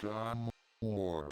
time more.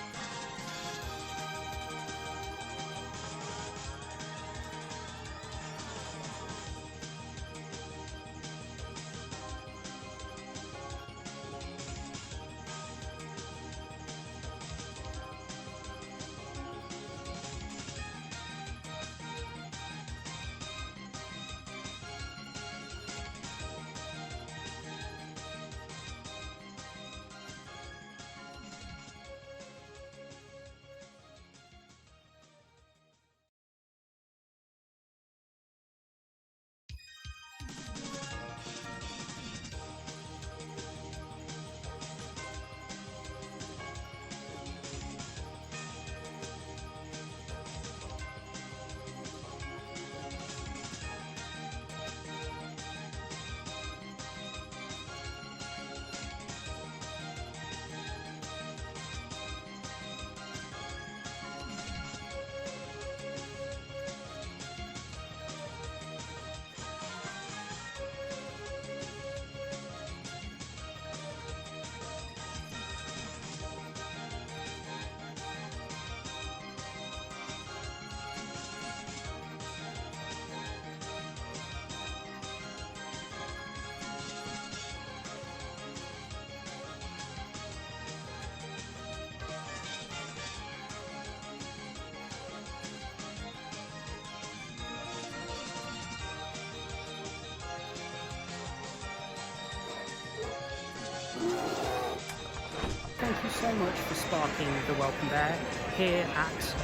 Thank you so much for sparking the welcome there here at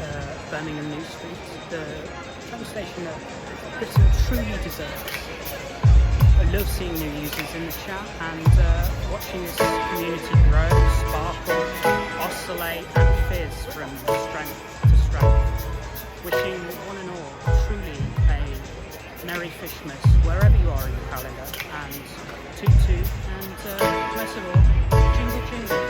Birmingham New Street, the train station that truly deserves. I love seeing new users in the chat and watching this community grow, sparkle, oscillate and fizz from strength to strength. Wishing one and all truly a Merry Fishmas wherever you are in the calendar, and toot toot, and most of all, jingle jingle.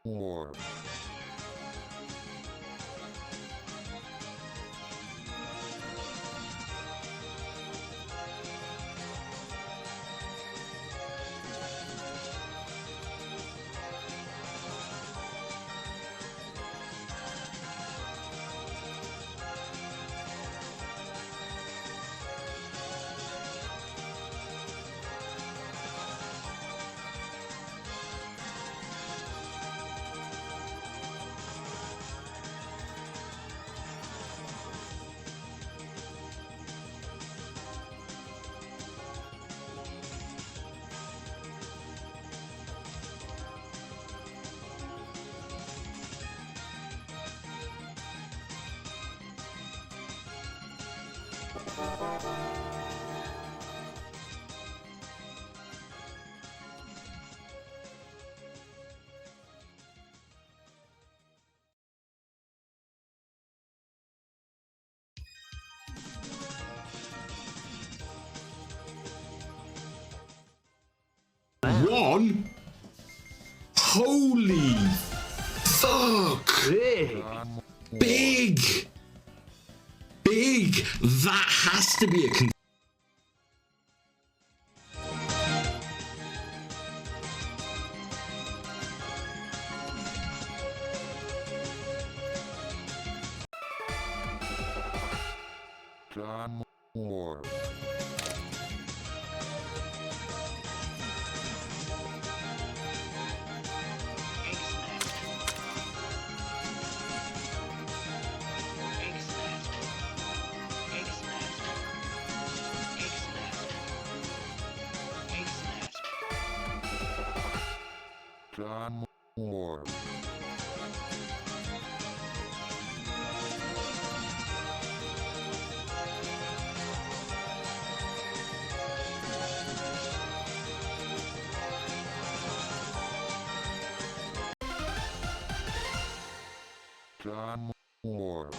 More. One? Holy fuck! Big. Big! Big! That has to be a more. More. More.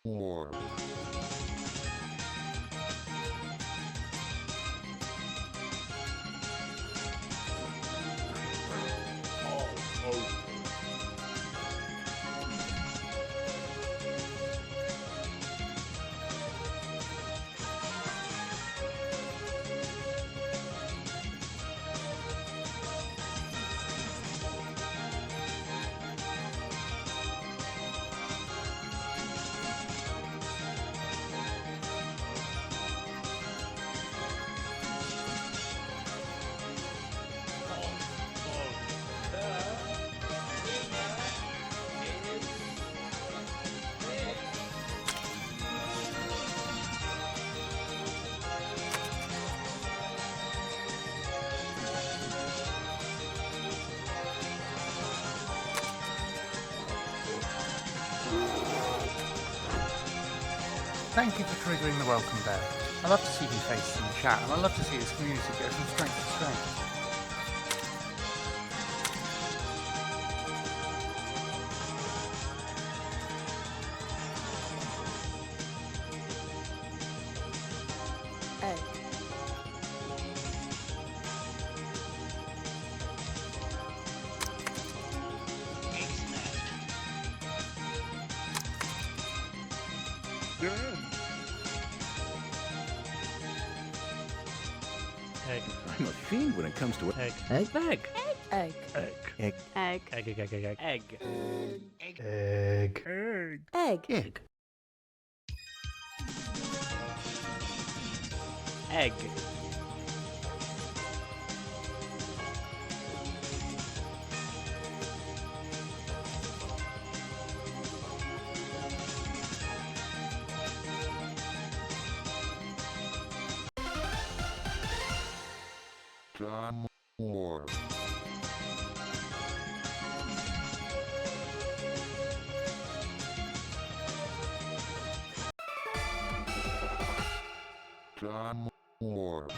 More. Thank you for triggering the welcome bell. I love to see new faces in the chat, and I love to see this community go from strength to strength. Egg. I'm a fiend when it comes to egg. Egg. Egg. Egg. Egg. Egg. Egg. Egg. Egg. Egg. Egg. Egg. Egg. Egg. Egg. Egg. More. John Moore.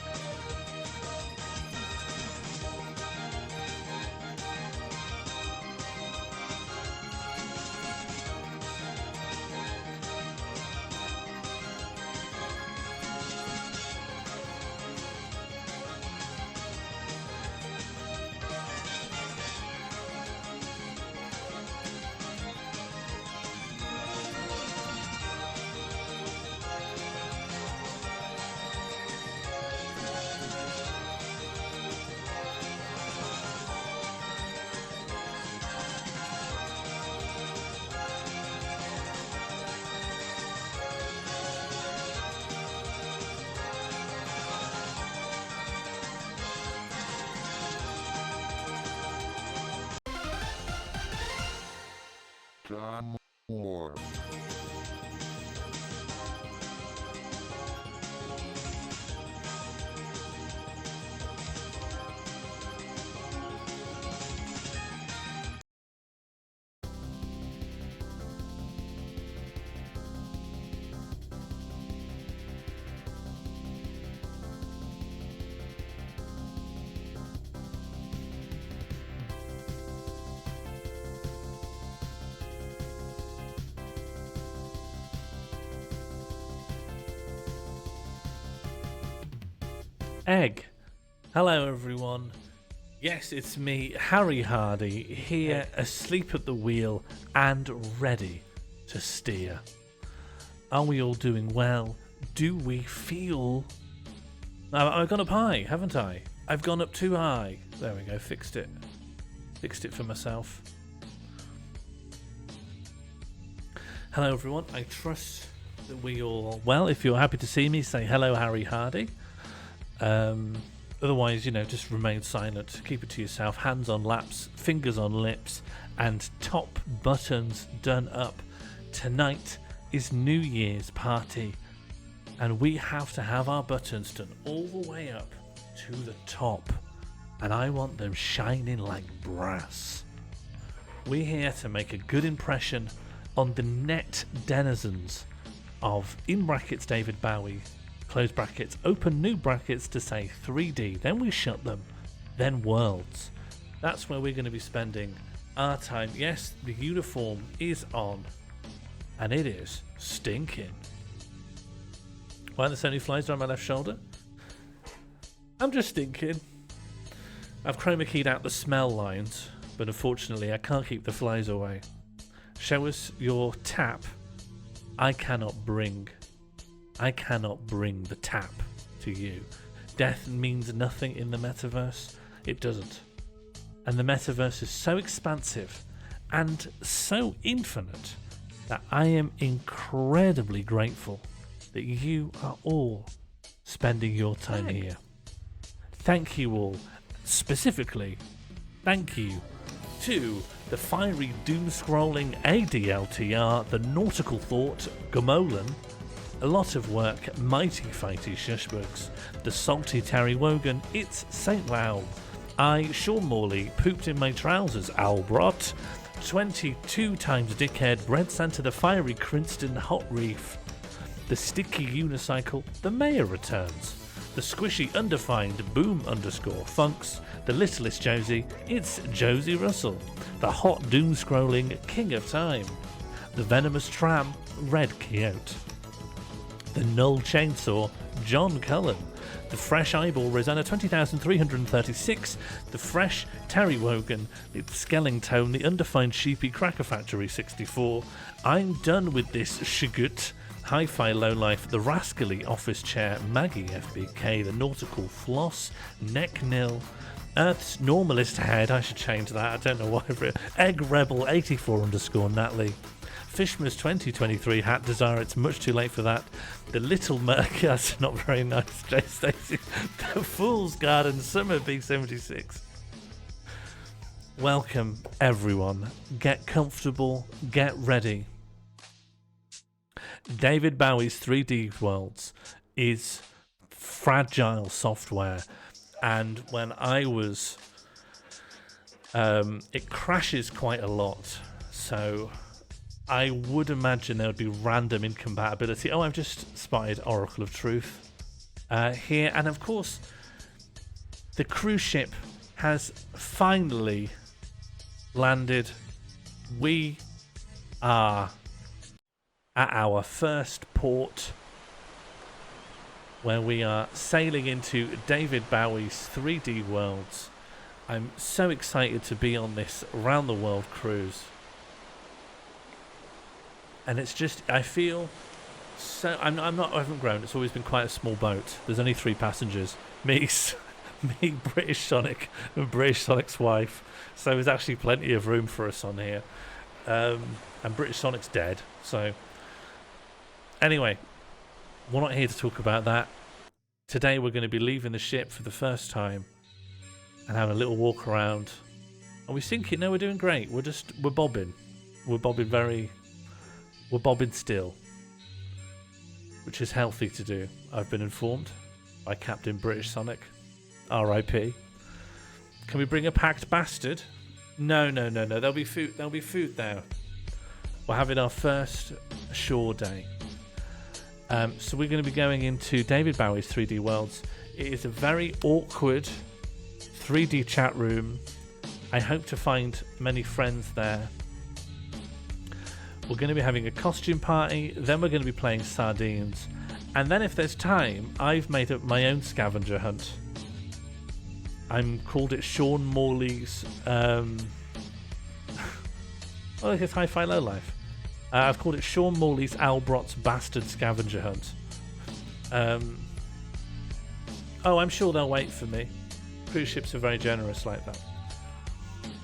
John Moore. Egg. Hello everyone. Yes, it's me, Harry Hardy, here asleep at the wheel and ready to steer. Are we all doing well? Do we feel... I've gone up high, haven't I? I've gone up too high. There we go, fixed it. Fixed it for myself. Hello everyone, I trust that we all... Well, if you're happy to see me, say hello Harry Hardy. Otherwise, you know, just remain silent, keep it to yourself, hands on laps, fingers on lips, and top buttons done up. Tonight is New Year's party, and we have to have our buttons done all the way up to the top, and I want them shining like brass. We're here to make a good impression on the net denizens of, in brackets, David Bowie, close brackets, open new brackets to say 3D, then we shut them, then worlds. That's where we're going to be spending our time. Yes, the uniform is on, and it is stinking. Why the Sony flies down my left shoulder? I'm just stinking. I've chroma keyed out the smell lines, but unfortunately I can't keep the flies away. Show us your tap. I cannot bring the tap to you. Death means nothing in the metaverse. It doesn't. And the metaverse is so expansive and so infinite that I am incredibly grateful that you are all spending your time here. Thank you all. Specifically, thank you to the fiery doom-scrolling ADLTR, the nautical thought, 𝘿𝙬𝙬𝙬𝙬, a lot of work, mighty fighty shushbugs, the salty Terry Wogan, it's St. Wow, I, Sean Morley, pooped in my trousers, Albrot, 22 times dickhead, Bread Santa, the fiery Crinston Hot Reef, the sticky unicycle, the mayor returns, the squishy undefined boom_funks, the littlest Josie, it's Josie Russell, the hot doom-scrolling king of time, the venomous tram, Red Quixote, the null chainsaw, John Cullen, the fresh eyeball Rosanna 20,336, the fresh Terry Wogan, the Skellingtone, the undefined sheepy Cracker Factory 64, I'm done with this shigut, hi-fi lowlife, the rascally office chair, Maggie FBK, the nautical floss, neck nil, Earth's normalist head, I should change that, I don't know why, Egg Rebel 84_Natalie, Fishmas 2023 hat desire, it's much too late for that. The Little Merc, that's not very nice, Jay Stacey. The Fool's Garden Summer B76. Welcome everyone. Get comfortable, get ready. David Bowie's 3D Worlds is fragile software, and when I was it crashes quite a lot, so I would imagine there would be random incompatibility. Oh, I've just spotted Oracle of Truth. here. And of course, the cruise ship has finally landed. We are at our first port, where we are sailing into David Bowie's 3D Worlds. I'm so excited to be on this round the world cruise. And it's just, I feel so, I haven't grown. It's always been quite a small boat. There's only 3 passengers. Me, British Sonic, and British Sonic's wife. So there's actually plenty of room for us on here. And British Sonic's dead. So anyway, we're not here to talk about that. Today we're going to be leaving the ship for the first time and having a little walk around. And we're thinking, no, we're doing great. We're bobbing. We're bobbing still, which is healthy to do. I've been informed by Captain British Sonic, R.I.P. Can we bring a packed bastard? No. There'll be food. There'll be food there. We're having our first shore day. So we're going to be going into David Bowie's 3D Worlds. It is a very awkward 3D chat room. I hope to find many friends there. We're going to be having a costume party. Then we're going to be playing sardines. And then if there's time, I've made up my own scavenger hunt. I'm called it 𝘽𝙤𝙬𝙬𝙞𝙬. Oh, look, it's Hi-Fi Lowlife. I've called it 𝘽𝙤𝙬𝙬𝙬𝙬's Bastard Scavenger Hunt. Oh, I'm sure they'll wait for me. Cruise ships are very generous like that.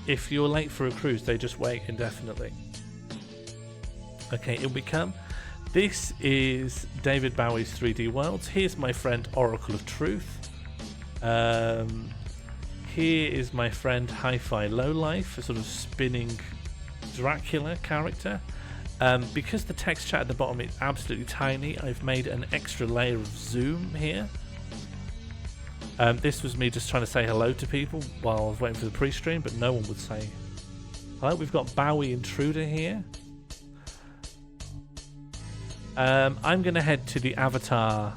If you're late for a cruise, they just wait indefinitely. Okay, it'll become. This is David Bowie's 3D Worlds. Here's my friend Oracle of Truth. Here is my friend Hi-Fi Lowlife, a sort of spinning Dracula character. Because the text chat at the bottom is absolutely tiny, I've made an extra layer of zoom here. This was me just trying to say hello to people while I was waiting for the pre-stream, but no one would say hello. We've got Bowie Intruder here. I'm going to head to the Avatar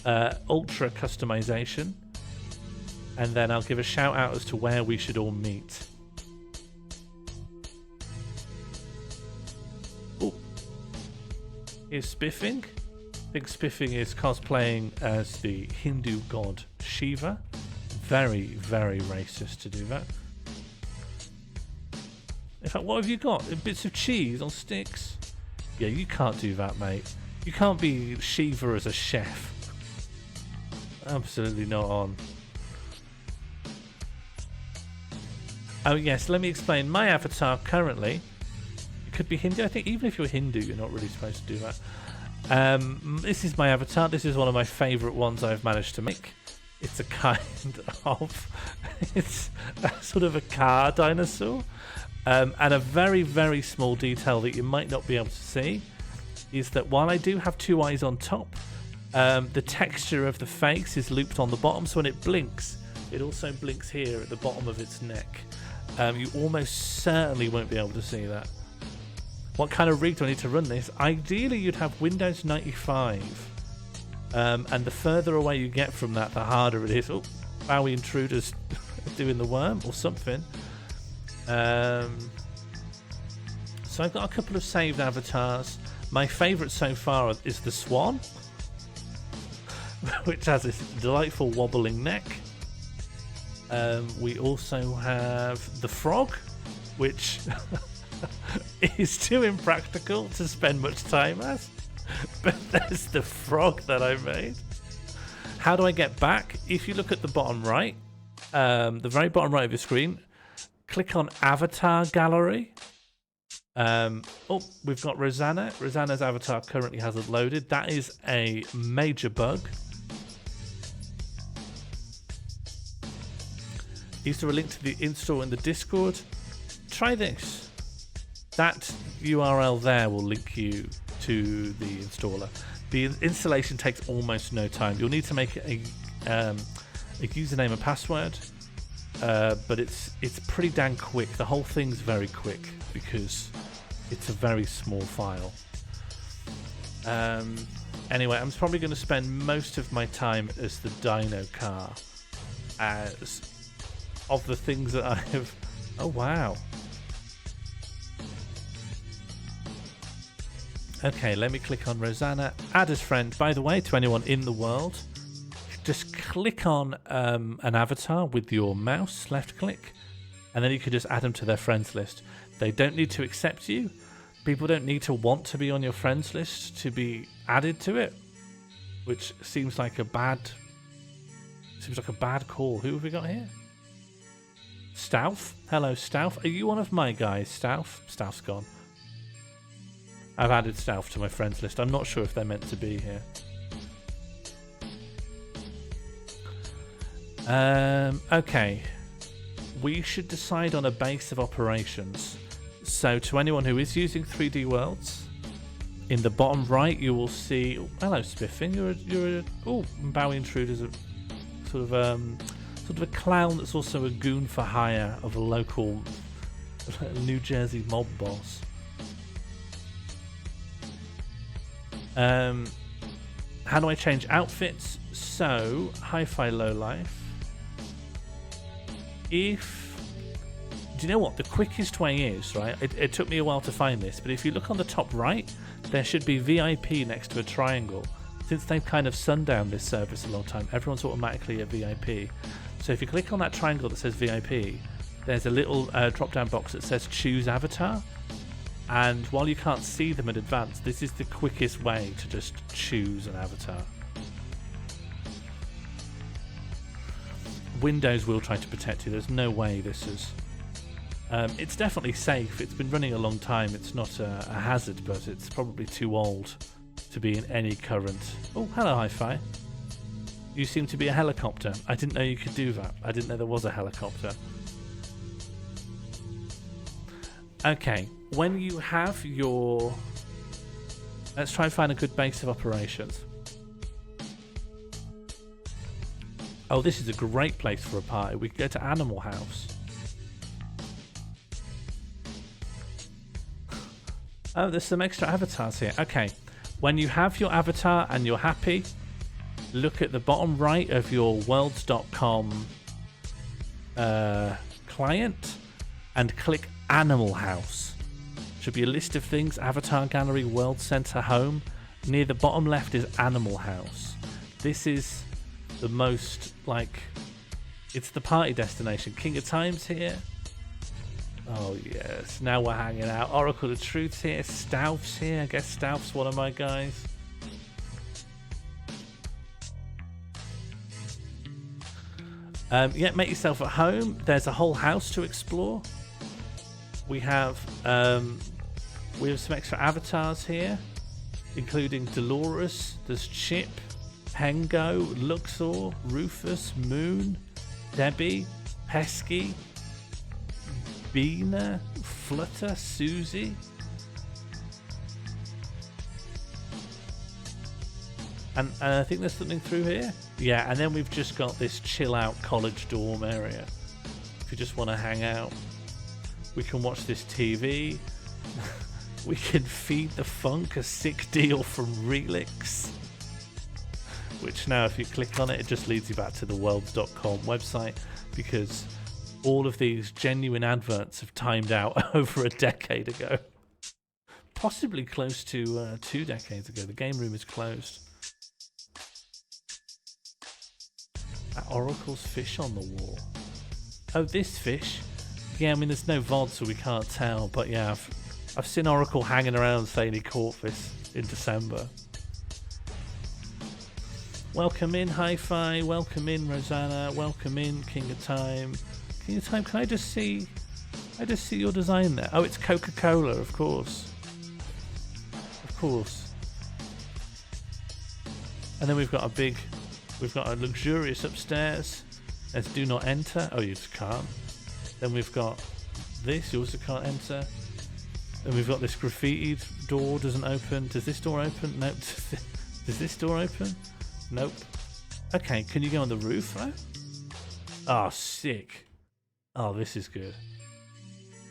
Ultra customization, and then I'll give a shout out as to where we should all meet. Oh, here's Spiffing. I think Spiffing is cosplaying as the Hindu god Shiva. Very, very racist to do that. In fact, what have you got? Bits of cheese on sticks? Yeah, you can't do that, mate. You can't be Shiva as a chef. Absolutely not on. Oh yes, let me explain. My avatar currently, it could be Hindu. I think even if you're Hindu, you're not really supposed to do that. This is my avatar. This is one of my favourite ones I've managed to make. It's a kind of, it's a sort of a car dinosaur. And a very, very small detail that you might not be able to see is that while I do have 2 eyes on top, the texture of the face is looped on the bottom, so when it blinks, it also blinks here at the bottom of its neck. You almost certainly won't be able to see that. What kind of rig do I need to run this? Ideally, you'd have Windows 95. And the further away you get from that, the harder it is. Oh, Bowie Intruder's doing the worm or something. So I've got a couple of saved avatars. My favourite so far is the swan, which has this delightful wobbling neck. We also have the frog, which is too impractical to spend much time as. But there's the frog that I made. How do I get back? If you look at the bottom right, the very bottom right of your screen, click on Avatar Gallery. Oh, we've got Rosanna. Rosanna's avatar currently hasn't loaded. That is a major bug. Is there a link to the install in the Discord? Try this. That URL there will link you to the installer. The installation takes almost no time. You'll need to make a username and password. But it's pretty dang quick. The whole thing's very quick because it's a very small file. Anyway, I'm probably going to spend most of my time as the dino car. As of the things that I have... Oh, wow. Okay, let me click on Rosanna. Add as friend. By the way, to anyone in the world, just click on an avatar with your mouse, left click, and then you can just add them to their friends list. They don't need to accept you. People don't need to want to be on your friends list to be added to it, which seems like a bad call. Who have we got here? Stouff. Hello, Stouff. Are you one of my guys, Stouff? Stouff's gone. I've added Stouff to my friends list. I'm not sure if they're meant to be here. Okay. We should decide on a base of operations. So to anyone who is using 3D Worlds, in the bottom right you will see... Oh, hello, Spiffing. You're a 𝘿𝙬𝙬𝙀𝙬 Intruder's a sort of a clown that's also a goon for hire of a local New Jersey mob boss. How do I change outfits? So, Hi-Fi Lowlife. Do you know what? The quickest way is, right? It took me a while to find this, but if you look on the top right, there should be VIP next to a triangle. Since they've kind of sundowned this service a long time, everyone's automatically a VIP. So if you click on that triangle that says VIP, there's a little drop-down box that says choose avatar. And while you can't see them in advance, this is the quickest way to just choose an avatar. Windows will try to protect you. There's no way this is... it's definitely safe. It's been running a long time. It's not a hazard, but it's probably too old to be in any current... Oh, hello, Hi-Fi. You seem to be a helicopter. I didn't know you could do that. I didn't know there was a helicopter. Okay, when you have your... Let's try and find a good base of operations. Oh, this is a great place for a party. We can go to Animal House. Oh, there's some extra avatars here. Okay, when you have your avatar and you're happy, look at the bottom right of your worlds.com client and click Animal House. Should be a list of things: Avatar Gallery, World Center, Home. Near the bottom left is Animal House. This is the most, like, it's the party destination. King of Time's here. Oh yes, now we're hanging out. Oracle of Truth's here. Stouff's here. I guess Stouff's one of my guys. Yeah, make yourself at home. There's a whole house to explore. We have some extra avatars here, including Dolores. There's Chip, Pengo, Luxor, Rufus, Moon, Debbie, Pesky, Beena, Flutter, Susie. And I think there's something through here. Yeah, and then we've just got this chill out college dorm area. If you just want to hang out, we can watch this TV. We can feed the funk, a sick deal from Relix. Which now, if you click on it, it just leads you back to the worlds.com website, because all of these genuine adverts have timed out over a decade ago. Possibly close to 2 decades ago. The game room is closed. That Oracle's fish on the wall. Oh, this fish? Yeah, I mean, there's no VOD, so we can't tell. But yeah, I've seen Oracle hanging around saying he caught this in December. Welcome in, Hi-Fi. Welcome in, Rosanna. Welcome in, King of Time. King of Time, can I just see your design there? Oh, it's Coca-Cola, of course. Of course. And then we've got a luxurious upstairs. There's do not enter. Oh, you just can't. Then we've got this, you also can't enter. Then we've got this graffitied door, doesn't open. Does this door open? Nope. Does this door open? Nope. Okay, can you go on the roof, though? Oh, sick. Oh, this is good.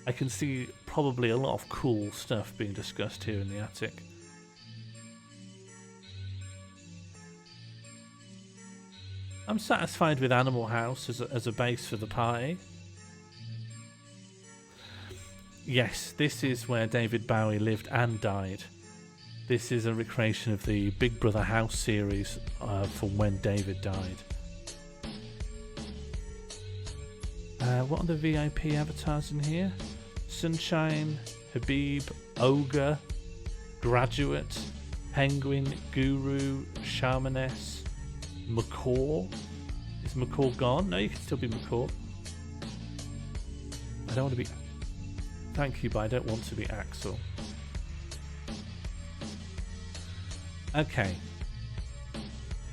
I can see probably a lot of cool stuff being discussed here in the attic. I'm satisfied with Animal House as a base for the party. Yes, this is where David Bowie lived and died. This is a recreation of the Big Brother House series from when David died. What are the VIP avatars in here? Sunshine, Habib, Ogre, Graduate, Penguin, Guru, Shamaness, McCaw. Is McCaw gone? No, you can still be McCaw. I don't want to be... Thank you, but I don't want to be Axel. Okay.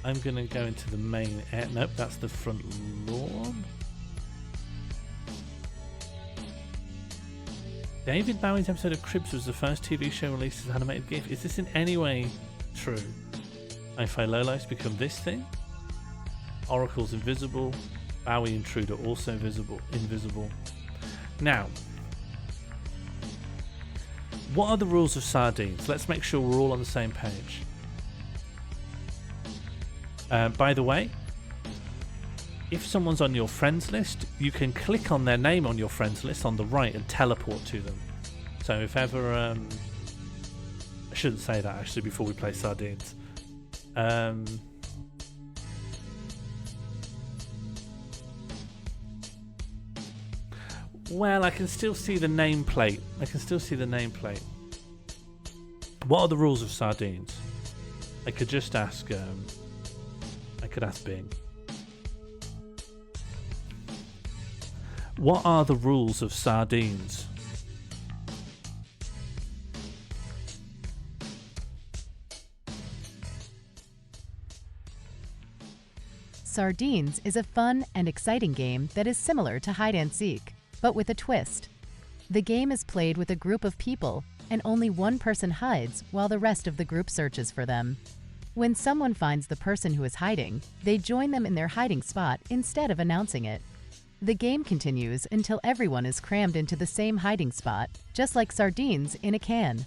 I'm going to go into the main... Nope, that's the front lawn. David Bowie's episode of Cribs was the first TV show released as animated GIF. Is this in any way true? Hi-Fi Lowlife's become this thing. Oracle's invisible. Bowie Intruder also invisible. Now, what are the rules of sardines? Let's make sure we're all on the same page. By the way, if someone's on your friends list, you can click on their name on your friends list on the right and teleport to them. So if ever... I shouldn't say that actually before we play sardines. Well, I can still see the nameplate. What are the rules of sardines? I could just ask... I could ask Bing. What are the rules of sardines? Sardines is a fun and exciting game that is similar to hide and seek, but with a twist. The game is played with a group of people, and only one person hides while the rest of the group searches for them. When someone finds the person who is hiding, they join them in their hiding spot instead of announcing it. The game continues until everyone is crammed into the same hiding spot, just like sardines in a can.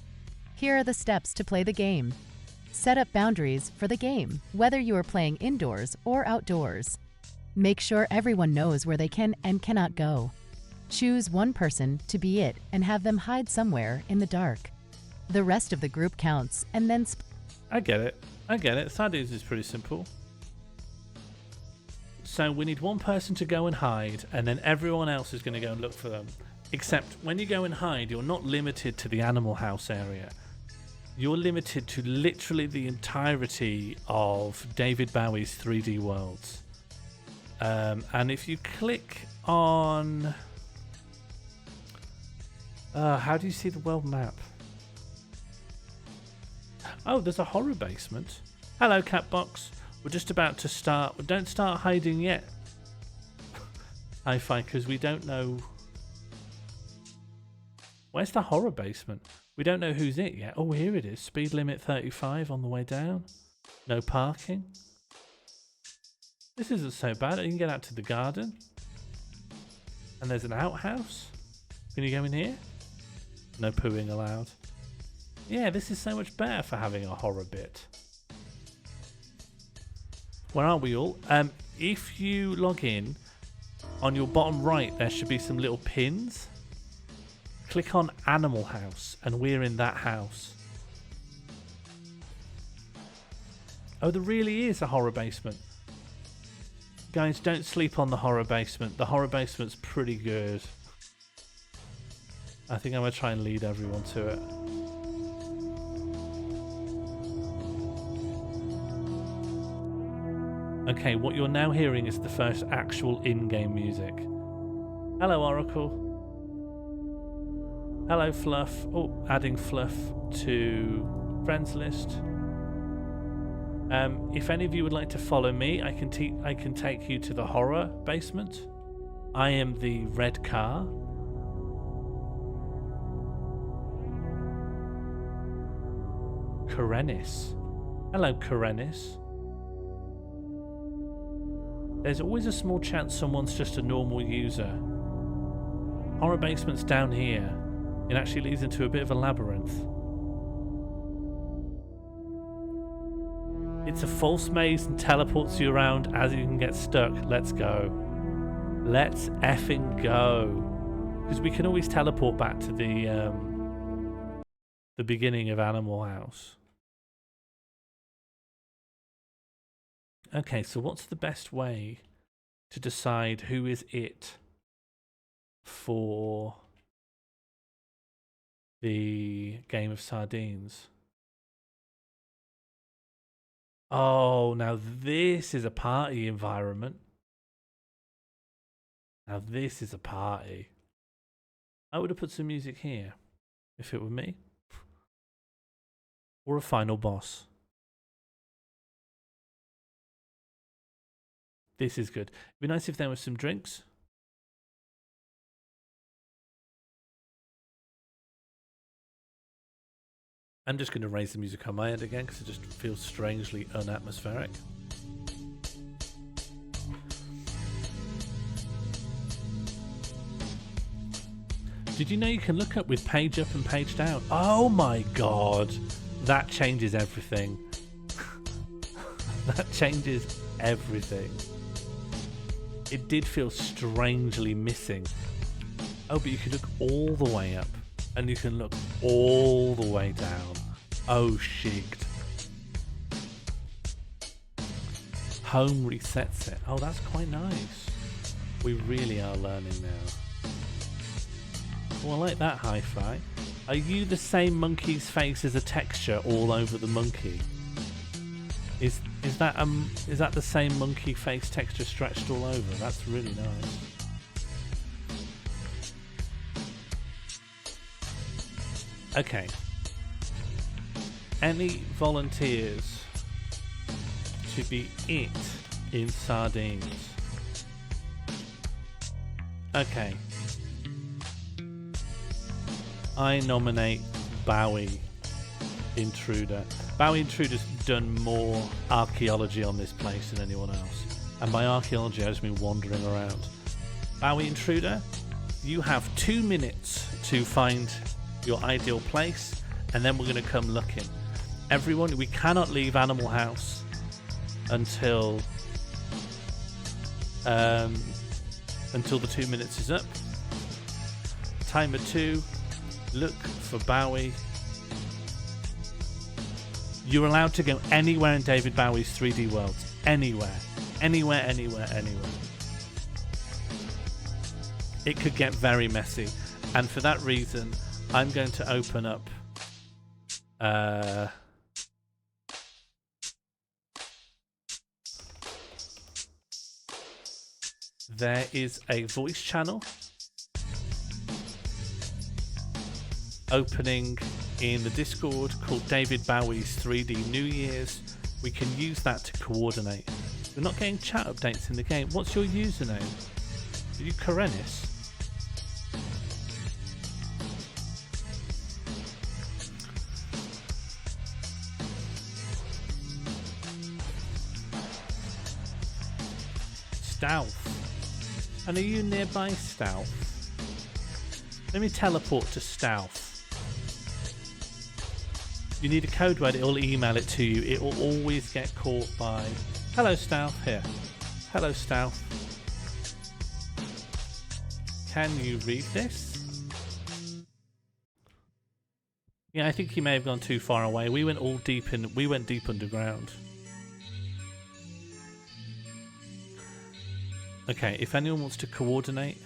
Here are the steps to play the game. Set up boundaries for the game, whether you are playing indoors or outdoors. Make sure everyone knows where they can and cannot go. Choose one person to be it and have them hide somewhere in the dark. The rest of the group counts and then... I get it. Sardines is pretty simple. So we need one person to go and hide, and then everyone else is going to go and look for them. Except when you go and hide, you're not limited to the Animal House area. You're limited to literally the entirety of David Bowie's 3D worlds. And if you click on... how do you see the world map? Oh, there's a horror basement. Hello, Catbox. We're just about to start. Don't start hiding yet. Hi-Fi, because we don't know... Where's the horror basement? We don't know who's it yet. Oh, here it is. Speed limit 35 on the way down. No parking. This isn't so bad. You can get out to the garden. And there's an outhouse. Can you go in here? No pooing allowed. Yeah, this is so much better for having a horror bit. Where are we all? If you log in, on your bottom right, there should be some little pins. Click on Animal House, and we're in that house. Oh, there really is a horror basement. Guys, don't sleep on the horror basement. The horror basement's pretty good. I think I'm going to try and lead everyone to it. Okay, what you're now hearing is the first actual in-game music. Hello, Oracle. Hello, Fluff. Oh, adding Fluff to friends list. If any of you would like to follow me, I can take you to the horror basement. I am the red car. Karenis. Hello, Karenis. There's always a small chance someone's just a normal user. Horror basement's down here. It actually leads into a bit of a labyrinth. It's a false maze and teleports you around as you can get stuck. Let's go. Let's effing go. Because we can always teleport back to the beginning of Animal House. Okay, so what's the best way to decide who is it for the game of sardines? Oh, now this is a party environment. Now this is a party. I would have put some music here if it were me. Or a final boss. This is good. It'd be nice if there was some drinks. I'm just going to raise the music on my end again because it just feels strangely unatmospheric. Did you know you can look up with page up and page down? Oh my god! That changes everything. That changes everything. It did feel strangely missing. Oh, but you can look all the way up. And you can look all the way down. Oh, shigged. Home resets it. Oh, that's quite nice. We really are learning now. Oh, I like that hi-fi. Are you the same monkey's face as a texture all over the monkey? Is that the same monkey face texture stretched all over? That's really nice. Okay. Any volunteers to be it in sardines? Okay. I nominate 𝘿𝙬𝙫𝙬𝙀𝙬 Intruder. 𝘿𝙬𝙫𝙬 Intruder's done more archaeology on this place than anyone else. And by archaeology I just mean wandering around. 𝘿𝙬𝙫𝙬 Intruder, you have 2 minutes to find your ideal place, and then we're going to come looking. Everyone, we cannot leave Animal House until the 2 minutes is up. Timer 2. Look for 𝘿𝙬𝙫𝙬. You're allowed to go anywhere in David Bowie's 3D worlds. Anywhere. Anywhere, anywhere, anywhere. It could get very messy, and for that reason I'm going to open up there is a voice channel opening in the Discord called David Bowie's 3D New Year's. We can use that to coordinate. We're not getting chat updates in the game. What's your username? Are you Karenis? Stealth. And are you nearby Stealth? Let me teleport to Stealth. You need a code word, it'll email it to you. It will always get caught by... Hello Stealth, here. Hello Stealth. Can you read this? Yeah, I think he may have gone too far away. We went deep underground. Okay, if anyone wants to coordinate,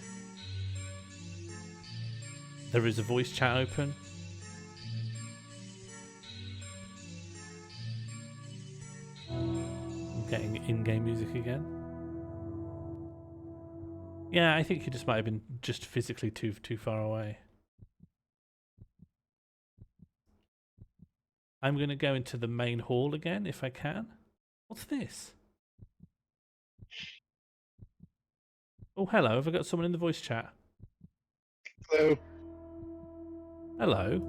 there is a voice chat open. I'm getting in-game music again. Yeah, I think he just might have been just physically too far away. I'm going to go into the main hall again if I can. What's this? Oh, hello. Have I got someone in the voice chat? Hello. Hello.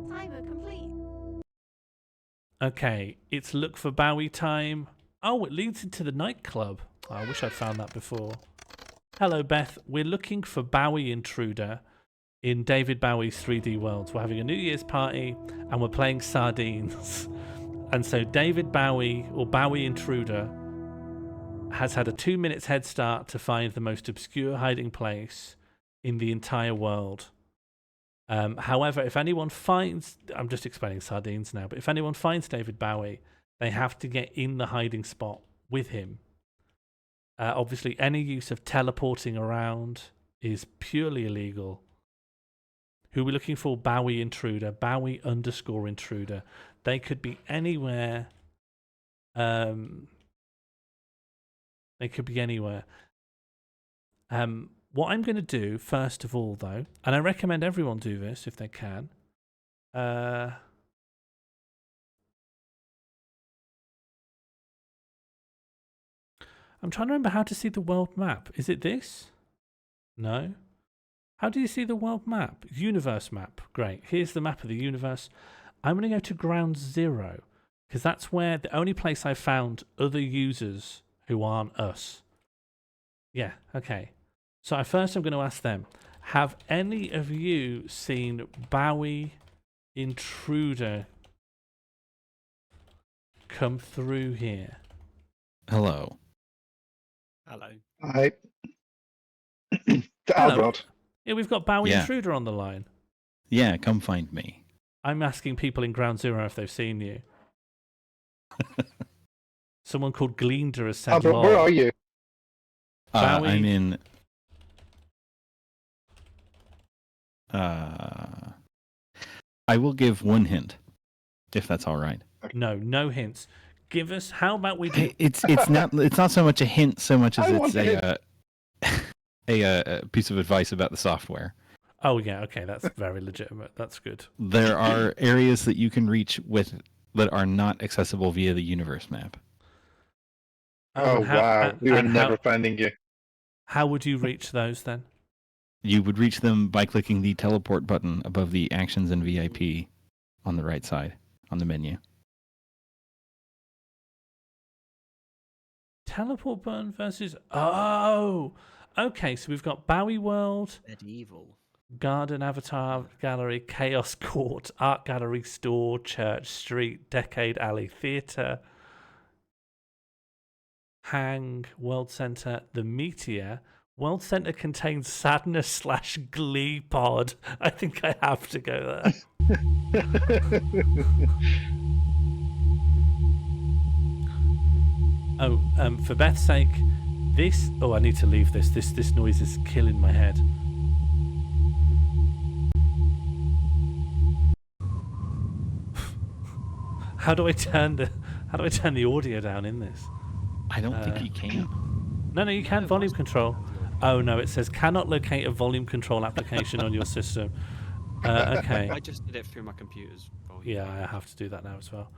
Timer complete. Okay, it's look for Bowie time. Oh, it leads into the nightclub. Oh, I wish I'd found that before. Hello, Beth. We're looking for Bowie Intruder in David Bowie's 3D Worlds. We're having a New Year's party and we're playing sardines. And so David Bowie, or Bowie Intruder, has had a 2 minutes head start to find the most obscure hiding place in the entire world. However, if anyone finds... I'm just explaining sardines now, but if anyone finds David Bowie, they have to get in the hiding spot with him. Obviously, any use of teleporting around is purely illegal. Who we're looking for? Bowie Intruder, Bowie_Intruder. They could be anywhere. They could be anywhere. What I'm going to do, first of all, though, and I recommend everyone do this if they can. I'm trying to remember how to see the world map. Is it this? No. How do you see the world map? Universe map. Great. Here's the map of the universe. I'm going to go to Ground Zero because that's where the only place I found other users who aren't us. Yeah, okay. So first I'm going to ask them, have any of you seen Bowie Intruder come through here? Hello. Hello. Hi. Hello. Albert. Yeah, we've got Bowie Yeah. Intruder on the line. Yeah, come find me. I'm asking people in Ground Zero if they've seen you. Someone called 𝘿𝙤𝙬𝙬𝙚 has said Albert, where are you? Bowie. I'm in... I will give one hint, if that's all right. No hints. Give us. How about we do? Hey, it's not so much a hint so much as I want it's a piece of advice about the software. Oh yeah, okay, that's very legitimate. That's good. There are areas that you can reach with that are not accessible via the universe map. Oh, and how- wow. and- We were and never finding you. How would you reach those then? You would reach them by clicking the teleport button above the Actions and VIP on the right side on the menu. Teleport button versus. Oh, okay. So we've got Bowie World, Medieval. Garden Avatar Gallery, Chaos Court, Art Gallery, Store, Church Street, Decade Alley Theatre, Hang, World Centre, The Meteor. World Centre contains Sadness/Glee Pod. I think I have to go there. Oh, for Beth's sake, this... Oh, I need to leave this. This noise is killing my head. How do I turn the audio down in this? I don't think you can. No, you can volume control. Oh no, it says cannot locate a volume control application on your system. Okay. I just did it through my computer's volume. Yeah, I have to do that now as well.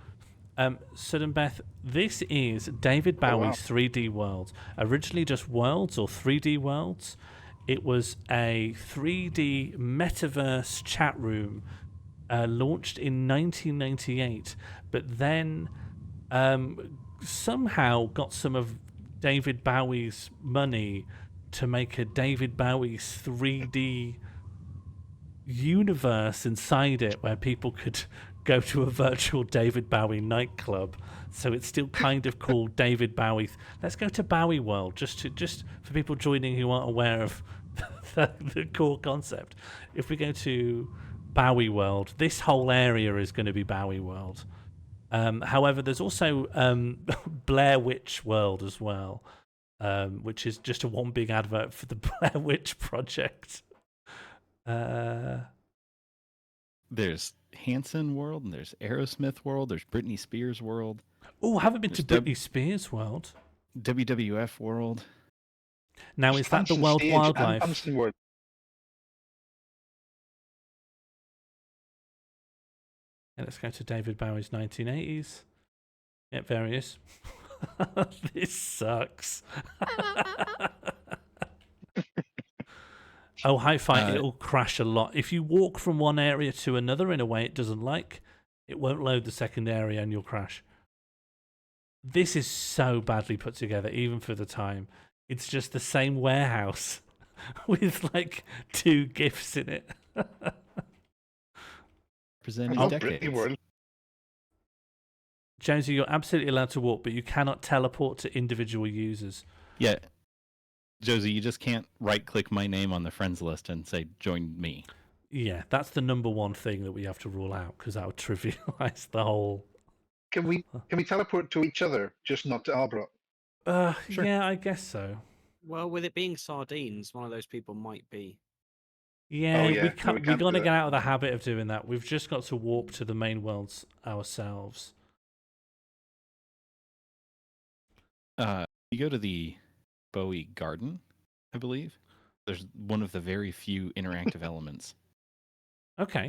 Sid and Beth, this is David Bowie's 3D World. Originally just Worlds or 3D Worlds. It was a 3D metaverse chat room launched in 1998, but then somehow got some of David Bowie's money to make a David Bowie's 3D universe inside it where people could go to a virtual David Bowie nightclub. So it's still kind of called David Bowie. Let's go to Bowie World just for people joining who aren't aware of the core concept. If we go to Bowie World, this whole area is going to be Bowie World. However, there's also Blair Witch World as well, which is just a one big advert for the Blair Witch Project. There's Hanson World, and there's Aerosmith World, there's Britney Spears World. Oh, I haven't been to There's Britney Spears World. WWF World. Now, is that the Hampton World Stage and Wildlife? Hampton World. Yeah, let's go to David Bowie's 1980s. Yeah, various. This sucks. Oh, hi-fi, it'll crash a lot. If you walk from one area to another in a way it doesn't like, it won't load the second area and you'll crash. This is so badly put together, even for the time. It's just the same warehouse with like 2 gifts in it. Presenting Oh, decades. Britney World. Jonesy, you're absolutely allowed to walk, but you cannot teleport to individual users. Yeah. Josie, you just can't right-click my name on the friends list and say, join me. Yeah, that's the number one thing that we have to rule out, because that would trivialize the whole... Can we teleport to each other, just not to Albert? Sure. Yeah, I guess so. Well, with it being sardines, one of those people might be. Yeah, Oh, we yeah. No, can't, we we can't got do to get that. out of the habit of doing that. We've just got to warp to the main worlds ourselves. You go to the Bowie Garden, I believe. There's one of the very few interactive elements. Okay.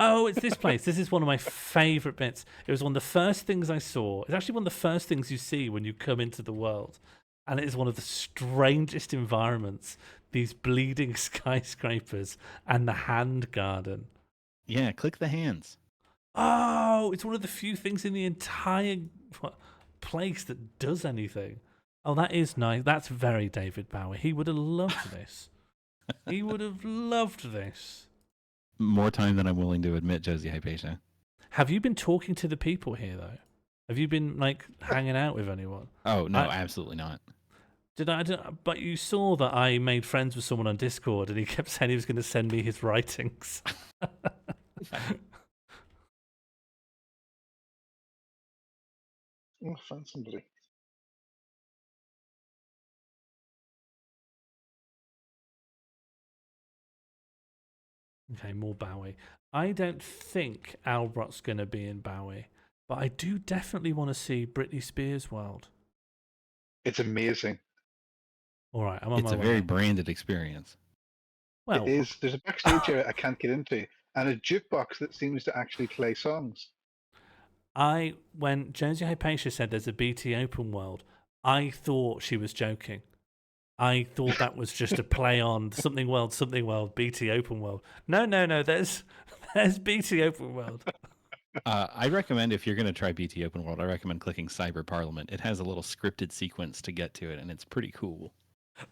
Oh, it's this place. This is one of my favourite bits. It was one of the first things I saw. It's actually one of the first things you see when you come into the world. And it is one of the strangest environments. These bleeding skyscrapers and the hand garden. Yeah, click the hands. Oh, it's one of the few things in the entire place that does anything. Oh, that is nice. That's very David Bowie. He would have loved this. He would have loved this. More time than I'm willing to admit, Josie Hypatia. Have you been talking to the people here, though? Have you been, like, hanging out with anyone? Oh, no, absolutely not. But you saw that I made friends with someone on Discord and he kept saying he was going to send me his writings. Oh, find somebody. Okay, more Bowie. I don't think Albrot's going to be in Bowie, but I do definitely want to see Britney Spears' world. It's amazing. All right, I'm on It's my a way. very branded experience. Well, It is. There's a backstage area I can't get into, and a jukebox that seems to actually play songs. When Jonesy Hypatia said there's a BT open world, I thought she was joking. I thought that was just a play on something world, BT open world. No, there's BT open world. I recommend, if you're going to try BT Open World, I recommend clicking Cyber Parliament. It has a little scripted sequence to get to it, and it's pretty cool.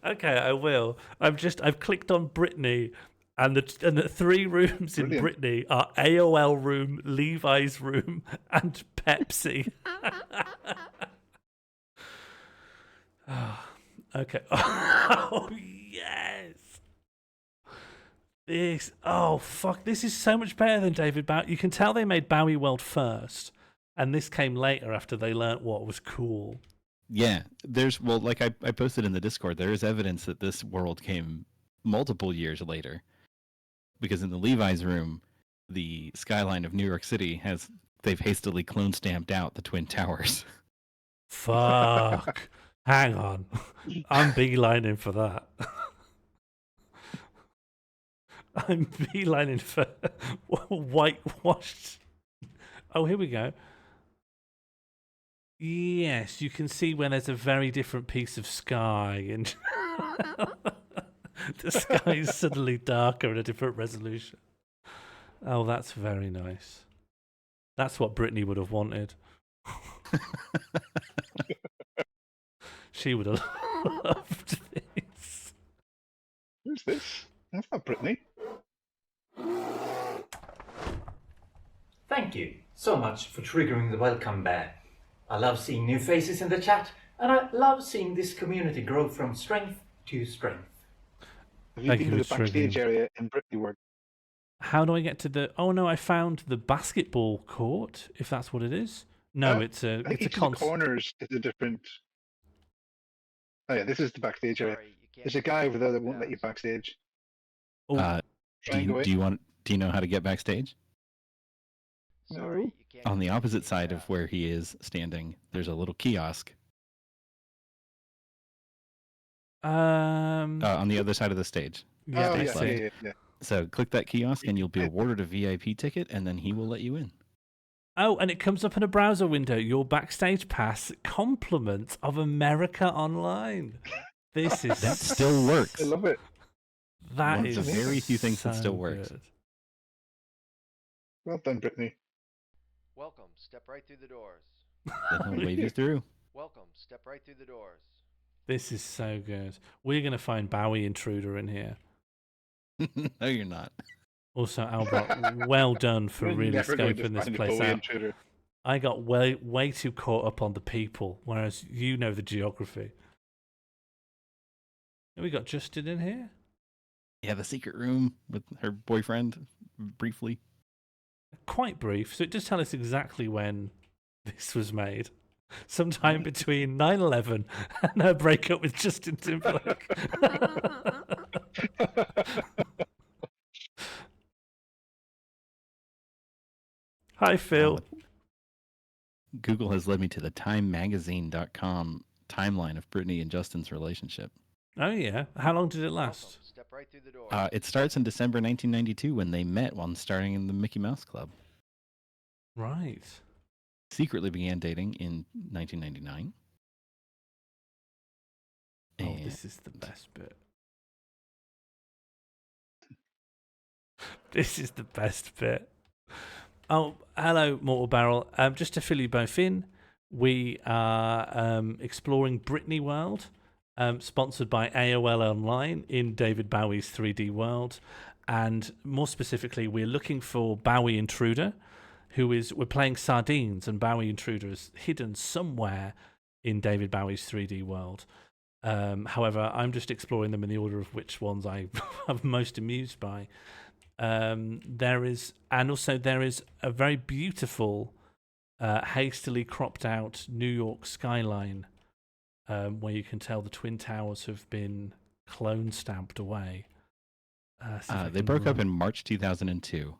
Okay, I will. I've clicked on Britney, and the 3 rooms in Brilliant. Britney are AOL room, Levi's room, and Pepsi. Okay. Oh yes. This is so much better than David Bowie. You can tell they made Bowie World first, and this came later after they learnt what was cool. Yeah, like I posted in the Discord, there is evidence that this world came multiple years later. Because in the Levi's room, the skyline of New York City they've hastily clone stamped out the Twin Towers. Fuck. Hang on. I'm beelining for that. I'm beelining for whitewashed. Oh, here we go. Yes, you can see when there's a very different piece of sky and the sky is suddenly darker at a different resolution. Oh, that's very nice. That's what Britney would have wanted. She would have loved this. Who's this? That's not Britney. Thank you so much for triggering the welcome bell. I love seeing new faces in the chat, and I love seeing this community grow from strength to strength. Have you Thank been you to the for backstage triggering. area in Britney World? How do I get to the... Oh, no, I found the basketball court, if that's what it is. No, it's a I think each of the corners is a different... Oh yeah, this is the backstage area. There's a guy over there that won't let you backstage. Oh, Try and go in. Do you know how to get backstage? No. On the opposite side of where he is standing, there's a little kiosk. On the other side of the stage. yeah, Oh, that's yeah, it. yeah. So click that kiosk and you'll be awarded a VIP ticket, and then he will let you in. Oh, and it comes up in a browser window. Your backstage pass, compliments of America Online. This is That still works. I love it. That One is of the very few things that so still works. good. Well done, Britney. Welcome. Step right through the doors. Then he'll wave you through. Welcome. Step right through the doors. This is so good. We're going to find Bowie Intruder in here. No, you're not. Also, Albert, well done for We're really never going to scoping this find a place Bowie out. Intruder. I got way too caught up on the people, whereas you know the geography. Have we got Justin in here? Yeah, the secret room with her boyfriend, briefly. Quite brief, so it does tell us exactly when this was made. Sometime between 9/11 and her breakup with Justin Timberlake. Hi, Phil. Google has led me to the TimeMagazine.com timeline of Brittany and Justin's relationship. Oh, yeah. How long did it last? Step right through the door. It starts in December 1992 when they met while starting in the Mickey Mouse Club. Right. Secretly began dating in 1999. Oh, this is the best bit. This is the best bit. Oh, hello, Mortal Barrel. Just to fill you both in, we are exploring Brittany World, sponsored by AOL Online in David Bowie's 3D world. And more specifically, we're looking for Bowie Intruder, we're playing Sardines, and Bowie Intruder is hidden somewhere in David Bowie's 3D world. However, I'm just exploring them in the order of which ones I'm most amused by. There is a very beautiful, hastily cropped out New York skyline, where you can tell the Twin Towers have been clone stamped away. They broke up in March 2002.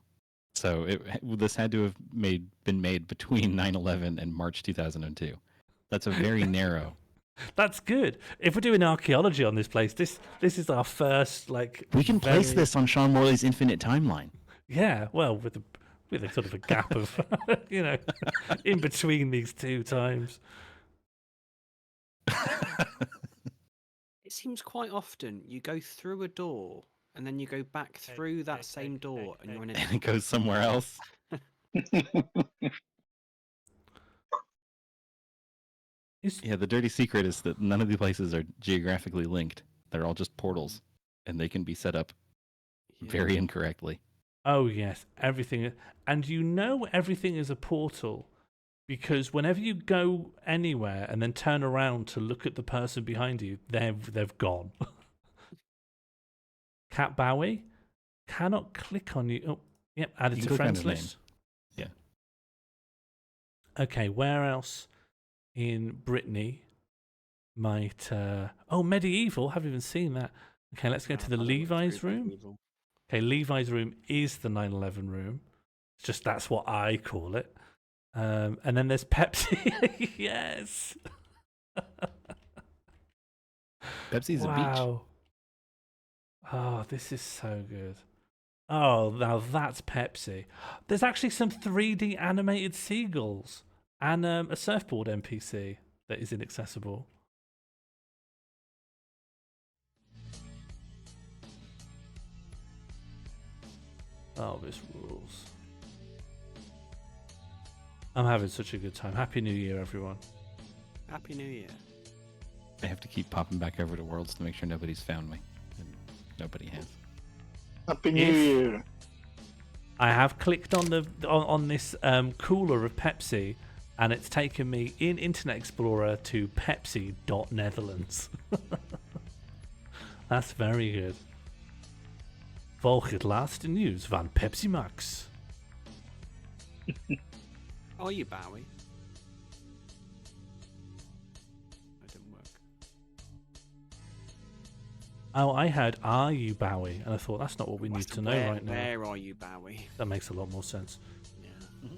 So this had to have been made between 9/11 and March 2002. That's a very narrow. That's good. If we're doing archaeology on this place, this is our first We can place this on Sean Morley's Infinite Timeline. Yeah, well, with a sort of a gap of in between these two times. It seems quite often you go through a door and then you go back through that same door and you're in And it goes somewhere else. Yeah, the dirty secret is that none of the places are geographically linked. They're all just portals, and they can be set up very incorrectly. Oh, yes, everything. And everything is a portal because whenever you go anywhere and then turn around to look at the person behind you, they've gone. Cat Bowie cannot click on you. Oh, yep, added to friends list. Yeah. Okay, where else in Brittany might... Medieval. Haven't even seen that. Okay, let's go to the Levi's room. Okay, Levi's room is the 9/11 room. It's just that's what I call it. And then there's Pepsi. Yes. Pepsi's a beach. Oh, this is so good. Oh, now that's Pepsi. There's actually some 3D animated seagulls and a surfboard NPC that is inaccessible. Oh, this rules. I'm having such a good time. Happy New Year, everyone. Happy New Year. I have to keep popping back over to Worlds to make sure nobody's found me. And nobody has. Happy New Year. I have clicked on this cooler of Pepsi, and it's taken me in Internet Explorer to Pepsi.Netherlands. That's very good. Volg het laatste nieuws van Pepsi Max. Are you Bowie? That didn't work. Oh, I heard, are you Bowie? And I thought, that's not what we need to know right now. Where are you, Bowie? That makes a lot more sense. Yeah.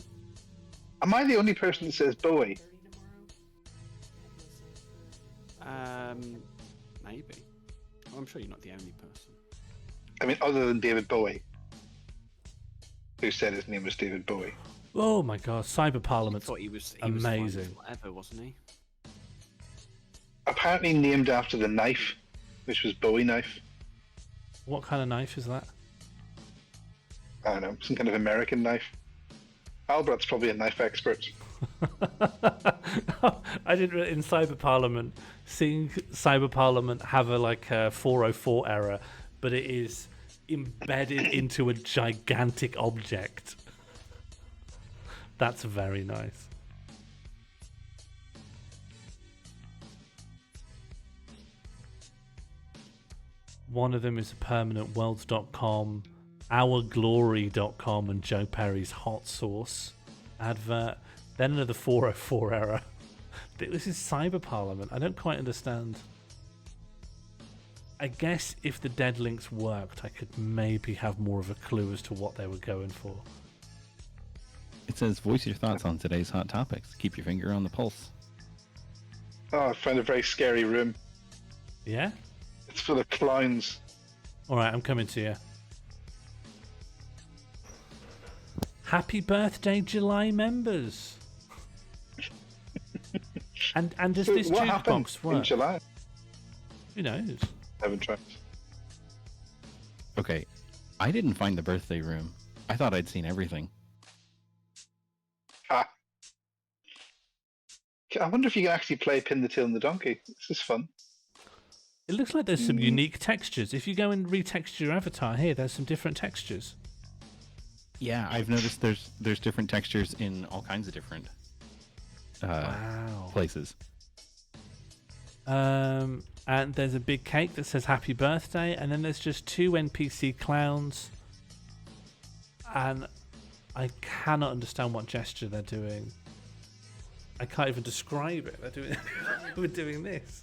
Am I the only person that says Bowie? Maybe. Well, I'm sure you're not the only person. I mean, other than David Bowie, who said his name was David Bowie. Oh my god, Cyber Parliament's He was amazing. Whatever, wasn't he? Apparently named after the knife, which was Bowie knife. What kind of knife is that? I don't know, some kind of American knife. Albert's probably a knife expert. I didn't in Cyber Parliament, seeing Cyber Parliament have a 404 error, but it is embedded into a gigantic object. That's very nice. One of them is a permanent worlds.com, ourglory.com, and Joe Perry's hot sauce advert. Then another 404 error. This is Cyber Parliament. I don't quite understand. I guess if the dead links worked, I could maybe have more of a clue as to what they were going for. It says, voice your thoughts on today's hot topics. Keep your finger on the pulse. Oh, I found a very scary room. Yeah? It's full of clowns. Alright, I'm coming to you. Happy birthday, July members! and does So this what happened jukebox in work? July? Who knows? I haven't tried. Okay, I didn't find the birthday room. I thought I'd seen everything. Ha! I wonder if you can actually play Pin the Tail and the Donkey. This is fun. It looks like there's some unique textures. If you go and retexture your avatar here, there's some different textures. Yeah, I've noticed there's different textures in all kinds of different places. And there's a big cake that says happy birthday, and then there's just 2 NPC clowns. And I cannot understand what gesture they're doing. I can't even describe it. They're doing we're doing this.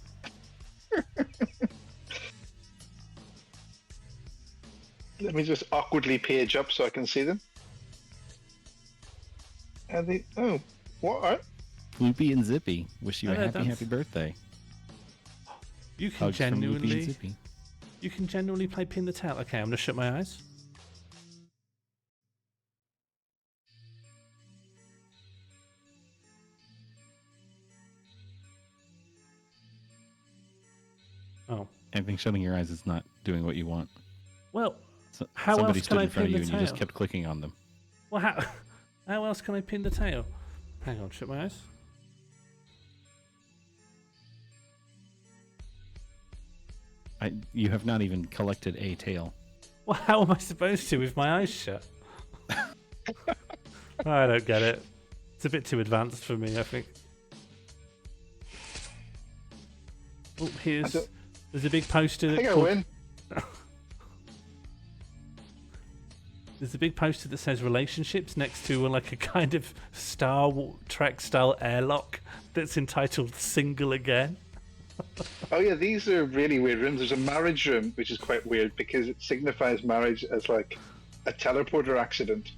Let me just awkwardly page up so I can see them. And they, oh, what are? Loopy and Zippy wish you a that's- happy You birthday. can Hugs from Loopy and genuinely, Zippy. you can genuinely play Pin the Tail. Okay, I'm gonna shut my eyes. Oh, I think shutting your eyes is not doing what you want. well, So, How somebody else stood can I in front of pin you the and you just tail? kept clicking on them. well, how else can I pin the tail? Hang on, shut my eyes. You have not even collected a tail. Well, how am I supposed to with my eyes shut? I don't get it. It's a bit too advanced for me, I think. Oh, there's a big poster. I think I called- win. There's a big poster that says relationships next to a kind of Star Trek style airlock that's entitled Single Again. Oh yeah, these are really weird rooms. There's a marriage room, which is quite weird because it signifies marriage as like a teleporter accident.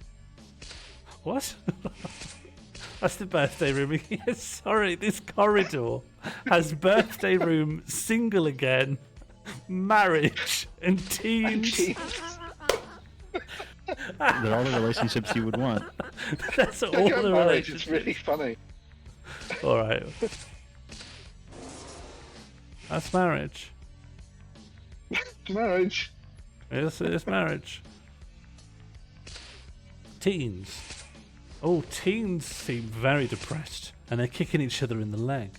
What? That's the birthday room. Yes, sorry, this corridor has birthday room, single again, marriage, and teens. They're all the relationships you would want. That's all Check out the marriage. It's relationships. really funny. All right. That's marriage. Marriage. Yes, it is marriage. Teens. Oh, teens seem very depressed, and they're kicking each other in the leg.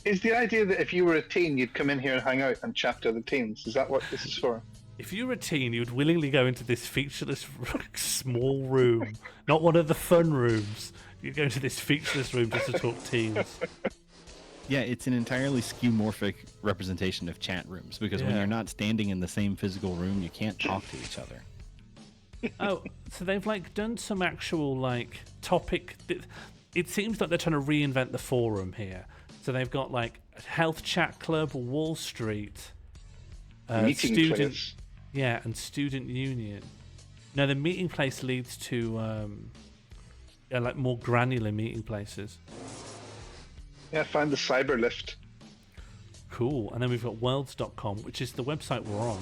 Is the idea that if you were a teen, you'd come in here and hang out and chat to other teens? Is that what this is for? If you were a teen, you'd willingly go into this featureless small room, not one of the fun rooms. You'd go into this featureless room just to talk teens. Yeah, it's an entirely skeuomorphic representation of chat rooms because when Yeah. you're not standing in the same physical room, you can't talk to each other. Oh, so they've done some actual topic. It seems like they're trying to reinvent the forum here. So they've got Health Chat Club, Wall Street, Meeting student, place. yeah, and Student Union. No, the meeting place leads to more granular meeting places. Yeah, find the cyber lift. Cool. And then we've got worlds.com, which is the website we're on.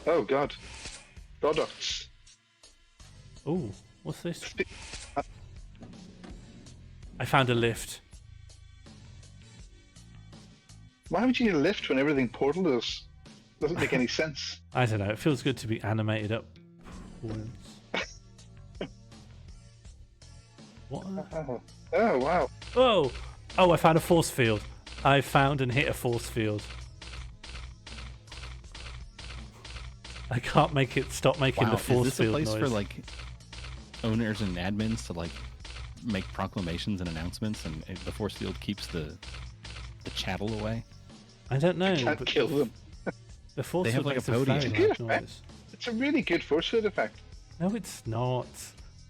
Oh god. Products. Oh, what's this? I found a lift. Why would you need a lift when everything Portal does? Doesn't make any sense. I don't know. It feels good to be animated up. What? Oh, wow. Oh! Oh, I found a force field. I found and hit a force field. I can't make it stop making Wow, the force is this a field place noise. for like owners and admins to like make proclamations and announcements, and the force field keeps the chattel away? I don't know. Can't but kill them. The force They have, field like, a makes a podium. very It's a good loud effect. noise. It's a really good force field effect. No, it's not.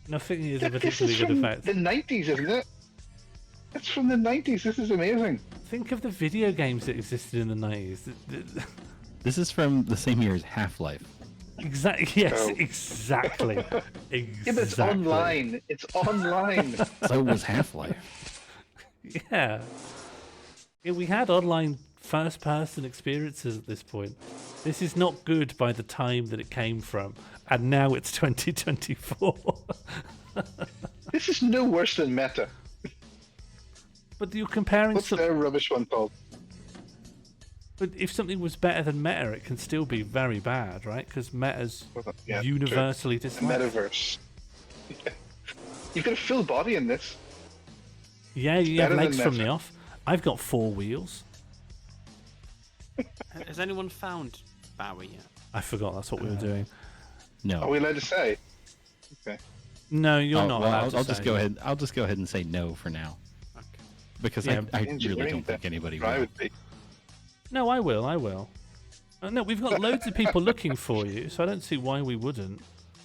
Nothing is a This particularly is good from effect. the 90s, isn't it? It's from the 90s. This is amazing. Think of the video games that existed in the 90s. This is from the same year as Half-Life. Exactly. Yes, Oh. exactly. Exactly. Yeah, but it's online. It's online. So was Half-Life. Yeah. Yeah, we had online first-person experiences at this point. This is not good by the time that it came from, and now it's 2024. This is no worse than Meta. But you're comparing What's their rubbish one called? But if something was better than Meta, it can still be very bad, right? Because Meta's Yeah, universally true. disliked. Metaverse. You've got a full body in this. Yeah, you have better than legs from Meta. the off. I've got 4 wheels. Has anyone found Bowie yet? I forgot that's what we were doing. No. Are we allowed to say? Okay. No, you're not well, allowed I'll to just say. go ahead. I'll just go ahead and say no for now, Okay. because Yeah, I really Engineering don't think anybody will. privately. No, I will. I will. No, we've got loads of people looking for you, so I don't see why we wouldn't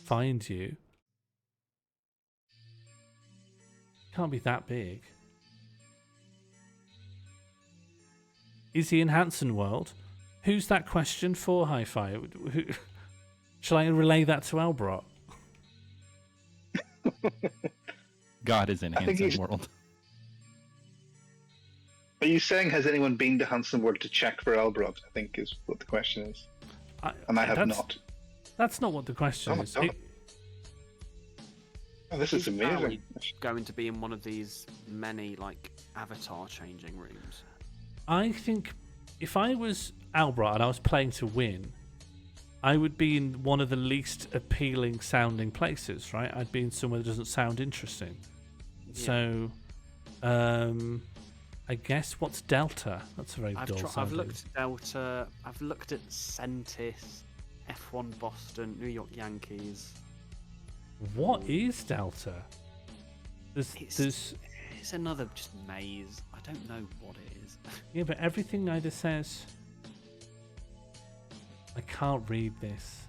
find you. Can't be that big. Is he in Hanson World? Who's that question for, Hi-Fi? Shall I relay that to Elbrot? God is in I think Hanson he's- World. Are you saying has anyone been to Hanson World to check for Elbrod? I think is what the question is. And I have that's- not. That's not what the question Oh my is. God. Oh, this is amazing. Bowie going to be in one of these many like avatar changing rooms? I think if I was Elbrot and I was playing to win, I would be in one of the least appealing sounding places, right? I'd be in somewhere that doesn't sound interesting. Yeah. So, I guess what's Delta? That's a very dull I've sounding. looked at Delta. I've looked at Centis, F1 Boston, New York Yankees. What is Delta? There's It's another just maze. I don't know what it is. yeah, but everything either says I can't read this.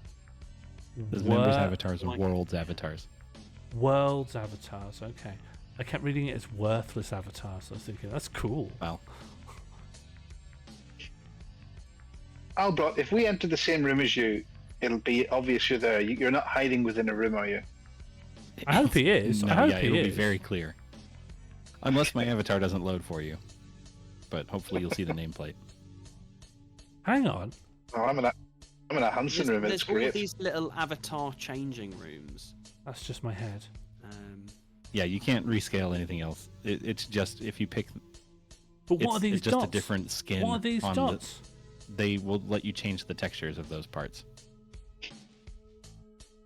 There's members' Wor- avatars or world's avatars. World's avatars. Okay, I kept reading it as worthless avatars. I was thinking that's cool. Wow. Elbrod, if we enter the same room as you, it'll be obvious you're there. You're not hiding within a room, are you? I hope he is. No, I hope yeah, he it'll is. be very clear. Unless my avatar doesn't load for you. But hopefully you'll see the nameplate. Hang on. Oh, I'm in a Hanson room. There's It's all great. these little avatar changing rooms. That's just my head. Yeah, you can't rescale anything else. It's just if you pick. But what are it's these just dots? a different skin. What are these on dots? They will let you change the textures of those parts.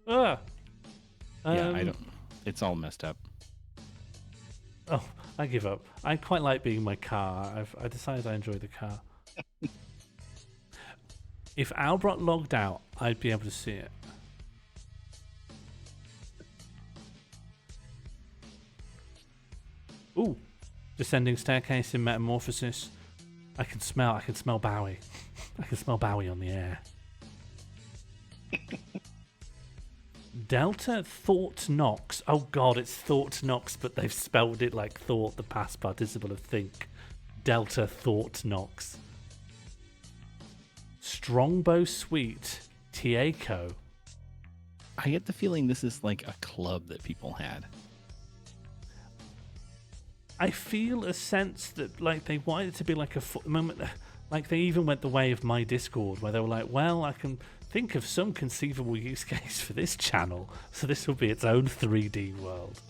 Ah. Yeah, I don't. It's all messed up. Oh, I give up. I quite like being in my car. I decided I enjoy the car. If Elbrot logged out, I'd be able to see it. Ooh, descending staircase in Metamorphosis. I can smell Bowie. I can smell Bowie on the air. Delta Thought Knox. Oh god, it's Thought Knox, but they've spelled it like thought, the past participle of think. Delta Thought Knox. Strongbow Suite. Tieko. I get the feeling this is like a club that people had. I feel a sense that like they wanted it to be like a moment, like they even went the way of my Discord, where they were like, well, I can think of some conceivable use case for this channel, so this will be its own 3D world.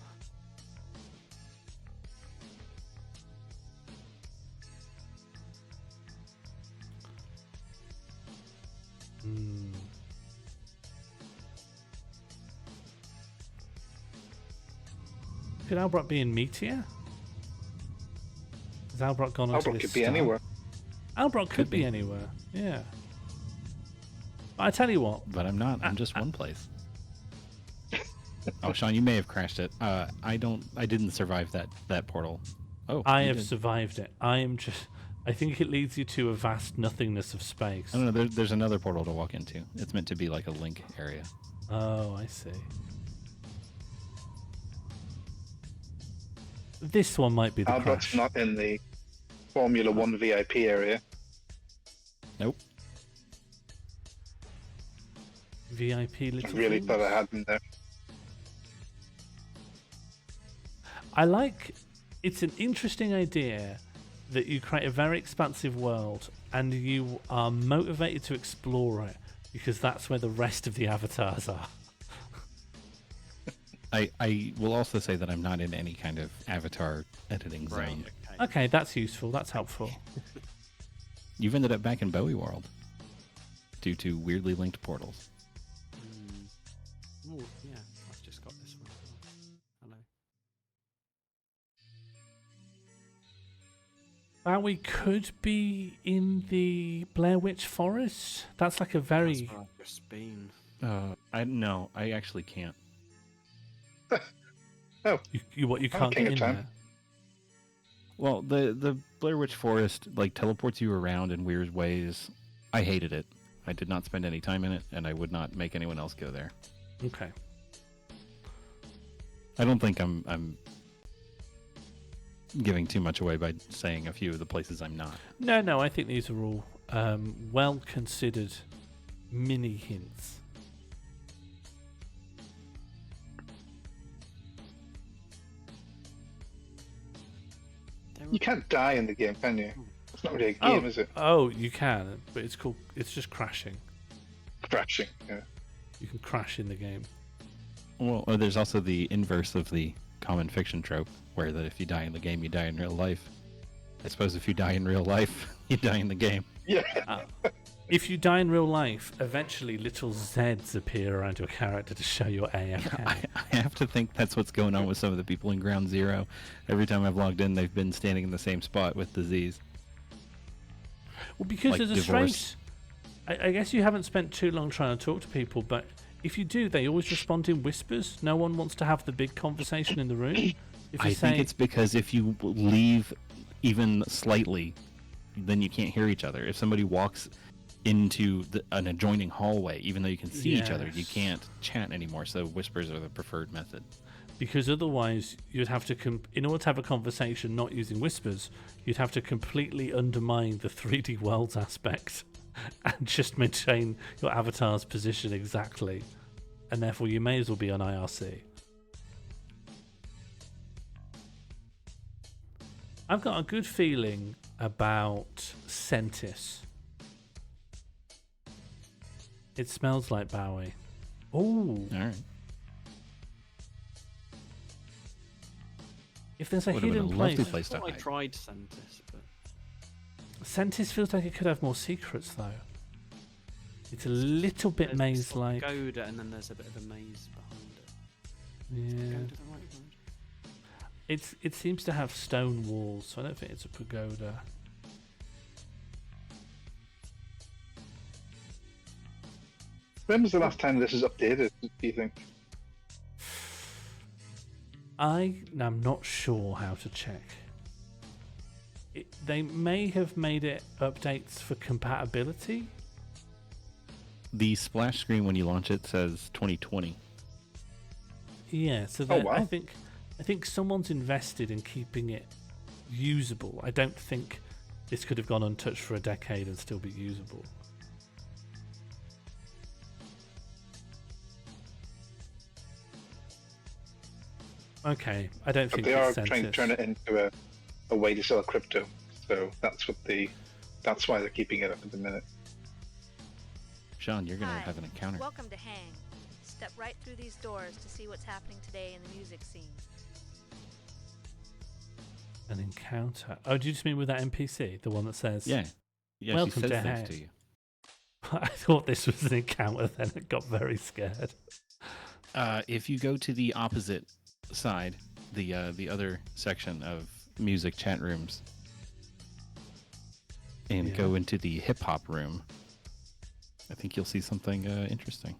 Could Albrock be in Meteor? Has Albrock gone onto Albrock this could be star? anywhere. Albrock could be anywhere. Yeah. But I tell you what. But I'm not. I'm just one place. Oh, Sean, you may have crashed it. I didn't survive that portal. Oh, I you have did. survived it. I think it leads you to a vast nothingness of space. I don't know. There's another portal to walk into. It's meant to be like a link area. Oh, I see. This one might be the Albrock's crash. not in the Formula 1 VIP area. Nope. VIP little I really things? thought I had them there. I like. It's an interesting idea that you create a very expansive world and you are motivated to explore it because that's where the rest of the avatars are. I will also say that I'm not in any kind of avatar editing zone. Okay, that's useful. That's helpful. You've ended up back in Bowie World due to weirdly linked portals. Oh, yeah, I've just got this one. Hello. We could be in the Blair Witch Forest. That's like a very. That's where I've just been. I actually can't. Oh, You what? You I'm can't king get of in time. there. Well, the Blair Witch Forest like teleports you around in weird ways. I hated it. I did not spend any time in it, and I would not make anyone else go there. Okay. I don't think I'm giving too much away by saying a few of the places I'm not. No. I think these are all well considered mini hints. you can't die in the game, can you? It's not really a game, is it? Oh, you can, but it's called. It's just crashing. Crashing, yeah. You can crash in the game. Well, there's also the inverse of the common fiction trope, where that if you die in the game, you die in real life. I suppose if you die in real life, you die in the game. Yeah. If you die in real life, eventually little Zs appear around your character to show your AFK. I have to think that's what's going on with some of the people in Ground Zero. Every time I've logged in, they've been standing in the same spot with disease. Well, because Like there's a divorce. strange. I guess you haven't spent too long trying to talk to people, but if you do, they always respond in whispers. No one wants to have the big conversation in the room. If you I think it's because if you leave even slightly, then you can't hear each other. If somebody walks into an adjoining hallway, even though you can see each other, you Yes. can't chat anymore. So whispers are the preferred method. because otherwise you'd have to, in order to have a conversation not using whispers, you'd have to completely undermine the 3D worlds aspect and just maintain your avatar's position exactly. And therefore you may as well be on IRC. I've got a good feeling about Sentis. It smells like Bowie. Oh. All right. If there's a Would have been hidden a lovely place. place to I hide. tried Sentis, but Sentis feels like it could have more secrets though. It's a little bit there's maze-like. Pagoda, and then there's a bit of a maze behind it. Yeah. Pagoda the right word? It seems to have stone walls, so I don't think it's a pagoda. When was the last time this was updated, do you think? I'm not sure how to check. They may have made it updates for compatibility. The splash screen when you launch it says 2020. Yeah, so wow. I think someone's invested in keeping it usable. I don't think this could have gone untouched for a decade and still be usable. Okay, I don't But think they are it's trying to Sentis. turn it into a way to sell crypto. So that's why they're keeping it up at the minute. Sean, you're going to Hi, have an encounter. Welcome to Hang. Step right through these doors to see what's happening today in the music scene. An encounter. Oh, do you just mean with that NPC? The one that says, Yeah. Yeah, Welcome she to says things Hang. to you. I thought this was an encounter, then it got very scared. If you go to the opposite side the other section of music chat rooms and go into the hip hop room, I think you'll see something interesting.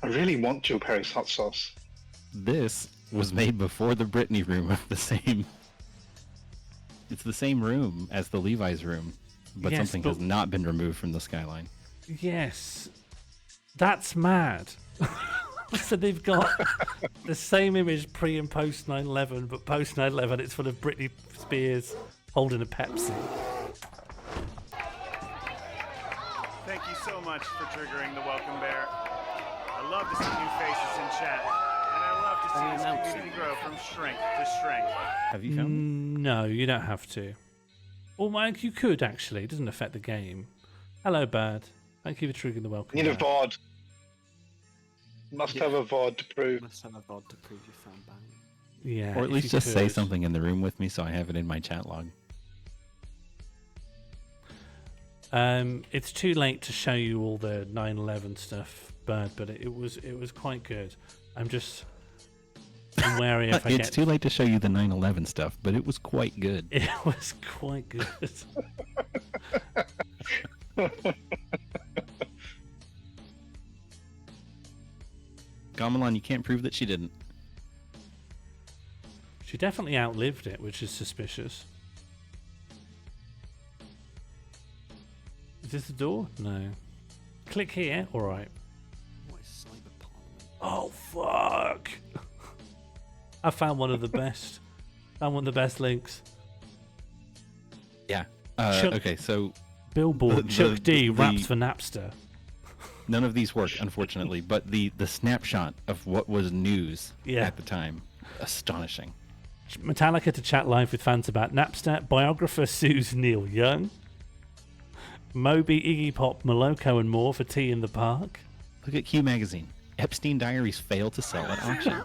I really want Joe Perry's hot sauce. This was made before the Britney room of the same. It's the same room as the Levi's room, but something has not been removed from the skyline. Yes, that's mad. So they've got the same image pre and post 9/11, but post 9/11 it's full of Britney Spears holding a Pepsi. Thank you so much for triggering the welcome bear. I love to see new faces in chat, and I love to see this community grow from strength to strength. Have you found No, you don't have to. Or Mike, you could actually. It doesn't affect the game. Hello, Bird. Thank you for triggering the welcome. Need a VOD. Must have a VOD to prove. Must have a VOD to prove you found bang. Yeah. Or at least just say something in the room with me so I have it in my chat log. It's too late to show you all the 9/11 stuff, Bird, but it was quite good. I'm wary if I It's too late to show you the 9/11 stuff, but it was quite good. It was quite good. Gamelan, you can't prove that she didn't. She definitely outlived it, which is suspicious. Is this the door? No. Click here. All right. What is cyber parliament? Oh fuck! I found one of the best. Found one of the best links. Yeah. Chuck- Okay, so Billboard. Chuck D raps for Napster. none of these work, unfortunately, but the snapshot of what was news Yeah. at the time, astonishing. Metallica to chat live with fans about Napster. Biographer sues Neil Young. Moby, Iggy Pop, Moloko, and more for Tea in the Park. Look at Q Magazine. Epstein Diaries failed to sell at auction.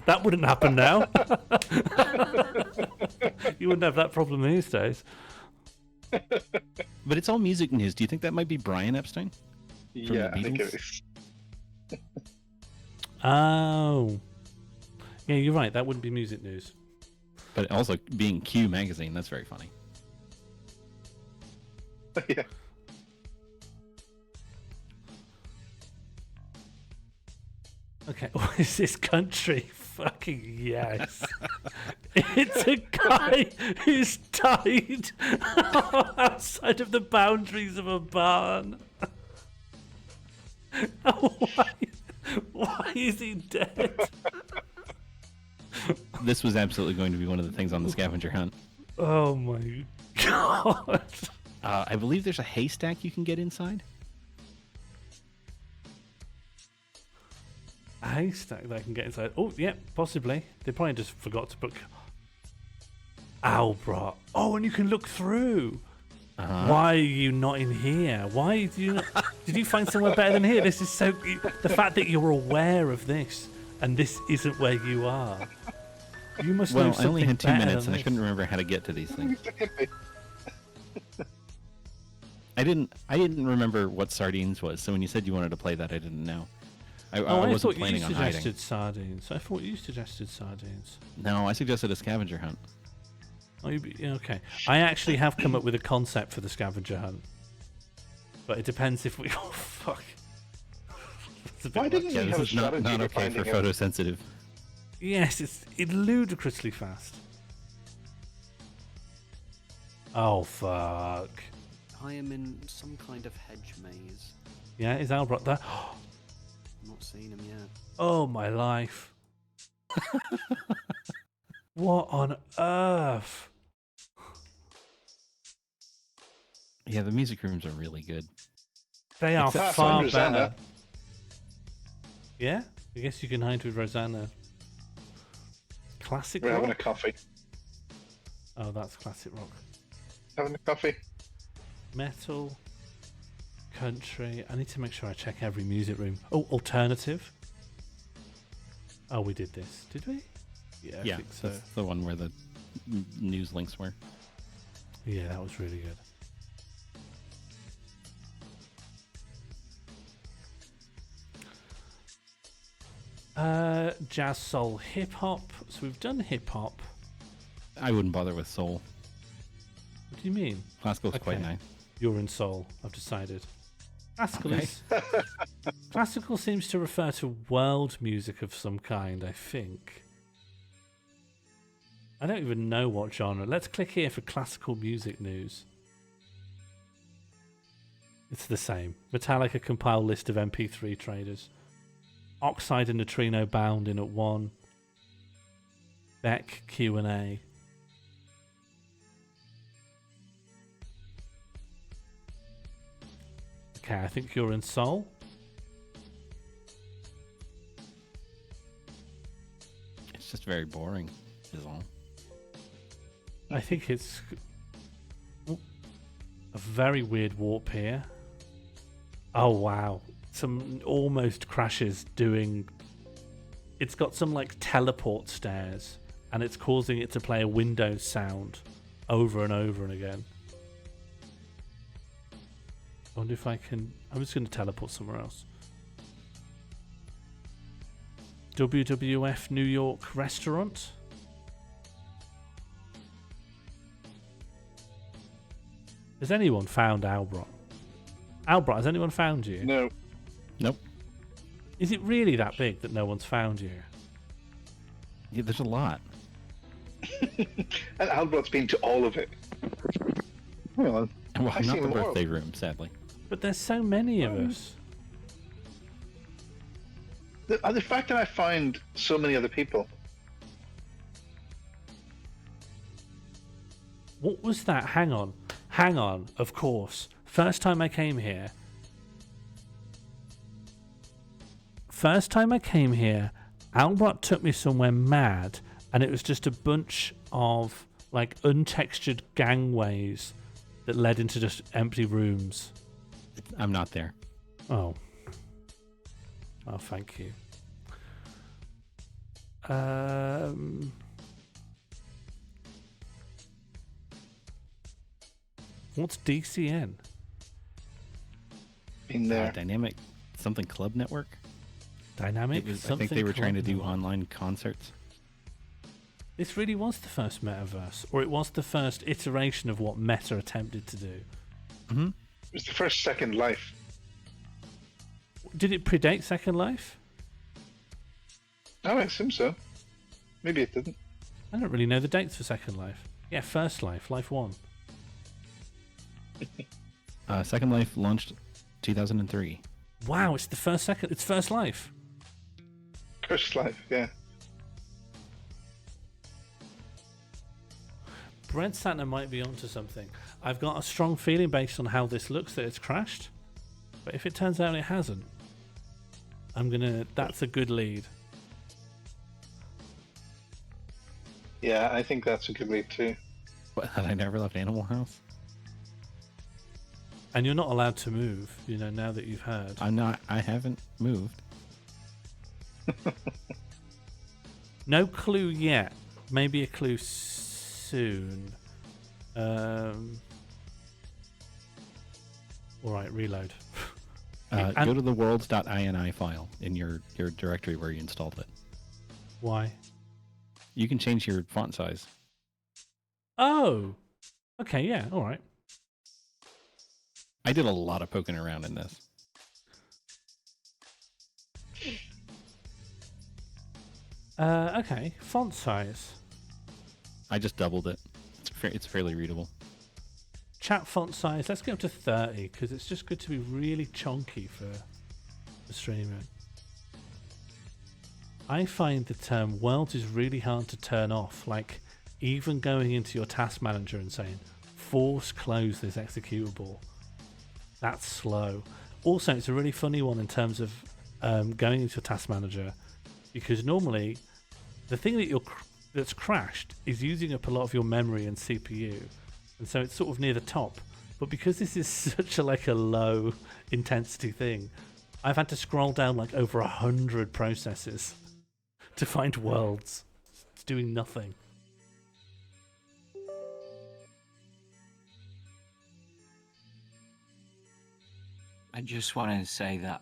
That wouldn't happen now. You wouldn't have that problem these days. But it's all music news. Do you think that might be Brian Epstein? From Yeah, the I think it Beatles? is. Oh. Yeah, you're right. That wouldn't be music news. But also being Q Magazine, that's very funny. Yeah. Okay, what is this country? Fucking yes. It's a guy who's died outside of the boundaries of a barn. Why is he dead? This was absolutely going to be one of the things on the scavenger hunt. Oh my god. I believe there's a haystack you can get inside. A haystack that I can get inside. Oh, yeah, possibly. They probably just forgot to book Albra. Oh, and you can look through. Why are you not in here? Why do you not... Did you find somewhere better than here? This is so... The fact that you're aware of this and this isn't where you are. You must know something I only had 2 better minutes than and I this. couldn't remember how to get to these things. I didn't remember what sardines was, so when you said you wanted to play that, I didn't know. I wasn't thought planning you on hiding. suggested sardines. I thought you suggested sardines. No, I suggested a scavenger hunt. Oh, okay. I actually have come up with a concept for the scavenger hunt, but it depends if we. Oh fuck! It's a bit Why much. didn't Yeah, we this have a is not strategy for okay for finding him? photosensitive. Yes, it's ludicrously fast. Oh fuck! I am in some kind of hedge maze. Yeah, is Albrock there? I'm not seeing him yet. Oh my life! What on earth? Yeah, the music rooms are really good. They are Except far for Rosanna. better. Yeah, I guess you can hide with Rosanna. Classic We're rock. having a coffee. Oh, that's classic rock. Having a coffee. Metal, country. I need to make sure I check every music room. Oh, alternative. Oh, we did this, did we? Yeah, I think so. That's the one where the news links were. Yeah, that was really good. Jazz, soul, hip hop. So we've done hip hop. I wouldn't bother with soul. What do you mean? Classical's quite nice. You're in soul, I've decided. Classical seems to refer to world music of some kind, I think. I don't even know what genre. Let's click here for classical music news. It's the same. Metallica compiled list of MP3 traders. Oxide and Neutrino bound in at 1. Beck Q&A. Okay, I think you're in soul. It's just very boring, is all. I think it's a very weird warp here. Oh wow. Some almost crashes doing... It's got some like teleport stairs and it's causing it to play a Windows sound over and over and again. I wonder if I can... I'm just going to teleport somewhere else. WWF New York restaurant. Has anyone found Albert? Albert, has anyone found you? No. Nope. Is it really that big that no one's found you? Yeah, there's a lot. And Albert's been to all of it. Well, Well, I've not seen the more. birthday room, sadly. But there's so many of us. The fact that I find so many other people. What was that? Hang on. Hang on, of course. First time I came here, Albert took me somewhere mad, and it was just a bunch of like untextured gangways that led into just empty rooms. I'm not there. Oh. Oh, thank you. What's DCN? In there. Dynamic something club network? Dynamic? I think they were trying to do online concerts. This really was the first metaverse, or it was the first iteration of what Meta attempted to do. Mm-hmm. It was the first Second Life. Did it predate Second Life? Oh, I assume so. Maybe it didn't. I don't really know the dates for Second Life. Yeah, First Life, Life 1. Second Life launched 2003. Wow, it's it's First Life. First Life, yeah. Brent Satner might be onto something. I've got a strong feeling based on how this looks that it's crashed. But if it turns out it hasn't, that's a good lead. Yeah, I think that's a good lead too. What, had I never left Animal House? And you're not allowed to move, now that you've heard. I'm not. I haven't moved. No clue yet. Maybe a clue soon. Alright, reload. Go to the worlds.ini file in your directory where you installed it. Why? You can change your font size. Oh! Okay, yeah, alright. I did a lot of poking around in this. Okay, font size. I just doubled it. It's fairly readable. Chat font size, let's get up to 30, because it's just good to be really chunky for streaming. I find the term worlds is really hard to turn off, like even going into your task manager and saying, force close this executable. That's slow. Also, it's a really funny one in terms of going into your task manager, because normally the thing that's crashed is using up a lot of your memory and CPU, and so it's sort of near the top. But because this is such a low intensity thing, I've had to scroll down like over 100 processes to find worlds. It's doing nothing. I just want to say that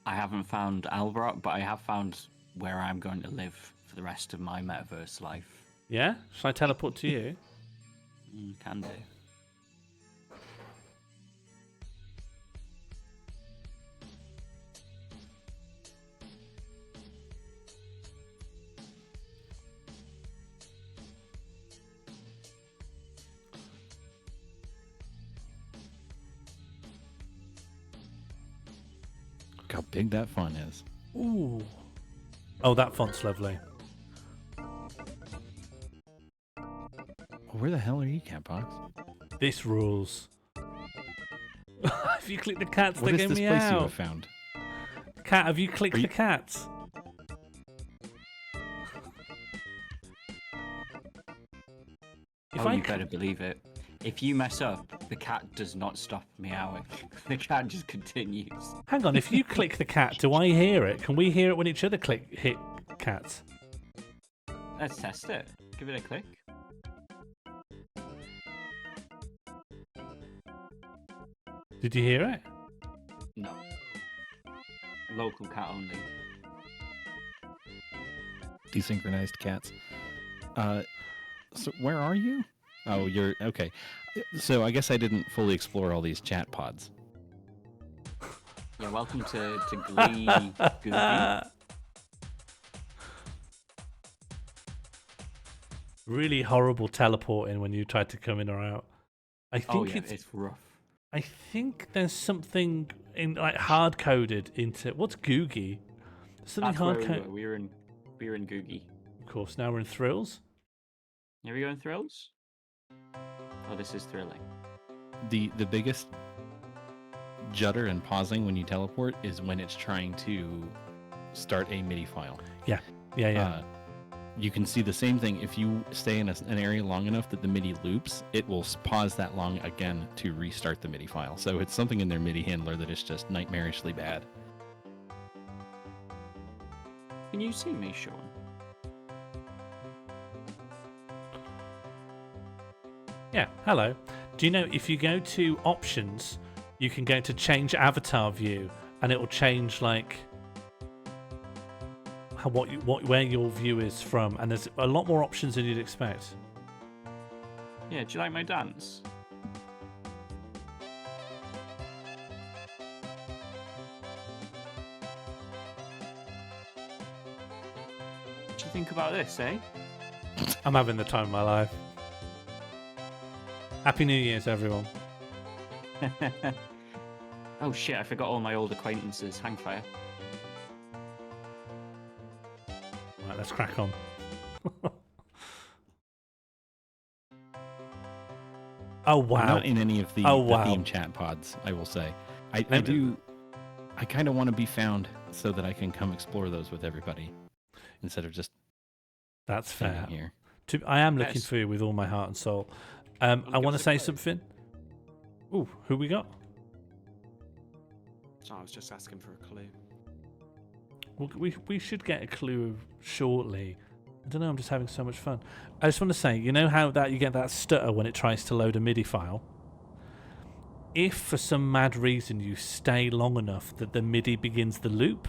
I haven't found Albrock, but I have found where I'm going to live for the rest of my metaverse life. Yeah? Shall I teleport to you? Can do. Look how big that font is. Ooh. Oh, that font's lovely. Where the hell are you, Catbox? This rules. If you click the cats, What they is get this me place out. you have found? Cat, have you clicked the cats? You better believe it. If you mess up, the cat does not stop meowing. The cat just continues. Hang on, if you click the cat, do I hear it? Can we hear it when each other hit cats? Let's test it. Give it a click. Did you hear it? No. Local cat only. Desynchronized cats. So where are you? Oh, you're okay. So I guess I didn't fully explore all these chat pods. Yeah, welcome to 𝘿𝙬𝙬𝙬𝙬𝙬𝙬. Really horrible teleporting when you tried to come in or out. I think it's rough. I think there's something in like hard coded into what's Googie? Something hard coded. We were in 𝘿𝙬𝙬𝙬𝙬. Of course, now we're in Thrills. Here we go in Thrills. Oh, this is thrilling. The biggest judder and pausing when you teleport is when it's trying to start a MIDI file. Yeah. You can see the same thing if you stay in an area long enough that the MIDI loops, it will pause that long again to restart the MIDI file. So it's something in their MIDI handler that is just nightmarishly bad. Can you see me, Sean? Yeah, hello. Do you know if you go to options, you can go to change avatar view and it will change like where your view is from, and there's a lot more options than you'd expect. Yeah, do you like my dance? What do you think about this, eh? I'm having the time of my life. Happy New Year's, everyone. Oh shit, I forgot all my old acquaintances. Hang fire. Right, let's crack on. Oh wow! Not in any of the theme chat pods, I will say. I kind of want to be found so that I can come explore those with everybody instead of just. That's fair. Here. I am looking for you with all my heart and soul. I want to say something. Ooh, who we got? So I was just asking for a clue. Well, we should get a clue shortly. I don't know, I'm just having so much fun. I just want to say, you know how that you get that stutter when it tries to load a MIDI file? If for some mad reason you stay long enough that the MIDI begins the loop,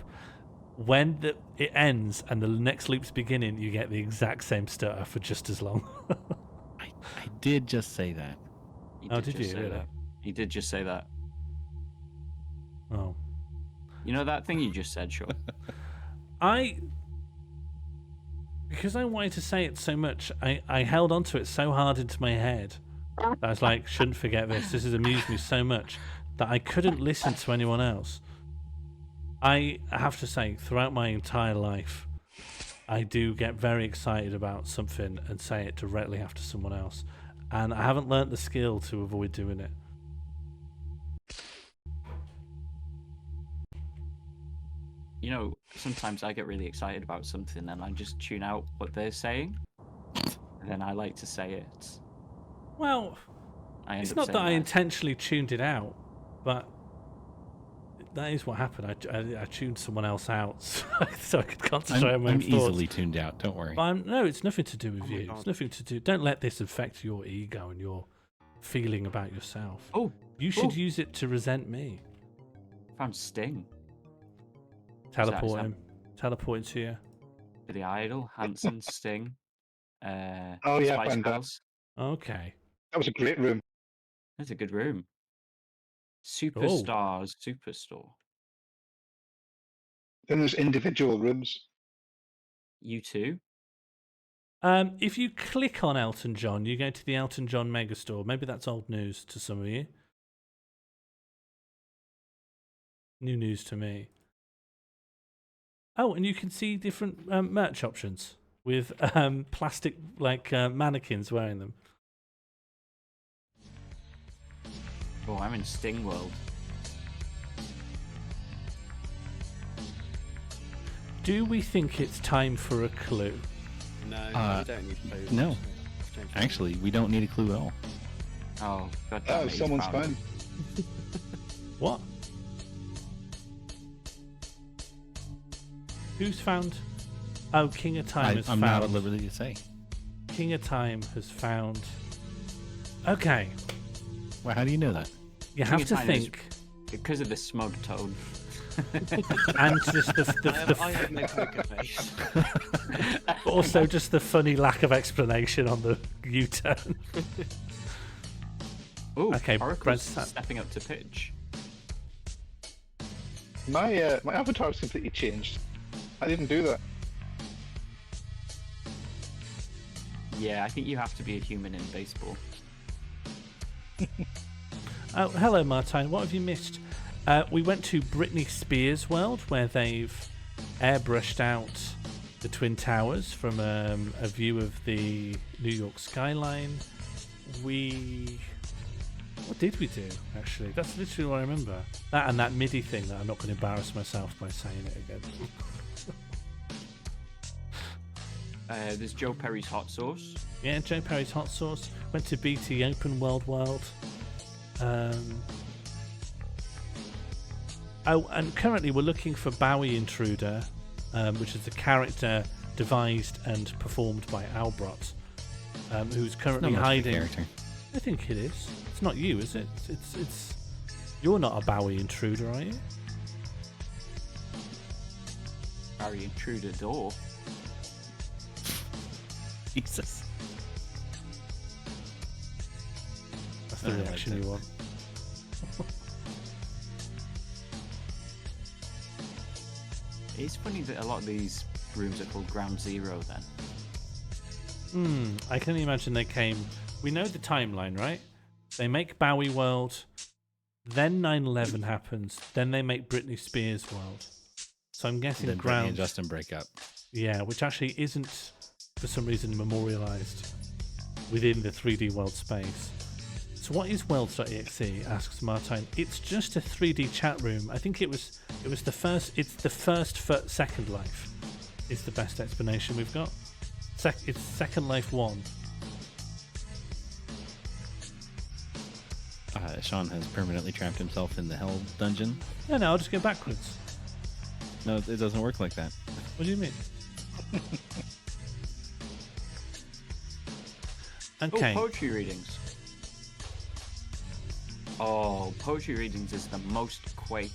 when it ends and the next loop's beginning, you get the exact same stutter for just as long. I did just say that. Oh, did you? Really? That. He did just say that. Oh. You know that thing you just said, Sean? Because I wanted to say it so much, I held onto it so hard into my head that I was like, shouldn't forget this. This has amused me so much that I couldn't listen to anyone else. I have to say, throughout my entire life, I do get very excited about something and say it directly after someone else. And I haven't learnt the skill to avoid doing it. You know, sometimes I get really excited about something and I just tune out what they're saying. And then I like to say it. Well, it's not that I intentionally tuned it out, but that is what happened. I tuned someone else out so I could concentrate on my thoughts. I'm easily tuned out, don't worry. No, it's nothing to do with you. It's nothing to do. Don't let this affect your ego and your feeling about yourself. Oh, you should use it to resent me. Found Sting. Teleport him to you. For the Idol, Hanson, Sting, Oh yeah, Spice Van Damme. Girls. Okay. That was a great room. That's a good room. Oh. Superstars Superstore. Then there's individual rooms. U2. If you click on Elton John, you go to the Elton John Megastore. Maybe that's old news to some of you. New news to me. Oh, and you can see different merch options with plastic mannequins wearing them. Oh, I'm in Sting World. Do we think it's time for a clue? No, we don't need clues. No. Actually, we don't need a clue at all. Oh, God Oh, damn it, someone's he's found fine. What? Who's found? Oh, King of Time has I'm found. not at liberty to say. King of Time has found. Okay. Well, how do you know that? You King have of to Time is- think. Because of the smug tone. And just I have no poker face. but also just the funny lack of explanation on the U-turn. Ooh, Okay, Oracle's Brent's- stepping up to pitch. My avatar is completely changed. I didn't do that. Yeah, I think you have to be a human in baseball. Oh, hello, Martine. What have you missed? We went to Britney Spears World, where they've airbrushed out the Twin Towers from a view of the New York skyline. What did we do, actually? That's literally what I remember. That and that MIDI thing that I'm not going to embarrass myself by saying it again. There's Joe Perry's hot sauce. Yeah, Joe Perry's hot sauce. Went to BT Open World. Oh, and currently we're looking for Bowie Intruder, which is a character devised and performed by Albrot, who's currently Not much of a hiding. character. I think it is. It's not you, is it? It's. You're not a Bowie Intruder, are you? Barry Intruder door. Jesus. That's the I like reaction that. you want. It's funny that a lot of these rooms are called Ground Zero then. I can imagine they came. We know the timeline, right? They make Bowie World, then 9/11 happens, then they make Britney Spears World. So I'm guessing Then Britney Ground. and Justin break up. Yeah, which actually isn't, for some reason, memorialized within the 3D world space. So what is Worlds.exe? Asks Martine. It's just a 3D chat room. I think it was the first. It's the first for Second Life. Is the best explanation we've got. It's Second Life 1. Sean has permanently trapped himself in the Hell dungeon. No, I'll just go backwards. No, it doesn't work like that. What do you mean? Okay. Oh, poetry readings. Oh, poetry readings is the most Quake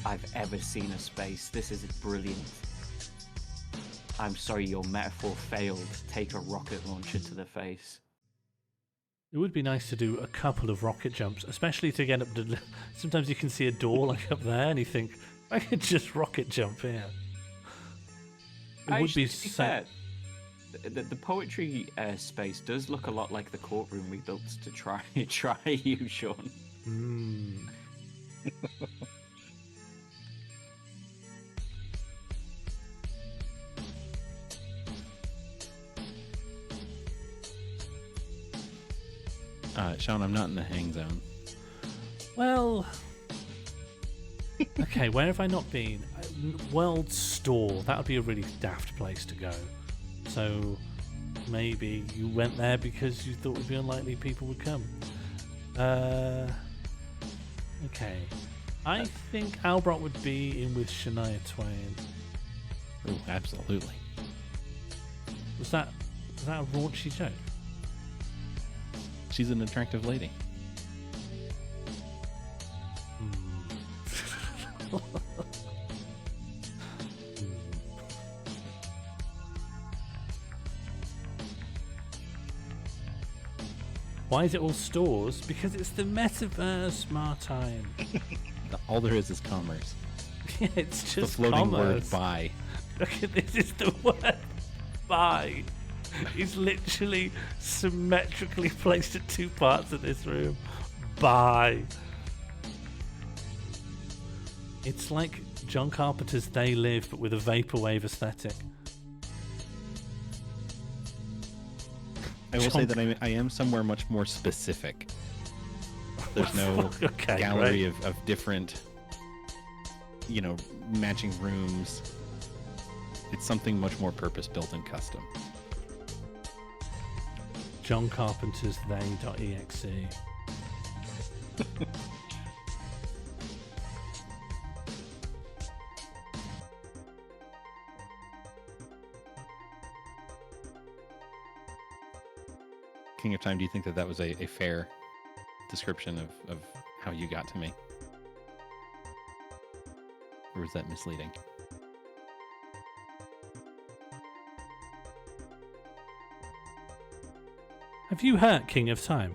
I've ever seen a space. This is brilliant. I'm sorry, your metaphor failed. Take a rocket launcher to the face. It would be nice to do a couple of rocket jumps, especially to get up to. Sometimes you can see a door like up there, and you think, I could just rocket jump here. It would be to be so. fair, the poetry space does look a lot like the courtroom we built to try you, Sean. Sean, I'm not in the hang zone. Well, okay, where have I not been? World Store. That would be a really daft place to go. So maybe you went there because you thought it would be unlikely people would come. Okay. I think Albrot would be in with Shania Twain. Oh, absolutely. Was that a raunchy joke? She's an attractive lady. Why is it all stores? Because it's the metaverse, Martine. All there is commerce. Yeah, it's just the floating commerce. word buy. Look at this, is the word buy. It's literally symmetrically placed at 2 parts of this room. Buy. It's like John Carpenter's They Live, but with a vaporwave aesthetic. I will say that I am somewhere much more specific. There's no Okay, gallery right. of different, matching rooms. It's something much more purpose-built and custom. John Carpenter's They.exe. King of Time, do you think that was a fair description of how you got to me? Or was that misleading? Have you hurt King of Time?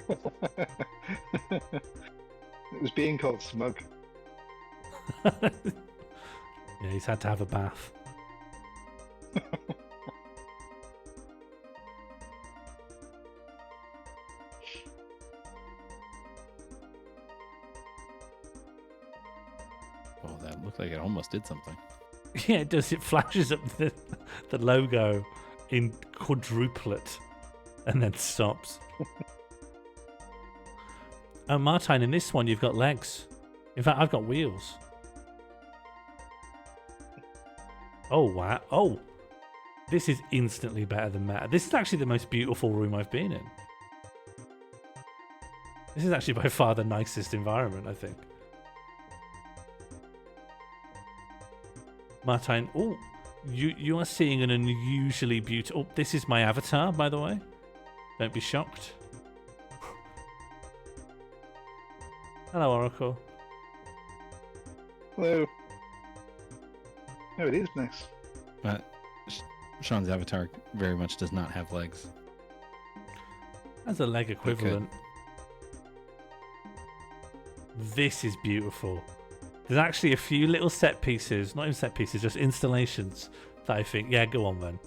It was being called smug. Yeah, he's had to have a bath. Well, that looked like it almost did something. Yeah, it does. It flashes up the logo in quadruplet and then stops. Oh, Martine, in this one you've got legs. In fact, I've got wheels. Oh, wow. Oh, this is instantly better than Meta. This is actually the most beautiful room I've been in. This is actually by far the nicest environment, I think. Martine, oh, you are seeing an unusually beautiful... Oh, this is my avatar, by the way. Don't be shocked. Hello, Oracle. Hello. Oh, it is nice. But Sean's avatar very much does not have legs. As a leg equivalent. This is beautiful. There's actually a few little set pieces, not even set pieces, just installations that I think, yeah, go on then.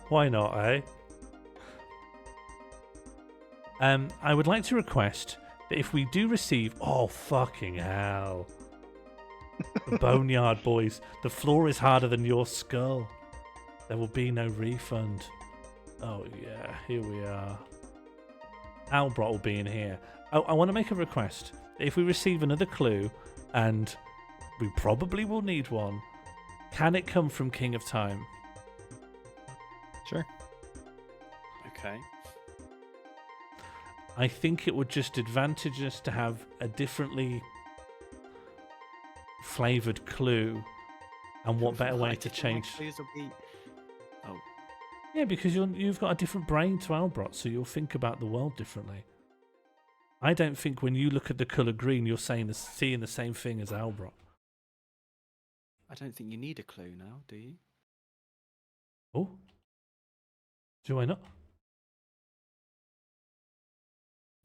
Why not, eh? I would like to request that if we do receive... Oh, fucking hell. The Boneyard Boys. The floor is harder than your skull. There will be no refund. Oh, yeah. Here we are. Albert will be in here. Oh, I want to make a request. If we receive another clue, and we probably will need one, can it come from King of Time? Sure. Okay. I think it would just advantage us to have a differently flavoured clue, and what better way to change... Oh. Yeah, because you've got a different brain to Albert, so you'll think about the world differently. I don't think when you look at the colour green, you're seeing the same thing as Albert. I don't think you need a clue now, do you? Oh? Do I not?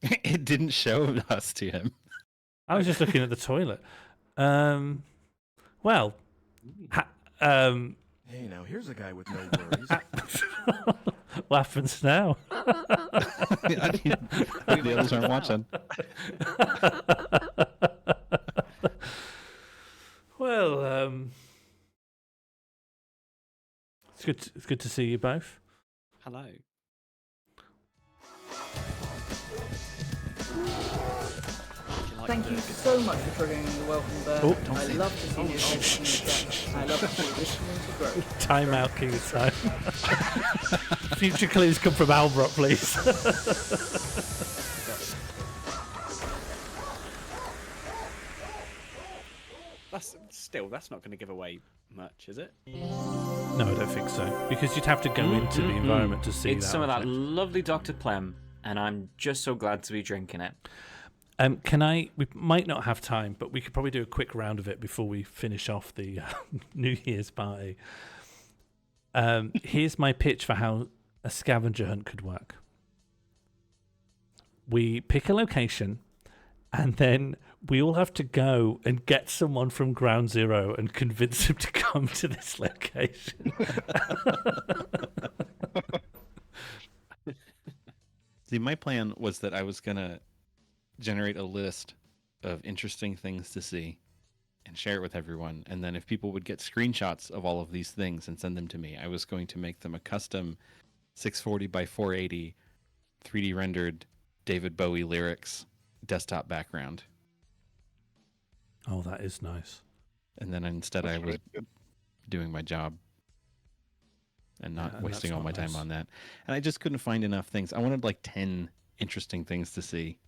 It didn't show us to him. I was just looking at the toilet. Well, hey, now here's a guy with no worries. what happens now? The others aren't watching. Well, it's good to see you both. Hello. Thank you so much for triggering the welcome there. Oh, I love to see new faces in the chat. I love to see this community grow. Time out, King of Time. Future clues come from Albert, please. That's not going to give away much, is it? No, I don't think so. Because you'd have to go into the environment to see it's that. Some of that lovely Dr. Plem, and I'm just so glad to be drinking it. We might not have time, but we could probably do a quick round of it before we finish off the New Year's party. Here's my pitch for how a scavenger hunt could work. We pick a location, and then we all have to go and get someone from Ground Zero and convince them to come to this location. See, my plan was that I was going to generate a list of interesting things to see and share it with everyone. And then if people would get screenshots of all of these things and send them to me, I was going to make them a custom 640 by 480 3D rendered David Bowie lyrics desktop background. Oh, that is nice. And then instead I was doing my job and not wasting all my time on that. And I just couldn't find enough things. I wanted like 10 interesting things to see.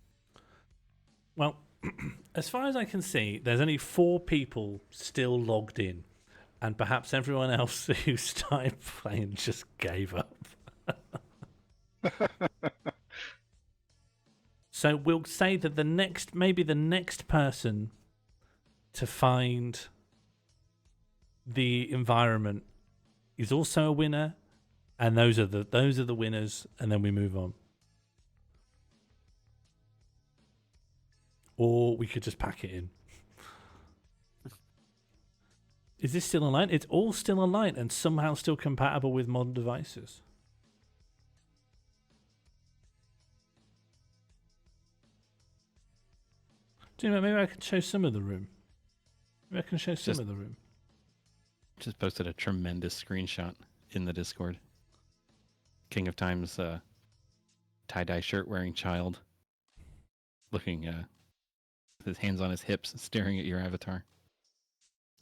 Well, as far as I can see, there's only 4 people still logged in. And perhaps everyone else who started playing just gave up. So we'll say that maybe the next person to find the environment is also a winner, and those are the winners, and then we move on. Or we could just pack it in. Is this still online? It's all still online and somehow still compatible with modern devices. Do you know, maybe I can show some of the room. Maybe I can show some of the room. Just posted a tremendous screenshot in the Discord. King of Time's tie-dye shirt wearing child looking with his hands on his hips staring at your avatar.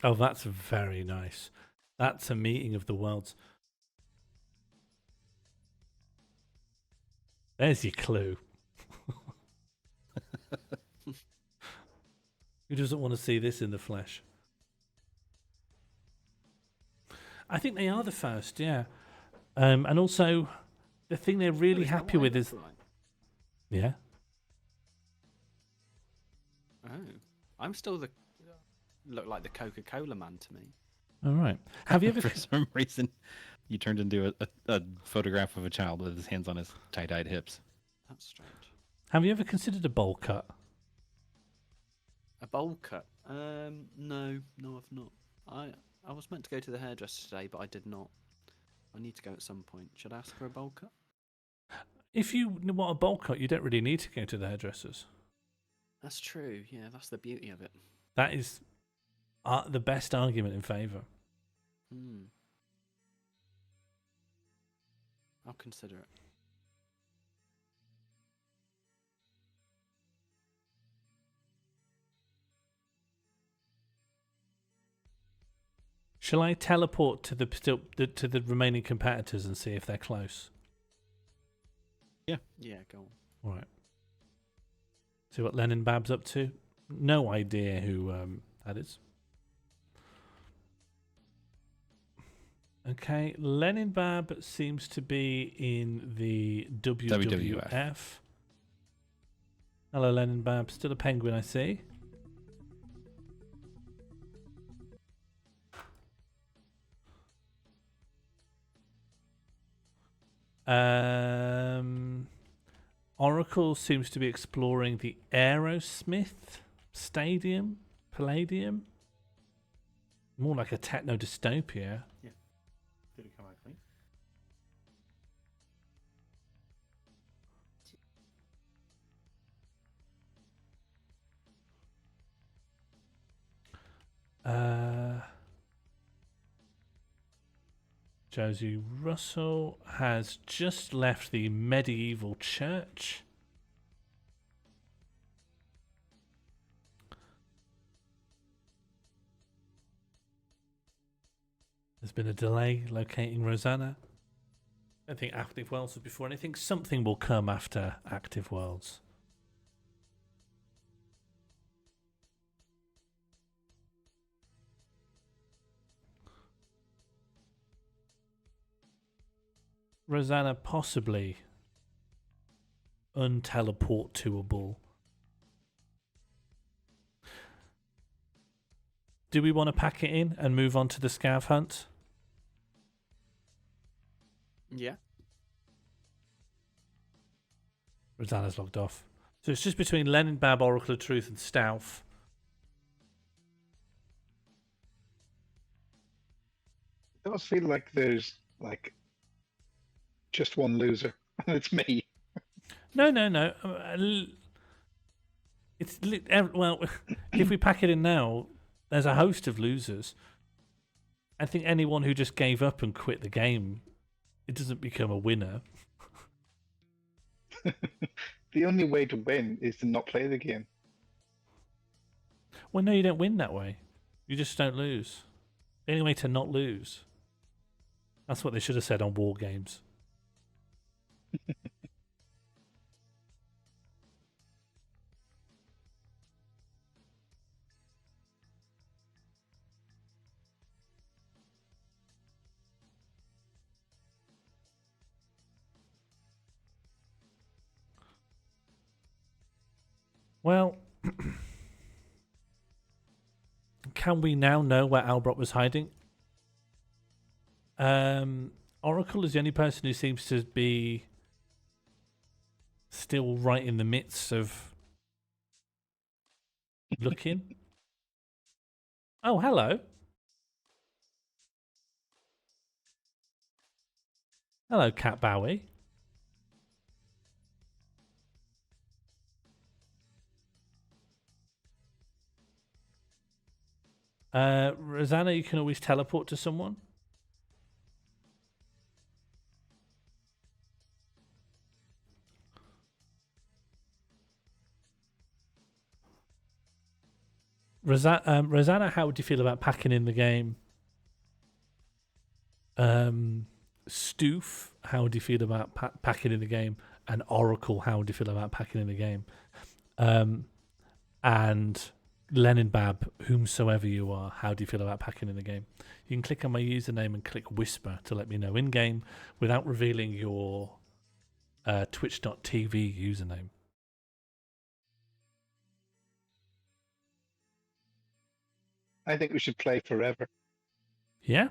Oh, that's very nice. That's a meeting of the worlds. There's your clue. Who doesn't want to see this in the flesh? I think they are the first, yeah. And also, the thing they're really happy with is... Yeah? Oh. I'm still look like the Coca-Cola man to me. All right. Have you ever... For some reason, you turned into a photograph of a child with his hands on his tie-dyed hips. That's strange. Have you ever considered a bowl cut? A bowl cut? No, I've not. I was meant to go to the hairdresser today, but I did not. I need to go at some point. Should I ask for a bowl cut? If you want a bowl cut, you don't really need to go to the hairdressers. That's true. Yeah, that's the beauty of it. That is the best argument in favour. I'll consider it. Shall I teleport to the remaining competitors and see if they're close? Yeah. Yeah, go on. All right. See what Lenin Bab's up to? No idea who that is. Okay, Lenin Bab seems to be in the WWF. Hello, Lenin Bab. Still a penguin, I see. Oracle seems to be exploring the Aerosmith Stadium, Palladium. More like a techno dystopia. Yeah. Did it come out clean? Josie Russell has just left the medieval church. There's been a delay locating Rosanna. I don't think Active Worlds was before anything. Something will come after Active Worlds. Rosanna possibly unteleportable. Do we want to pack it in and move on to the scav hunt? Yeah. Rosanna's logged off. So it's just between Lenin Bab, Oracle of Truth, and Stouff. It does feel like there's like just one loser, and it's me. No. Well, if we pack it in now, there's a host of losers. I think anyone who just gave up and quit the game, it doesn't become a winner. The only way to win is to not play the game. Well, no, you don't win that way. You just don't lose. The only way to not lose. That's what they should have said on War Games. Well, can we now know where Albrock was hiding? Oracle is the only person who seems to be still right in the midst of looking. Oh, hello. Hello, Cat Bowie. Rosanna, you can always teleport to someone. Rosanna, how would you feel about packing in the game? Stoof, how would you feel about packing in the game? And Oracle, how would you feel about packing in the game? And Lenin Bab, whomsoever you are, how do you feel about packing in the game? You can click on my username and click Whisper to let me know in game without revealing your twitch.tv username. I think we should play forever. Yeah?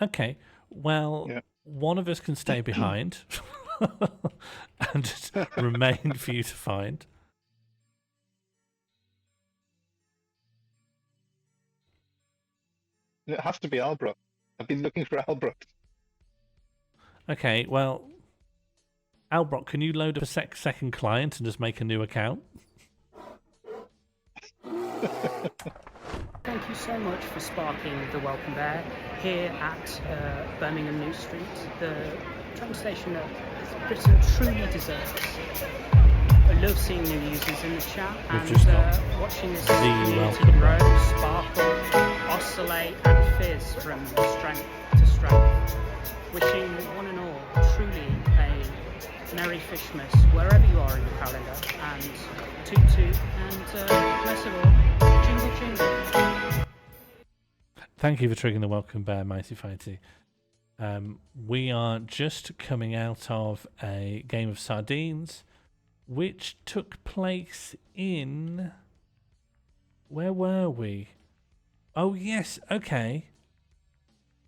Okay. Well, one of us can stay behind and just remain for you to find. It has to be Albrock. I've been looking for Albrock. Okay, well, Albrock, can you load up a second client and just make a new account? Thank you so much for sparking the welcome bear here at Birmingham New Street, the train station that Britain truly deserves. I love seeing new users in the chat and watching this community grow, sparkle, oscillate and fizz from strength to strength. Wishing one and all truly a Merry Fishmas wherever you are in the calendar, and toot toot, and most of all, jingle jingle. Thank you for triggering the welcome bear, Mighty Fighty. We are just coming out of a game of sardines, which took place in... Where were we? Oh, yes, okay.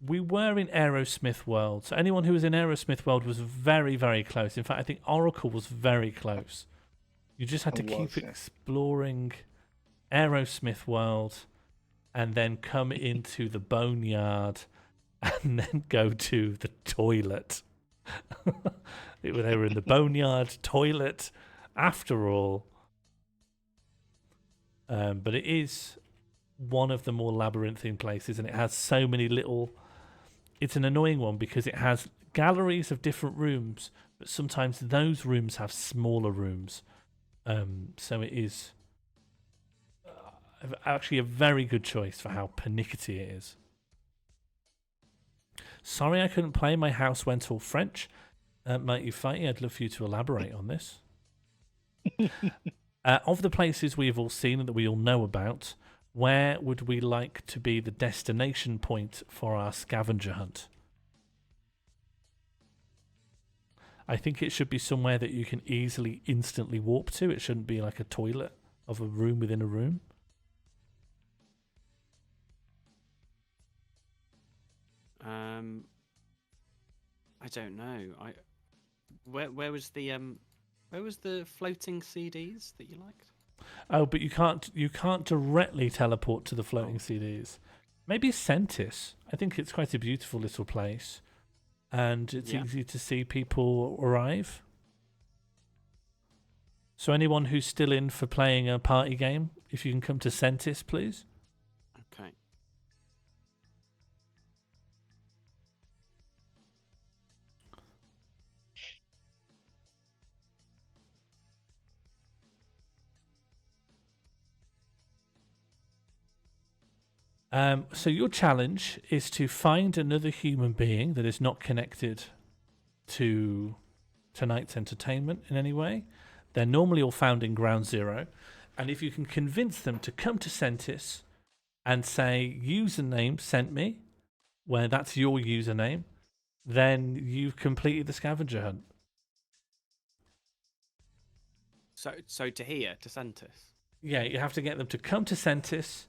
We were in Aerosmith World. So anyone who was in Aerosmith World was very, very close. In fact, I think Oracle was very close. You just had to keep exploring Aerosmith World and then come into the boneyard and then go to the toilet. They were in the boneyard toilet after all. But it is one of the more labyrinthine places, and it has so many little... It's an annoying one because it has galleries of different rooms, but sometimes those rooms have smaller rooms. So it is actually a very good choice for how pernickety it is. Sorry I couldn't play. My house went all French. Mighty Fighty, I'd love for you to elaborate on this. Of the places we've all seen and that we all know about, where would we like to be the destination point for our scavenger hunt? I think it should be somewhere that you can easily, instantly warp to. It shouldn't be like a toilet of a room within a room. I don't know. Where was the floating CDs that you liked? Oh, but you can't directly teleport to the floating CDs. Maybe Sentis. I think it's quite a beautiful little place, and it's easy to see people arrive. So anyone who's still in for playing a party game, if you can come to Sentis, please. Okay. So your challenge is to find another human being that is not connected to tonight's entertainment in any way. They're normally all found in Ground Zero. And if you can convince them to come to Sentis and say, username sent me, where that's your username, then you've completed the scavenger hunt. So to here, to Sentis. Yeah, you have to get them to come to Sentis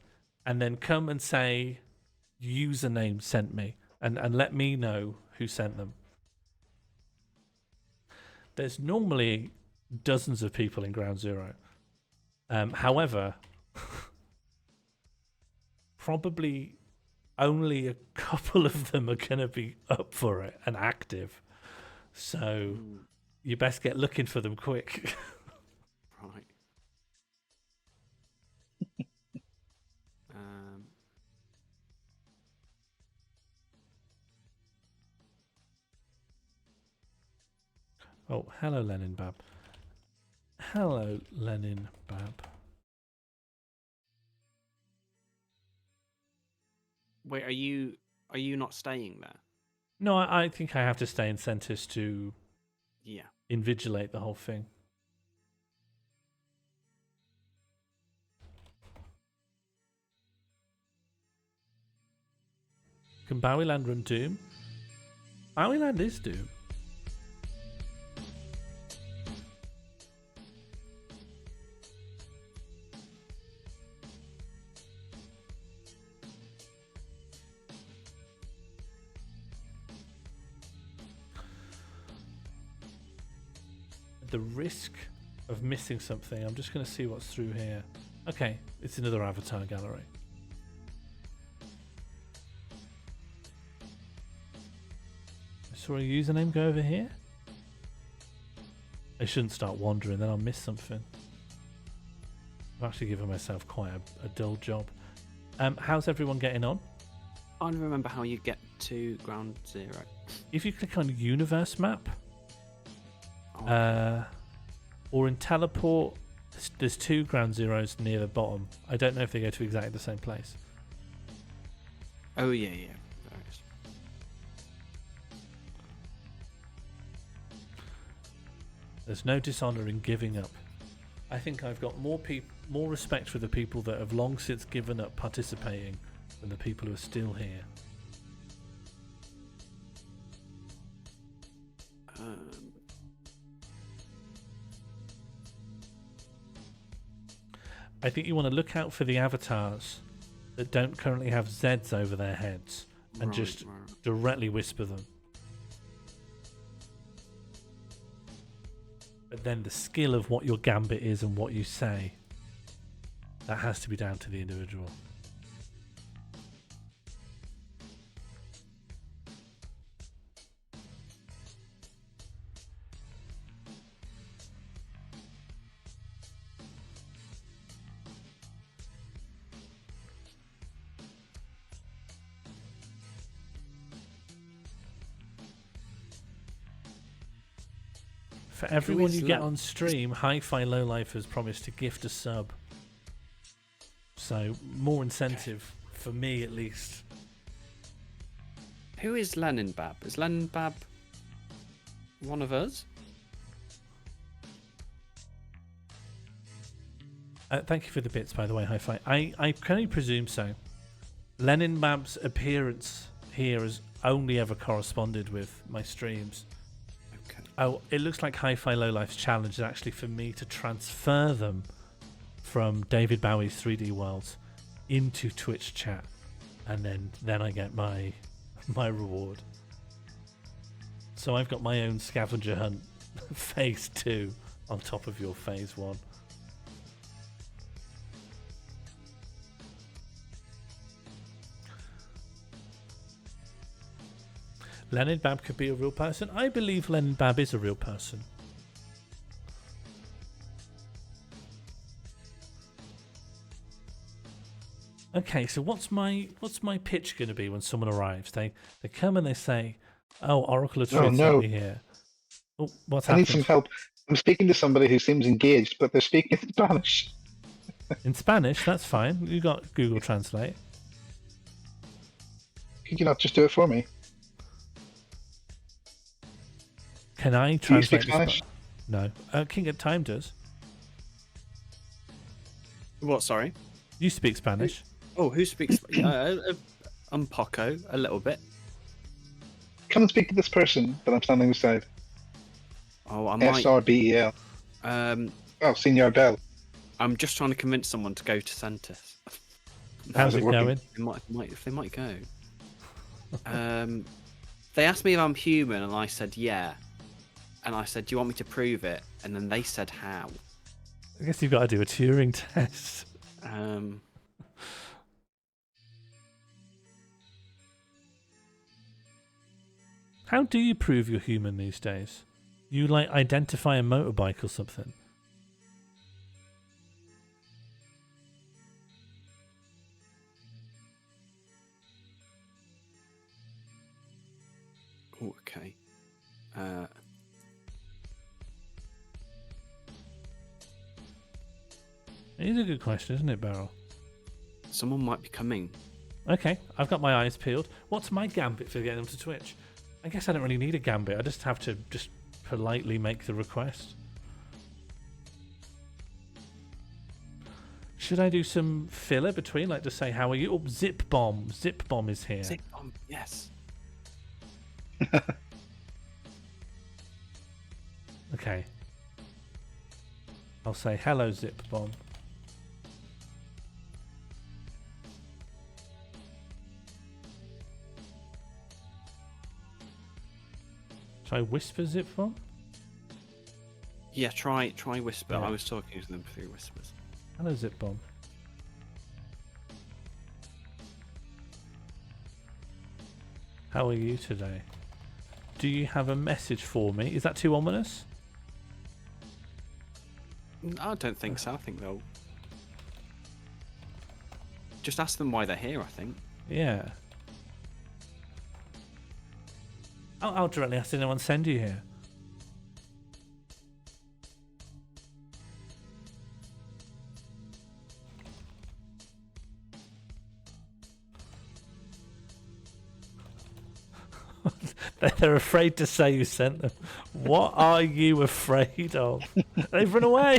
and then come and say, username sent me, and let me know who sent them. There's normally dozens of people in Ground Zero. However, probably only a couple of them are going to be up for it and active. So you best get looking for them quick. Right. Oh, hello, Lenin Bab. Hello, Lenin Bab. Wait, are you not staying there? No, I think I have to stay in Sentis to Yeah. invigilate the whole thing. Can Bowieland run Doom? Bowieland is Doom. The risk of missing something. I'm just going to see what's through here. Okay, it's another avatar gallery. I saw a username go over here. I shouldn't start wandering, then I'll miss something. I've actually given myself quite a dull job. How's everyone getting on? I don't remember how you get to Ground Zero. If you click on Universe Map, or in Teleport, there's two Ground Zeros near the bottom. I don't know if they go to exactly the same place. Oh, yeah. There it is. There's no dishonor in giving up. I think I've got more respect for the people that have long since given up participating than the people who are still here. I think you want to look out for the avatars that don't currently have Zs over their heads and just directly whisper them. But then the skill of what your gambit is and what you say, that has to be down to the individual. For everyone you get on stream, Hi-Fi Lowlife has promised to gift a sub. So, more incentive, for me at least. Who is Lenin Bab? Is Lenin Bab one of us? Thank you for the bits, by the way, Hi-Fi. I can only presume so. Lenin Bab's appearance here has only ever corresponded with my streams. Oh, it looks like Hi-Fi Lowlife's challenge is actually for me to transfer them from David Bowie's 3D worlds into Twitch chat, and then I get my reward. So I've got my own scavenger hunt phase 2 on top of your phase 1. Leonard Babb could be a real person. I believe Leonard Babb is a real person. Okay, so what's my pitch going to be when someone arrives? They come and they say, "Oh, Oracle of Truth sent me here." Oh, what's happened? I need some help. I'm speaking to somebody who seems engaged, but they're speaking in Spanish. In Spanish, that's fine. You got Google Translate. Could you not just do it for me? Can I Do you translate speak Spanish? No. King at Time does. What, sorry? You speak Spanish. Oh, who speaks? I'm Paco, a little bit. Come and speak to this person that I'm standing beside. Oh, I might. SRBEL. Oh, Senor Bell. I'm just trying to convince someone to go to Santis. How's it going? They might go. They asked me if I'm human, and I said yeah. And I said, "Do you want me to prove it?" And then they said, "How?" I guess you've got to do a Turing test. How do you prove you're human these days? You like identify a motorbike or something? Oh, okay. It is a good question, isn't it, Beryl? Someone might be coming. Okay, I've got my eyes peeled. What's my gambit for getting them to Twitch? I guess I don't really need a gambit. I just have to just politely make the request. Should I do some filler between, like to say, how are you? Oh, Zip Bomb. Zip Bomb is here. Zip Bomb, yes. Okay. I'll say, hello, Zip Bomb. Should I whisper Zip Bomb? Yeah, try whisper. Yeah. I was talking to them through whispers. Hello, Zip Bomb. How are you today? Do you have a message for me? Is that too ominous? I don't think so. I think they'll just ask them why they're here. I think. Yeah. I'll directly ask anyone send you here. They're afraid to say you sent them. What are you afraid of? They've run away.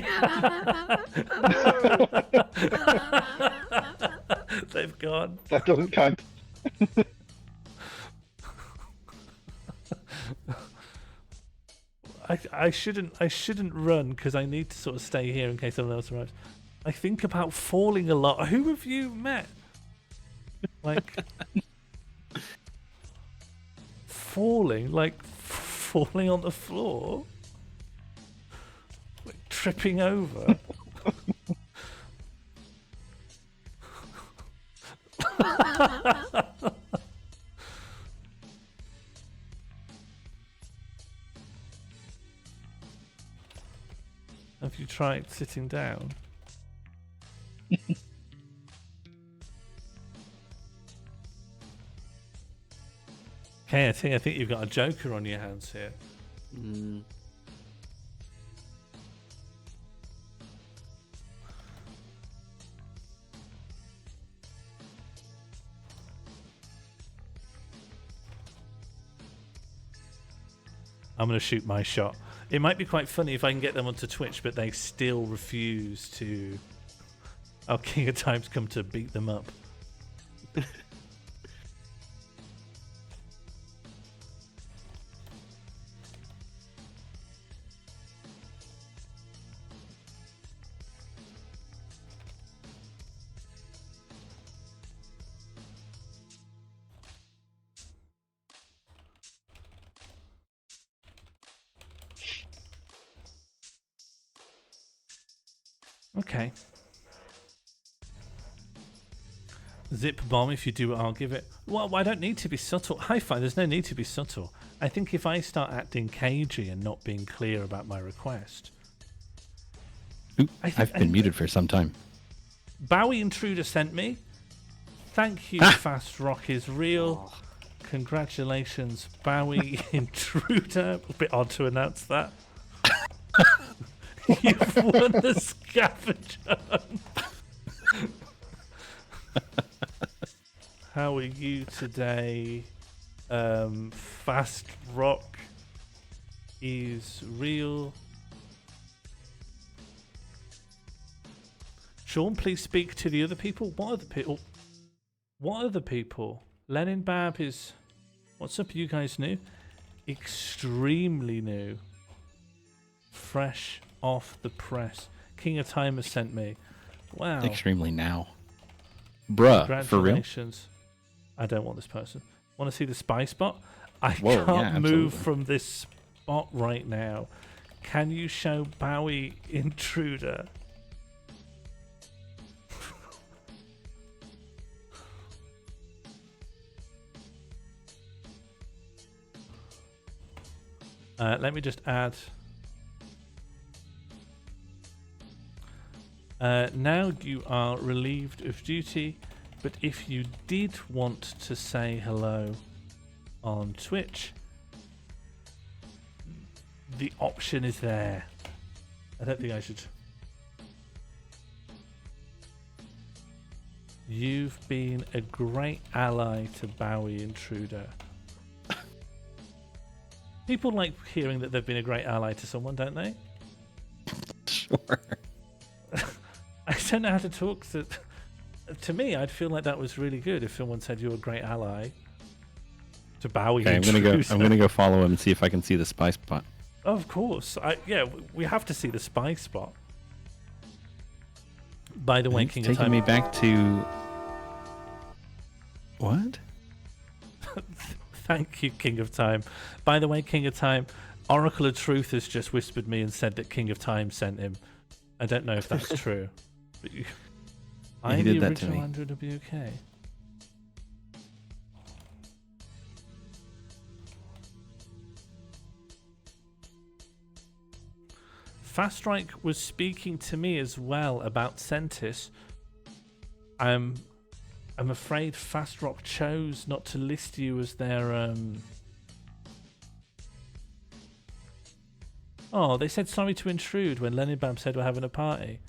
They've gone. That doesn't count. I shouldn't run because I need to sort of stay here in case someone else arrives. I think about falling a lot. Who have you met? Like falling on the floor, like tripping over. Have you tried sitting down? Okay, I think you've got a joker on your hands here. I'm going to shoot my shot. It might be quite funny if I can get them onto Twitch, but they still refuse to. Our King of Time's come to beat them up. Okay. Zip bomb, if you do it, I'll give it. Well, I don't need to be subtle. Hi-Fi, there's no need to be subtle. I think if I start acting cagey and not being clear about my request... Ooh, I've been muted for some time. Bowie Intruder sent me. Thank you, Fast Rock is real. Congratulations, Bowie Intruder. A bit odd to announce that. You've won the scavenger hunt. How are you today? Fast Rock is real. Sean, please speak to the other people. What other people? What other people? Lenin Bab is... What's up, you guys new? Extremely new. Fresh off the press. King of Time has sent me. Wow. Extremely now. Bruh, for real? Congratulations. I don't want this person. Want to see the spy spot? I Whoa, can't yeah, move from this spot right now. Can you show Bowie Intruder? Let me just add. Now you are relieved of duty, but if you did want to say hello on Twitch, the option is there. I don't think I should. You've been a great ally to Bowie Intruder. People like hearing that they've been a great ally to someone, don't they? Sure. I don't know how to talk to me. I'd feel like that was really good if someone said you're a great ally to Bowie. Okay, I'm gonna go follow him and see if I can see the spy spot. Of course, yeah, we have to see the spy spot. By the way, King of Time, taking me back to what? Thank you, King of Time. By the way, King of Time, Oracle of Truth has just whispered me and said that King of Time sent him. I don't know if that's true. But he did that to me. Andrew WK. Fast Strike was speaking to me as well about Centis. I'm afraid Fast Rock chose not to list you as their Oh, they said sorry to intrude when Lenin Bam said we're having a party.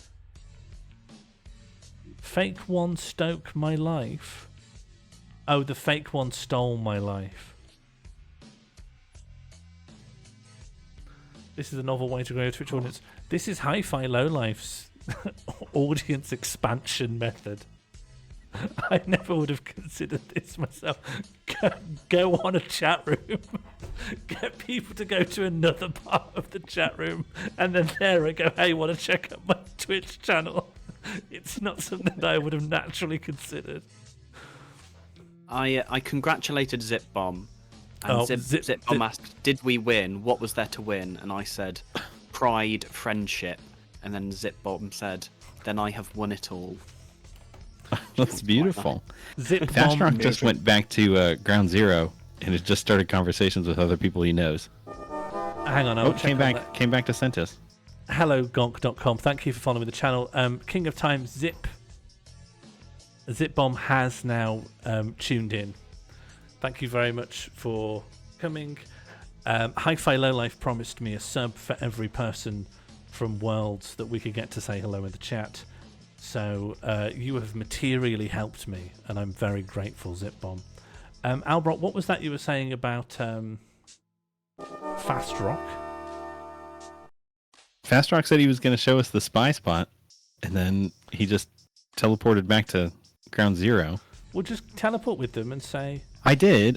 Fake one stoke my life. Oh, the fake one stole my life. This is a novel way to grow a Twitch audience. This is Hi-Fi Lowlife's audience expansion method. I never would have considered this myself. Go on a chat room, get people to go to another part of the chat room, and then there I go, hey, want to check out my Twitch channel? It's not something that I would have naturally considered. I congratulated Zip Bomb, and Zip Bomb asked, did we win? What was there to win? And I said, pride, friendship. And then Zip Bomb said, then I have won it all. That's beautiful. Fast Rock just went back to Ground Zero and has just started conversations with other people he knows. Hang on, came back to Centis. Hello, gonk.com. Thank you for following the channel. King of Time Zip Bomb has now tuned in. Thank you very much for coming. Hi-Fi Lowlife promised me a sub for every person from Worlds that we could get to say hello in the chat. So you have materially helped me, and I'm very grateful, Zip Bomb. Albrock, what was that you were saying about Fast Rock? Fast Rock said he was going to show us the spy spot, and then he just teleported back to Ground Zero. We'll just teleport with them and say... I did.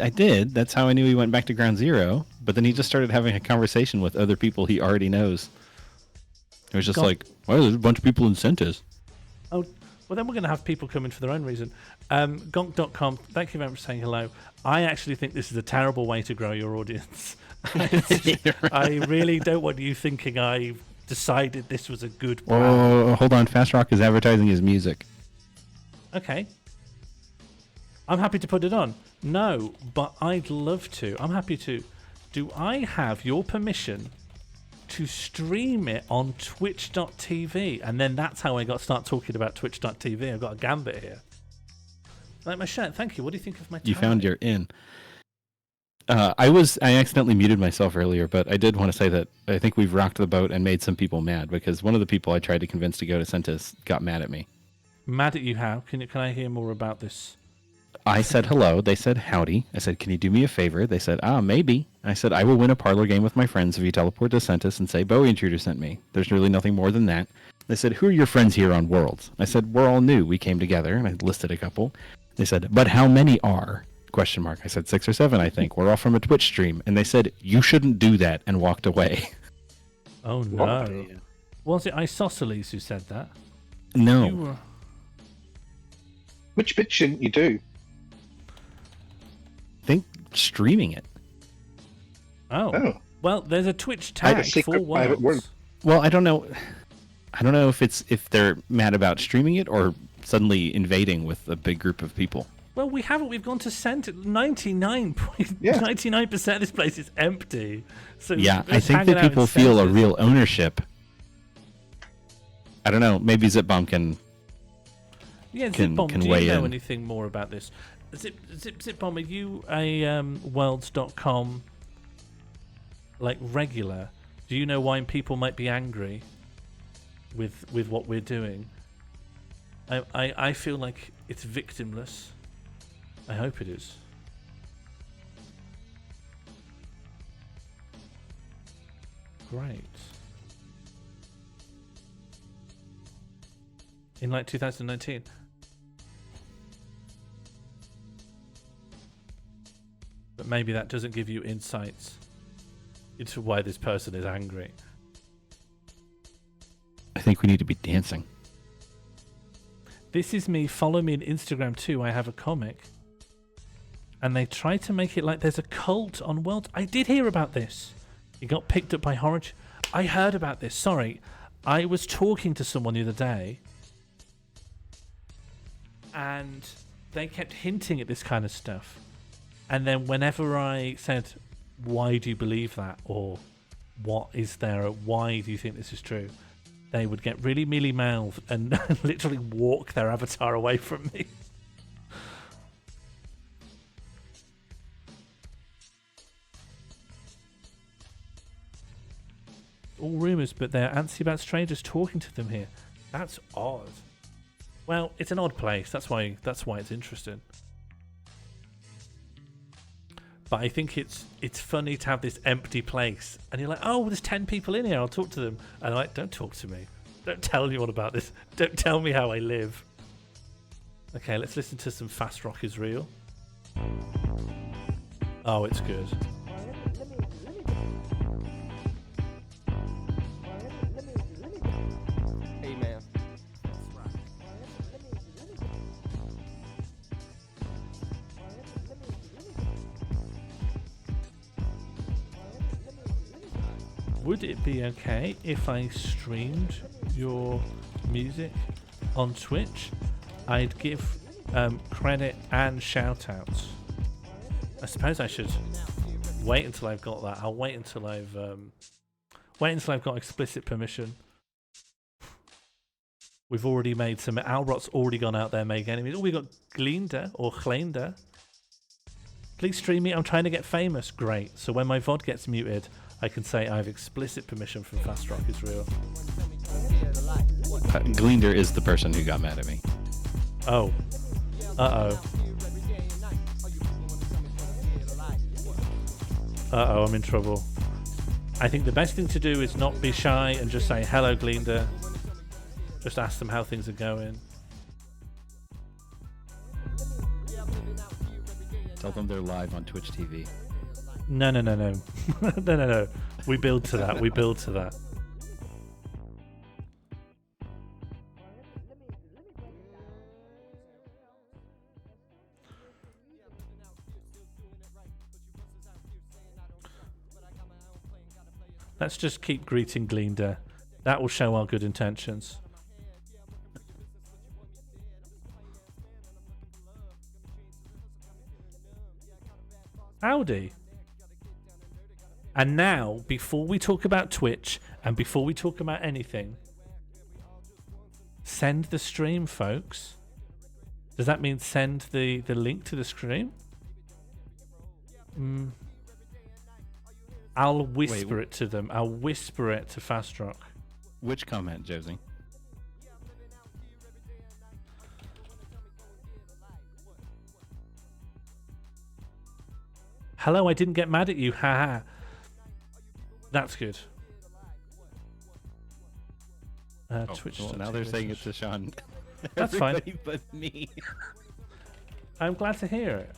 That's how I knew he went back to Ground Zero, but then he just started having a conversation with other people he already knows. It was just like, well, there's a bunch of people in Centis. Oh, well, then we're going to have people come in for their own reason. Gonk.com, thank you very much for saying hello. I actually think this is a terrible way to grow your audience. I really don't want you thinking I decided this was a good brand. Oh, hold on. Fast Rock is advertising his music. Okay. I'm happy to put it on. No, but I'd love to. I'm happy to. Do I have your permission to stream it on twitch.tv? And then that's how I start talking about twitch.tv. I've got a gambit here. Like my shirt. Thank you. What do you think of my tie? You found your in. I accidentally muted myself earlier, but I did want to say that I think we've rocked the boat and made some people mad, because one of the people I tried to convince to go to Centis got mad at me. Mad at you how? Can I hear more about this? I said hello. They said howdy. I said, can you do me a favor? They said, maybe. I said, I will win a parlor game with my friends if you teleport to Centis and say Bowie Intruder sent me. There's really nothing more than that. They said, who are your friends here on Worlds? I said, we're all new. We came together, and I listed a couple. They said, but how many are? ? I said 6 or 7, I think. We're all from a Twitch stream. And they said, you shouldn't do that, and walked away. Oh, no. Was it Isosceles who said that? No. Which bit shouldn't you do? I think streaming it. Oh. Well, there's a Twitch tag for Worlds. Well, I don't know. I don't know if they're mad about streaming it or suddenly invading with a big group of people. Well, we haven't. We've gone to Center. 99% of this place is empty. So yeah, I think that people feel a real ownership. I don't know. Maybe Zipbomb can. Yeah, Zipbomb. Can do you weigh know in. anything more about this? Zipbomb, are you a Worlds.com regular? Do you know why people might be angry with what we're doing? I feel like it's victimless. I hope it is. Great. In 2019. But maybe that doesn't give you insights into why this person is angry. I think we need to be dancing. This is me. Follow me on Instagram too. I have a comic. And they try to make it like there's a cult on Worlds. I did hear about this. It got picked up by Horror. I heard about this. Sorry. I was talking to someone the other day. And they kept hinting at this kind of stuff. And then whenever I said, why do you believe that? Or what is there? Or why do you think this is true? They would get really mealy-mouthed and literally walk their avatar away from me. All rumours, but they're antsy about strangers talking to them here. That's odd. Well, it's an odd place. That's why it's interesting. But I think it's funny to have this empty place, and you're like, oh, there's 10 people in here. I'll talk to them, and I'm like, don't talk to me. Don't tell anyone about this. Don't tell me how I live. Okay, let's listen to some Fast Rock is Real. Oh, it's good. Would it be okay if I streamed your music on Twitch? I'd give credit and shout-outs. I suppose I should wait until I've got that. I'll wait until I've got explicit permission. We've already made some. Alrot's already gone out there making enemies. Oh, we got 𝘿𝙬𝙬𝙬𝙚 or 𝘿𝙬𝙬𝙬𝙬. Please stream me. I'm trying to get famous. Great. So when my VOD gets muted, I can say I have explicit permission from Fast Rock is Real. 𝘿𝙬𝙬𝙬𝙬 is the person who got mad at me. Oh. Uh-oh. Uh-oh, I'm in trouble. I think the best thing to do is not be shy and just say, hello, 𝘿𝙬𝙬𝙬𝙬. Just ask them how things are going. Tell them they're live on Twitch TV. No. No. We build to that. We build to that. Let's just keep greeting 𝘿𝙬𝙬𝙬𝙬. That will show our good intentions. Howdy. And now, before we talk about Twitch and before we talk about anything, send the stream, folks. Does that mean send the link to the stream? I'll whisper it to them. I'll whisper it to Fastrock. Which comment, Josie? Hello, I didn't get mad at you. Haha. That's good. Twitch. Well, now they're saying it's to Sean. That's fine. Everybody but me. I'm glad to hear it.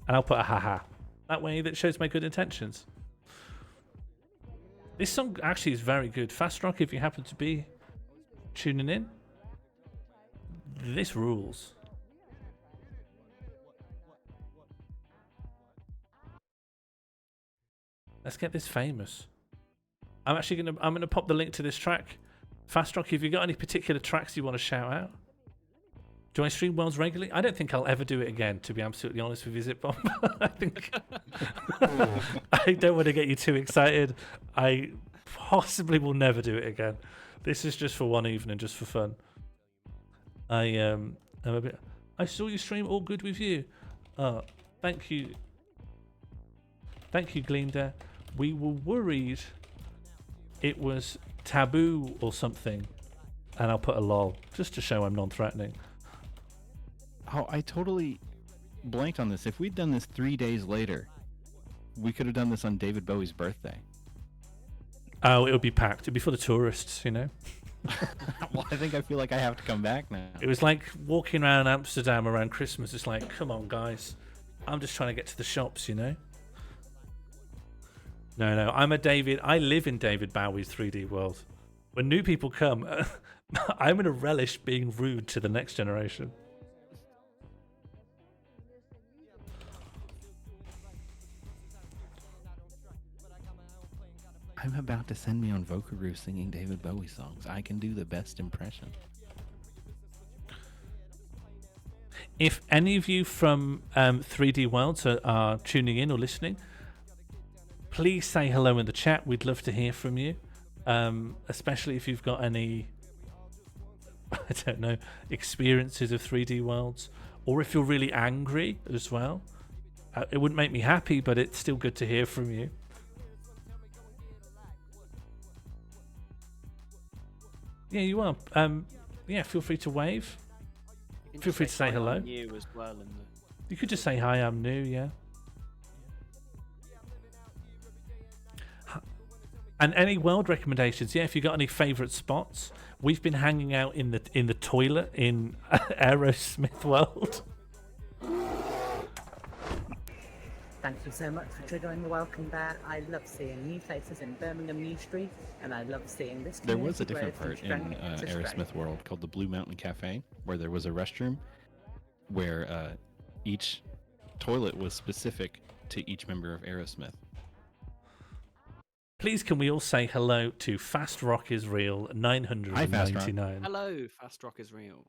And I'll put a haha. That way that shows my good intentions. This song actually is very good. Fastrock, if you happen to be tuning in, this rules. Let's get this famous. I'm gonna pop the link to this track. Fastrock, if you got any particular tracks you want to shout out? Do I stream Worlds regularly? I don't think I'll ever do it again, to be absolutely honest with you, Zipbomb. I think I don't want to get you too excited. I possibly will never do it again. This is just for one evening, just for fun. I saw you stream. All good with you. Thank you. Thank you, 𝘿𝙬𝙬𝙚. We were worried it was taboo or something, and I'll put a lol just to show I'm non-threatening. Oh, I totally blanked on this. If we'd done this 3 days later, we could have done this on David Bowie's birthday. Oh, it would be packed. It'd be for the tourists, you know. Well, I feel like I have to come back now. It was like walking around Amsterdam around Christmas. It's like, come on, guys. I'm just trying to get to the shops, you know. No, I live in David Bowie's 3D world. When new people come, I'm going to relish being rude to the next generation. I'm about to send me on Vokaroo singing David Bowie songs. I can do the best impression. If any of you from 3D Worlds are tuning in or listening, please say hello in the chat. We'd love to hear from you, especially if you've got any, I don't know, experiences of 3D Worlds, or if you're really angry as well. It wouldn't make me happy, but it's still good to hear from you. Yeah, you are. Yeah, feel free to wave. Feel free to say hello. New as well in the... You could just say hi, I'm new, yeah. And any world recommendations? Yeah, if you got any favourite spots. We've been hanging out in the toilet in Aerosmith World. Thank you so much for triggering the welcome there. I love seeing new faces in Birmingham New Street, and I love seeing this. There was a different part in Aerosmith World called the Blue Mountain Cafe, where there was a restroom where each toilet was specific to each member of Aerosmith. Please, can we all say hello to Fast Rock is Real 999? Hello, Fast Rock is Real.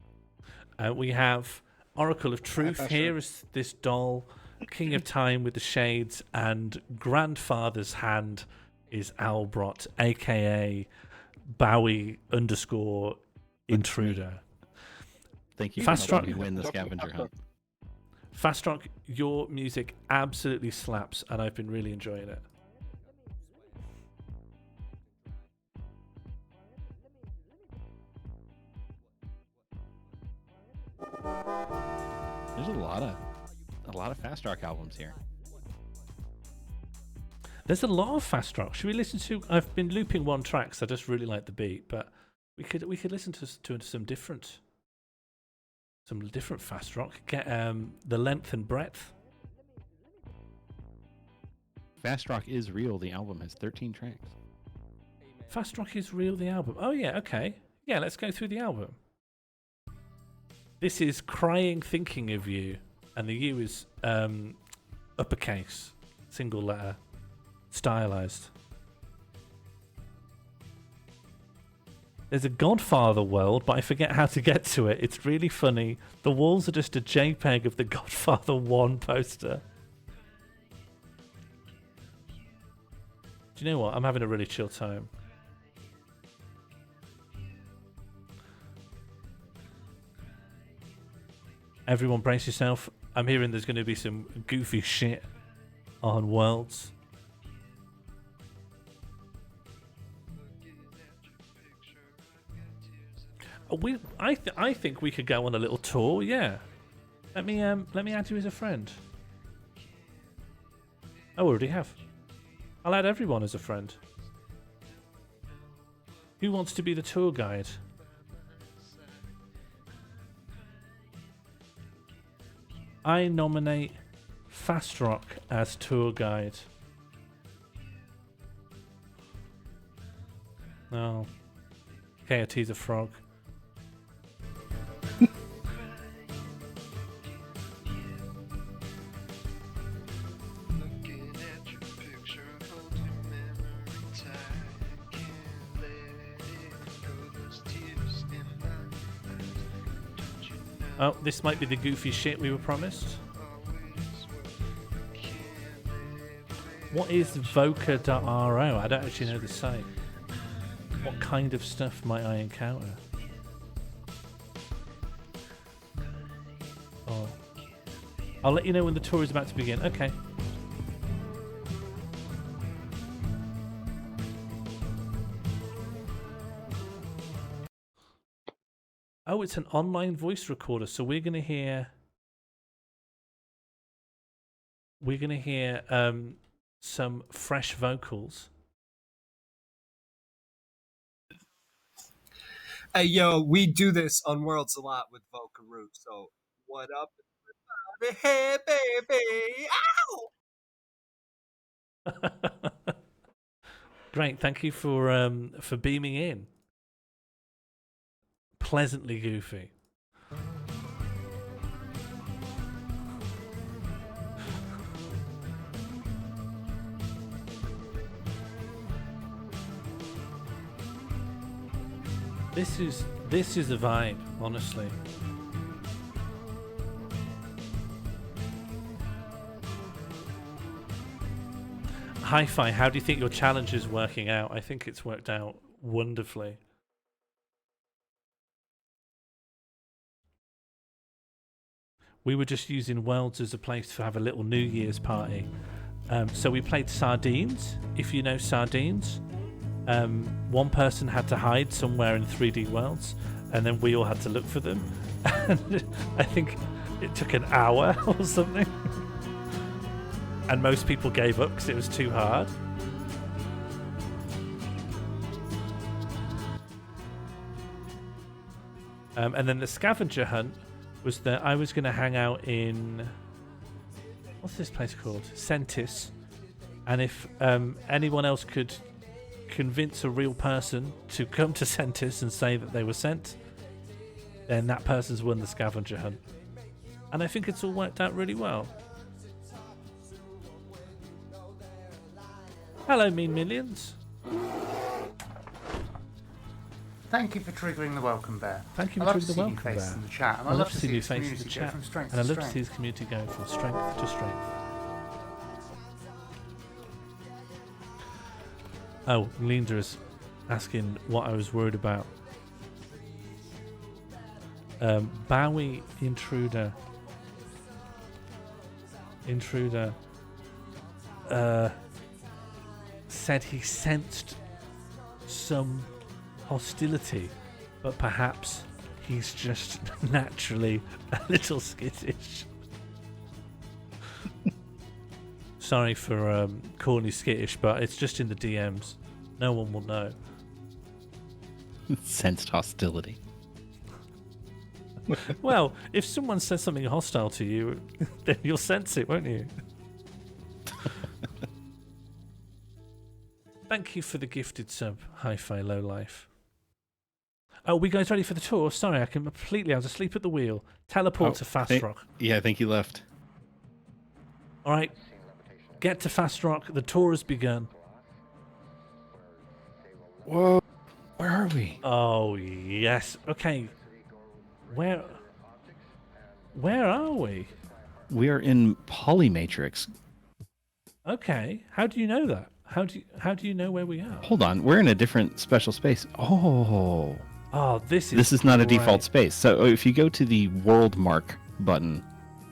We have Oracle of Truth here as this doll. King of Time with the shades, and Grandfather's Hand is Albrot, aka Bowie _intruder. Thank you. Fastrock, for win the scavenger hunt. Fastrock, your music absolutely slaps, and I've been really enjoying it. There's a lot of Fast Rock albums here. There's a lot of Fast Rock. Should we listen to? I've been looping one track, so I just really like the beat. But we could listen to some different Fast Rock. Get the length and breadth. Fast Rock is Real. The album has 13 tracks. Fast Rock is Real. The album. Oh yeah, okay. Yeah, let's go through the album. This is Crying Thinking of You, and the U is uppercase, single letter, stylized. There's a Godfather world, but I forget how to get to it. It's really funny. The walls are just a JPEG of the Godfather 1 poster. Do you know what? I'm having a really chill time. Everyone brace yourself. I'm hearing there's going to be some goofy shit on Worlds. I think we could go on a little tour. Yeah. Let me add you as a friend. I already have. I'll add everyone as a friend. Who wants to be the tour guide? I nominate Fast Rock as tour guide. No. KOT's a frog. Oh, this might be the goofy shit we were promised. What is 𝘿𝙬𝙬𝙚? I don't actually know the site. What kind of stuff might I encounter? Oh. I'll let you know when the tour is about to begin. Okay. Oh, it's an online voice recorder, so we're gonna hear some fresh vocals. Hey, yo, we do this on Worlds a lot with 𝘿𝙬𝙬𝙬, so what up, everybody? Hey, baby! Ow! Great, thank you for beaming in. Pleasantly goofy. This is a vibe, honestly. Hi-Fi, how do you think your challenge is working out? I think it's worked out wonderfully. We were just using Worlds as a place to have a little New Year's party. So we played Sardines, if you know Sardines. One person had to hide somewhere in 3D Worlds, and then we all had to look for them. And I think it took an hour or something. And most people gave up because it was too hard. And then the scavenger hunt was that I was going to hang out in... What's this place called? Sentis. And if anyone else could convince a real person to come to Sentis and say that they were sent, then that person's won the scavenger hunt. And I think it's all worked out really well. Hello, Mean Millions. Thank you for triggering the welcome bear. Thank you I for love triggering the to see new welcome faces bear. in the chat, and I love to see new this faces in the community go chat, from strength and I to love to strength. see this community go from strength to strength. Oh, Linda is asking what I was worried about. Bowie Intruder said he sensed some hostility, but perhaps he's just naturally a little skittish. Sorry for calling you skittish, but it's just in the DMs. No one will know. Sensed hostility. Well, if someone says something hostile to you, then you'll sense it, won't you? Thank you for the gifted sub, Hi-Fi Low Life. Oh, we guys ready for the tour? Sorry, I was asleep at the wheel. Teleport to Fast Rock. Yeah, I think he left. All right, get to Fast Rock. The tour has begun. Whoa, Where are we? Oh, yes. Okay. Where are we? We are in Polymatrix. Okay. How do you know that? How do you know where we are? Hold on, we're in a different special space. Oh. Oh, this is not a great. default space. So if you go to the world mark button,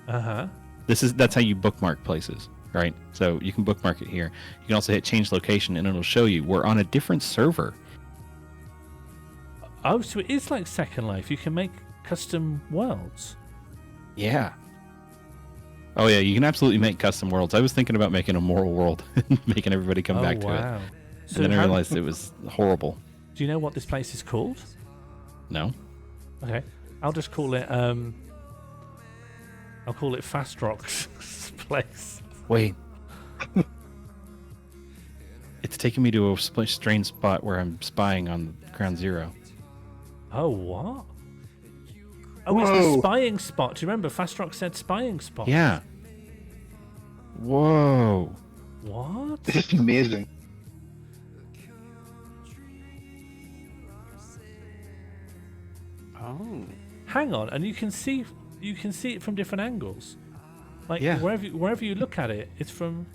that's how you bookmark places, right? So you can bookmark it here. You can also hit change location, and it'll show you we're on a different server. Oh, so it is like Second Life. You can make custom worlds. Yeah. Oh yeah, you can absolutely make custom worlds. I was thinking about making a moral world, making everybody come back to it. So and then I realized it was horrible. Do you know what this place is called? No. Okay, I'll just call it. I'll call it Fast Rock's place. Wait. It's taking me to a strange spot where I'm spying on Ground Zero. Oh, what? Oh, it's the spying spot. Do you remember Fast Rock said spying spot? Yeah. Whoa. What? This is amazing. Oh. Hang on, and you can see it from different angles. Like wherever you look at it, it's from.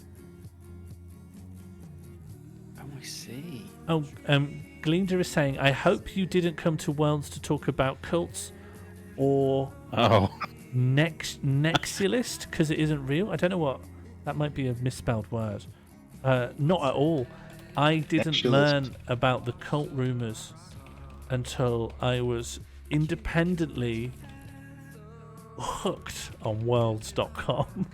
Oh, I see. Oh, Glinda is saying, I hope you didn't come to Worlds to talk about cults or Nexulist, because it isn't real. I don't know what that might be, a misspelled word. Not at all. I didn't Nexulist. learn about the cult rumors until I was independently hooked on worlds.com.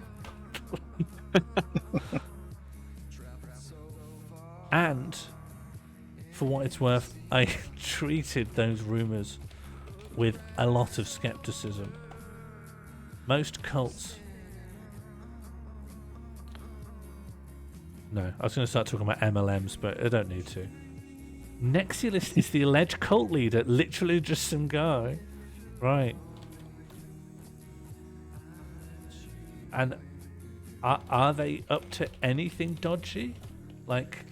And for what it's worth, I treated those rumors with a lot of skepticism. Most cults. No, I was going to start talking about MLMs, but I don't need to. Nexulist is the alleged cult leader, literally just some guy. Right. And are they up to anything dodgy? Like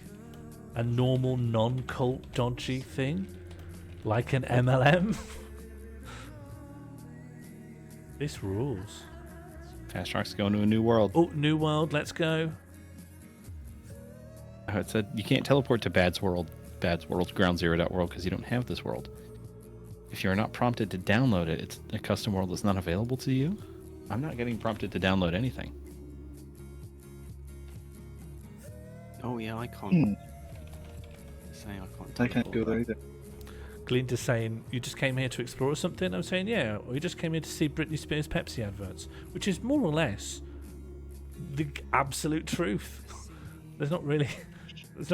a normal non-cult dodgy thing? Like an MLM? This rules. Fast Rock's going to a new world. Oh, new world, let's go. Oh, it said you can't teleport to Bad's world, Ground Zero.world, because you don't have this world. If you're not prompted to download it, it's a custom world that's not available to you. I'm not getting prompted to download anything. Oh yeah, I can't. Say I can't go there either. Glinda's saying, you just came here to explore or something? I'm saying, yeah, we just came here to see Britney Spears Pepsi adverts, which is more or less the absolute truth. There's not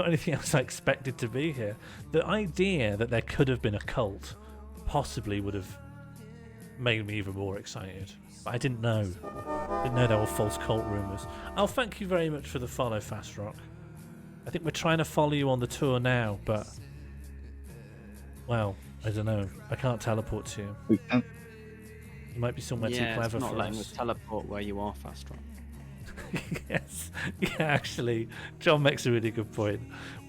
anything else I expected to be here. The idea that there could have been a cult possibly would have made me even more excited. But I didn't know. Didn't know there were false cult rumours. Oh, thank you very much for the follow, Fast Rock. I think we're trying to follow you on the tour now, but well, I don't know. I can't teleport to you. We can. You might be somewhere too clever it's not for letting us. us teleport where you are, Fast Rock. Yes. Yeah, actually, John makes a really good point.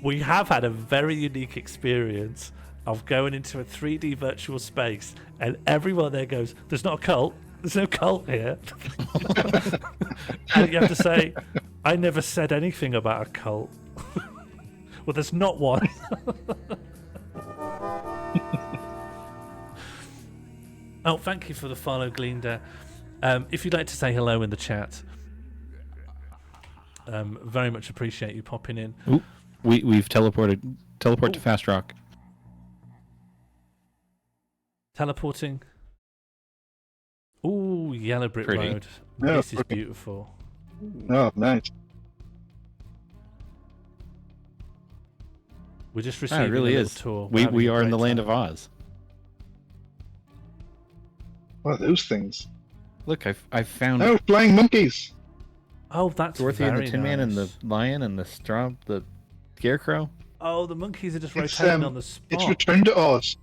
We have had a very unique experience of going into a 3D virtual space, and everyone there goes, there's not a cult. There's no cult here. And you have to say, I never said anything about a cult. Well, there's not one. Oh, thank you for the follow, Glinda. If you'd like to say hello in the chat, very much appreciate you popping in. Ooh, we've teleport to Fast Rock. Teleporting. Ooh, Yellow Brick Pretty. Road. Oh, This is pretty. beautiful. Oh, nice. We're just Ah, receiving it really a is. little tour. We are in the land of Oz. What are those things? Look, I've found Oh, flying monkeys! Oh, that's Dorothy and very the Tin Man and the nice. Lion and the Scarecrow. Oh, the monkeys are just It's, rotating on the spot. It's Return to Oz.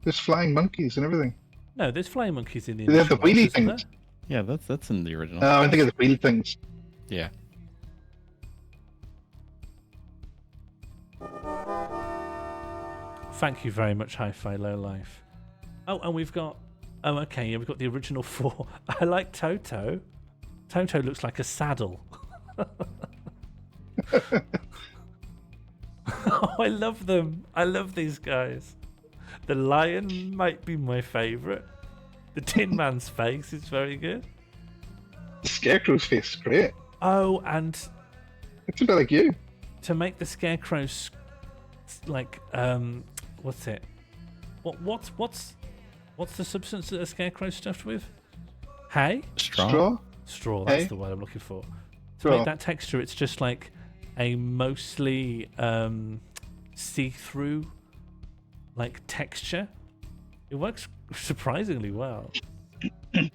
There's flying monkeys and everything. No, there's flying monkeys in the They have the initial ones, wheelie isn't there? things. Yeah, that's in the original. Oh, I think of the wheel things. Yeah. thank you very much, Hi-Fi Low Life. Oh, and we've got... Oh, okay, yeah, we've got the original 4. I like Toto. Toto looks like a saddle. Oh, I love them. I love these guys. The lion might be my favourite. The Tin Man's face is very good. The Scarecrow's face is great. Oh, and... It's a bit like you. To make the Scarecrow's... Like, what's it? What's the substance that a Scarecrow's stuffed with? Hay? Straw? Straw, that's Hay? the word I'm looking for. To Straw. make that texture, it's just like a mostly see-through like texture. It works surprisingly well.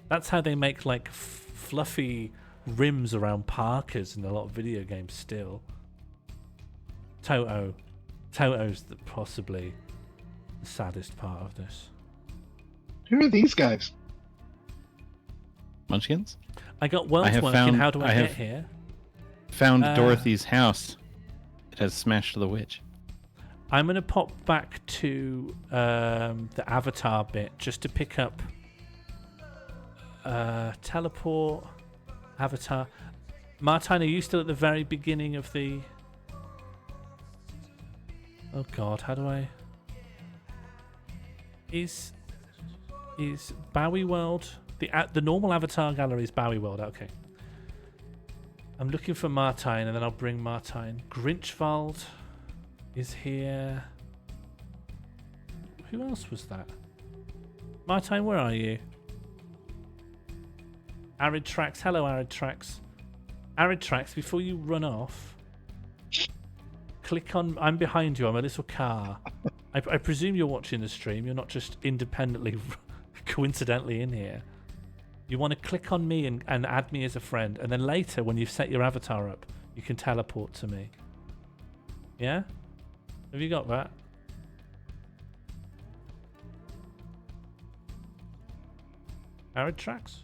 That's how they make like fluffy rims around Parkers in a lot of video games still. Toto's possibly the saddest part of this. Who are these guys? Munchkins? I got worlds working. How do I get here? Found Dorothy's house. It has smashed the witch. I'm going to pop back to the Avatar bit just to pick up teleport, Avatar. Martine, are you still at the very beginning of the... Oh god, how do I... Is Bowie World... The normal Avatar gallery is Bowie World, okay. I'm looking for Martine and then I'll bring Martine. Grinchwald is here. Who else was that? Martine, where are you? Arid Tracks. Hello, Arid Tracks. Arid Tracks, before you run off, click on... I'm behind you. I'm a little car. I presume you're watching the stream. You're not just independently, coincidentally in here. You want to click on me and add me as a friend. And then later, when you've set your avatar up, you can teleport to me. Yeah? Have you got that? Arid Tracks?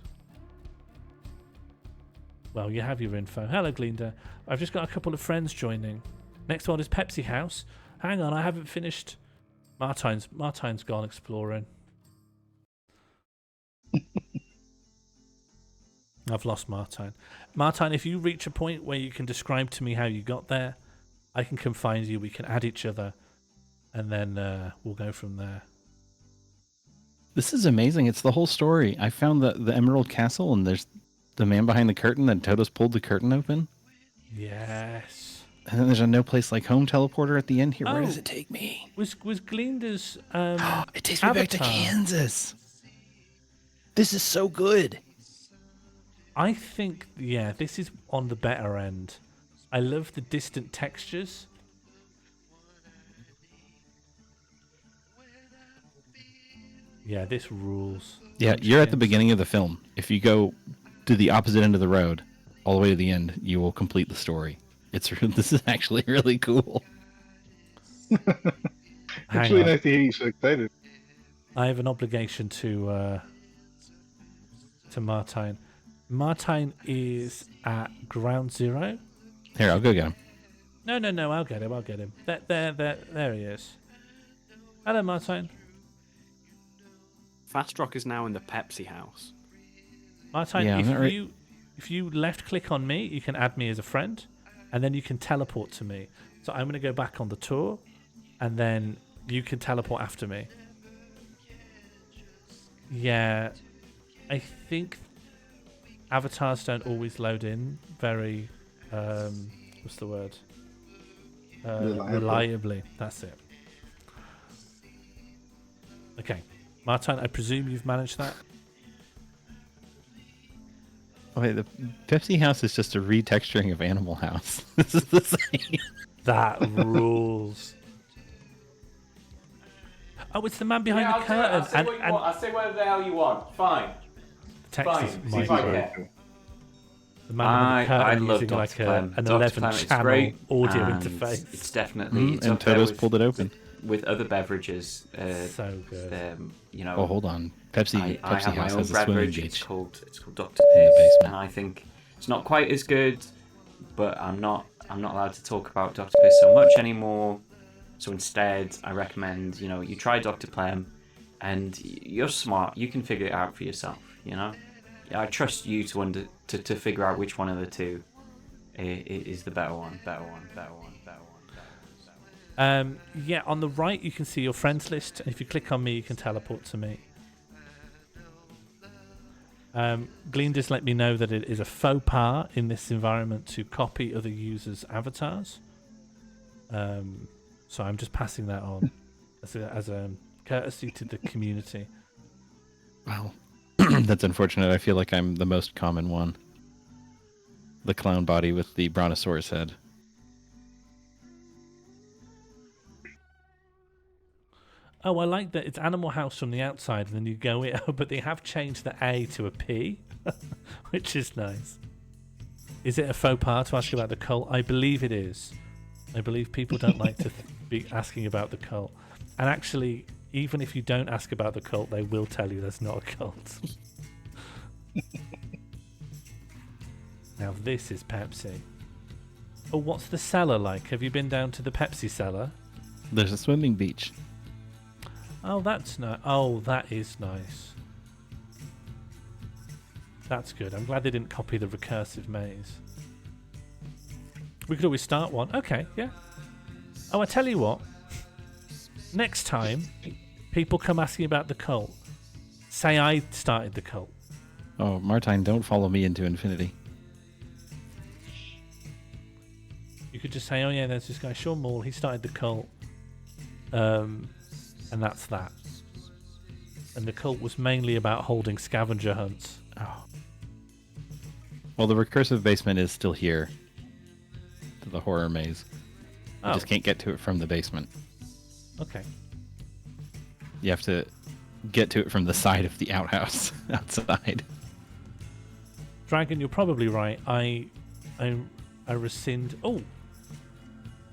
Well, you have your info. Hello, 𝘿𝙬𝙬𝙬𝙬. I've just got a couple of friends joining. Next one is Pepsi House. Hang on, I haven't finished. Martine's gone exploring. I've lost Martine. Martine, if you reach a point where you can describe to me how you got there, I can come find you, we can add each other, and then we'll go from there. This is amazing. It's the whole story. I found the Emerald Castle, and there's the man behind the curtain, and Toto's pulled the curtain open. Yes. And then there's a no place like home teleporter at the end here. Where does it take me? Was 𝘿𝙬𝙬𝙬's it takes me back to Kansas. This is so good. I think, yeah, this is on the better end. I love the distant textures. Yeah, this rules. Yeah, you're at the beginning of the film. If you go to the opposite end of the road, all the way to the end, you will complete the story. This is actually really cool. It's really nice to hear you so excited. I have an obligation to Martine. Martine is at ground zero. Here, I'll go get him. No, I'll get him. There he is. Hello, Martine. Fastrock is now in the Pepsi house. Martine, if you left click on me, you can add me as a friend, and then you can teleport to me. So I'm going to go back on the tour, and then you can teleport after me. Yeah, I think avatars don't always load in very, what's the word? Reliably. That's it. Okay. Martine, I presume you've managed that? Wait, the Pepsi House is just a retexturing of Animal House. This is the same. That rules. Oh, it's the man behind the curtain. I'll say whatever the hell you want. Fine. Texas See if I care. The man behind the curtain I love using Dr. like Clem. an Dr. 11 Clem, it's channel great, audio and interface. It's definitely it's and up there Toto's with, pulled it open. With other beverages. So good. You know. Oh, hold on. Pepsi I have my House own has a swimming beverage. beach. It's called Dr. Piss, and I think it's not quite as good, but I'm not allowed to talk about Dr. Piss so much anymore. So instead, I recommend, you try Dr. Plem, and you're smart. You can figure it out for yourself, I trust you to figure out which one of the two is the better one. Yeah, on the right you can see your friends list, and if you click on me, you can teleport to me. 𝘿𝙬𝙬𝙬 just let me know that it is a faux pas in this environment to copy other users' avatars. So I'm just passing that on as a courtesy to the community. Well, that's unfortunate. I feel like I'm the most common one. The clown body with the brontosaurus head. Oh, I like that it's Animal House from the outside, and then you go in. Oh, but they have changed the A to a P, which is nice. Is it a faux pas to ask about the cult? I believe it is. I believe people don't like to be asking about the cult. And actually, even if you don't ask about the cult, they will tell you there's not a cult. Now this is Pepsi. Oh, what's the cellar like? Have you been down to the Pepsi cellar? There's a swimming beach. Oh, that's nice. Oh, that is nice. That's good. I'm glad they didn't copy the recursive maze. We could always start one. Okay, yeah. Oh, I tell you what. Next time, people come asking about the cult. Say I started the cult. Oh, Martine, don't follow me into infinity. You could just say, oh yeah, there's this guy, 𝘽𝙤𝙬𝙬𝙚, he started the cult. And that's that. And the cult was mainly about holding scavenger hunts. Oh. Well, the recursive basement is still here. To the horror maze. You just can't get to it from the basement. Okay. You have to get to it from the side of the outhouse outside. Dragon, you're probably right. I rescind. Oh,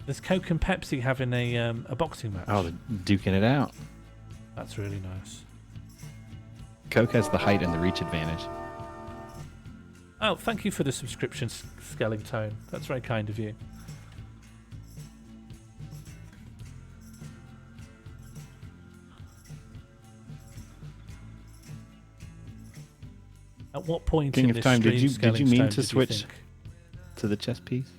there's Coke and Pepsi having a boxing match. Oh, they're duking it out. That's really nice. Coke has the height and the reach advantage. Oh, thank you for the subscription, 𝘿𝙬𝙬𝙬𝙬. That's very kind of you. At what point King in of this Time, stream, did you mean 𝘿𝙬𝙬𝙬, to switch to the chess piece?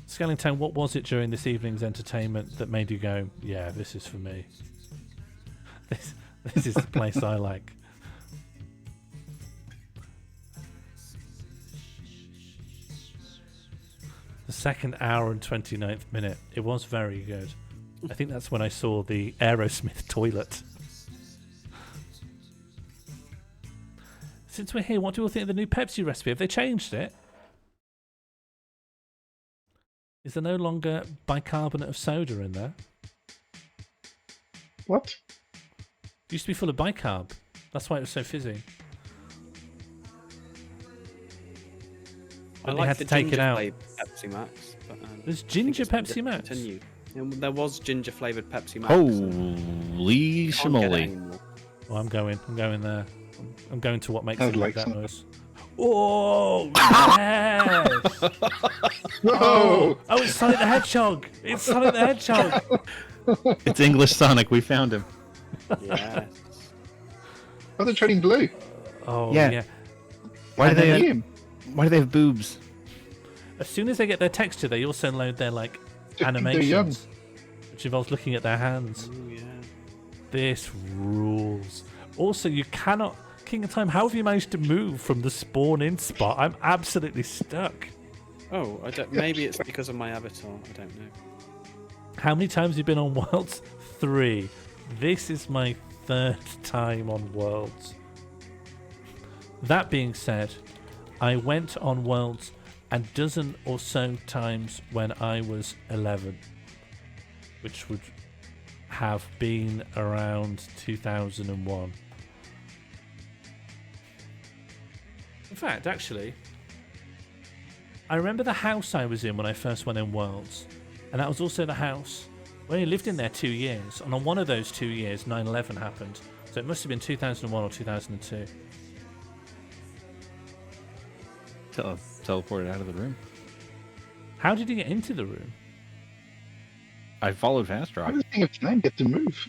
𝘿𝙬𝙬𝙬, what was it during this evening's entertainment that made you go, yeah, this is for me? This is the place I like. The second hour and 29th minute. It was very good. I think that's when I saw the Aerosmith toilet. Since we're here, what do you all think of the new Pepsi recipe? Have they changed it? Is there no longer bicarbonate of soda in there? What? It used to be full of bicarb. That's why it was so fizzy. I But they like had the to take it out. Pepsi Max. But, There's ginger Pepsi Max. Continue. There was ginger flavoured Pepsi Max. Holy schmoly. Oh, I'm going there. I'm going to what makes I it would like like that some. noise. Oh, yes! Whoa! Oh, it's Sonic the Hedgehog! It's Sonic the Hedgehog! It's English Sonic. We found him. Yeah. Oh, they're turning blue. Oh, Yeah. yeah. Why do they? Him. Why do they have boobs? As soon as they get their texture, they also load their like animations, which involves looking at their hands. Oh, yeah. This rules. Also, you cannot, King of Time. How have you managed to move from the spawn-in spot? I'm absolutely stuck. Oh, I don't. Maybe it's because of my avatar. I don't know. How many times have you been on Worlds? 3. This is my 3rd time on Worlds. That being said, I went on Worlds a dozen or so times when I was 11, which would have been around 2001. In fact, actually, I remember the house I was in when I first went in Worlds, and that was also the house. We only lived in there 2 years, and on one of those 2 years, 9/11 happened. So it must have been 2001 or 2002. teleported out of the room. How did he get into the room? I followed Fast Rock. I was thinking of time get to move.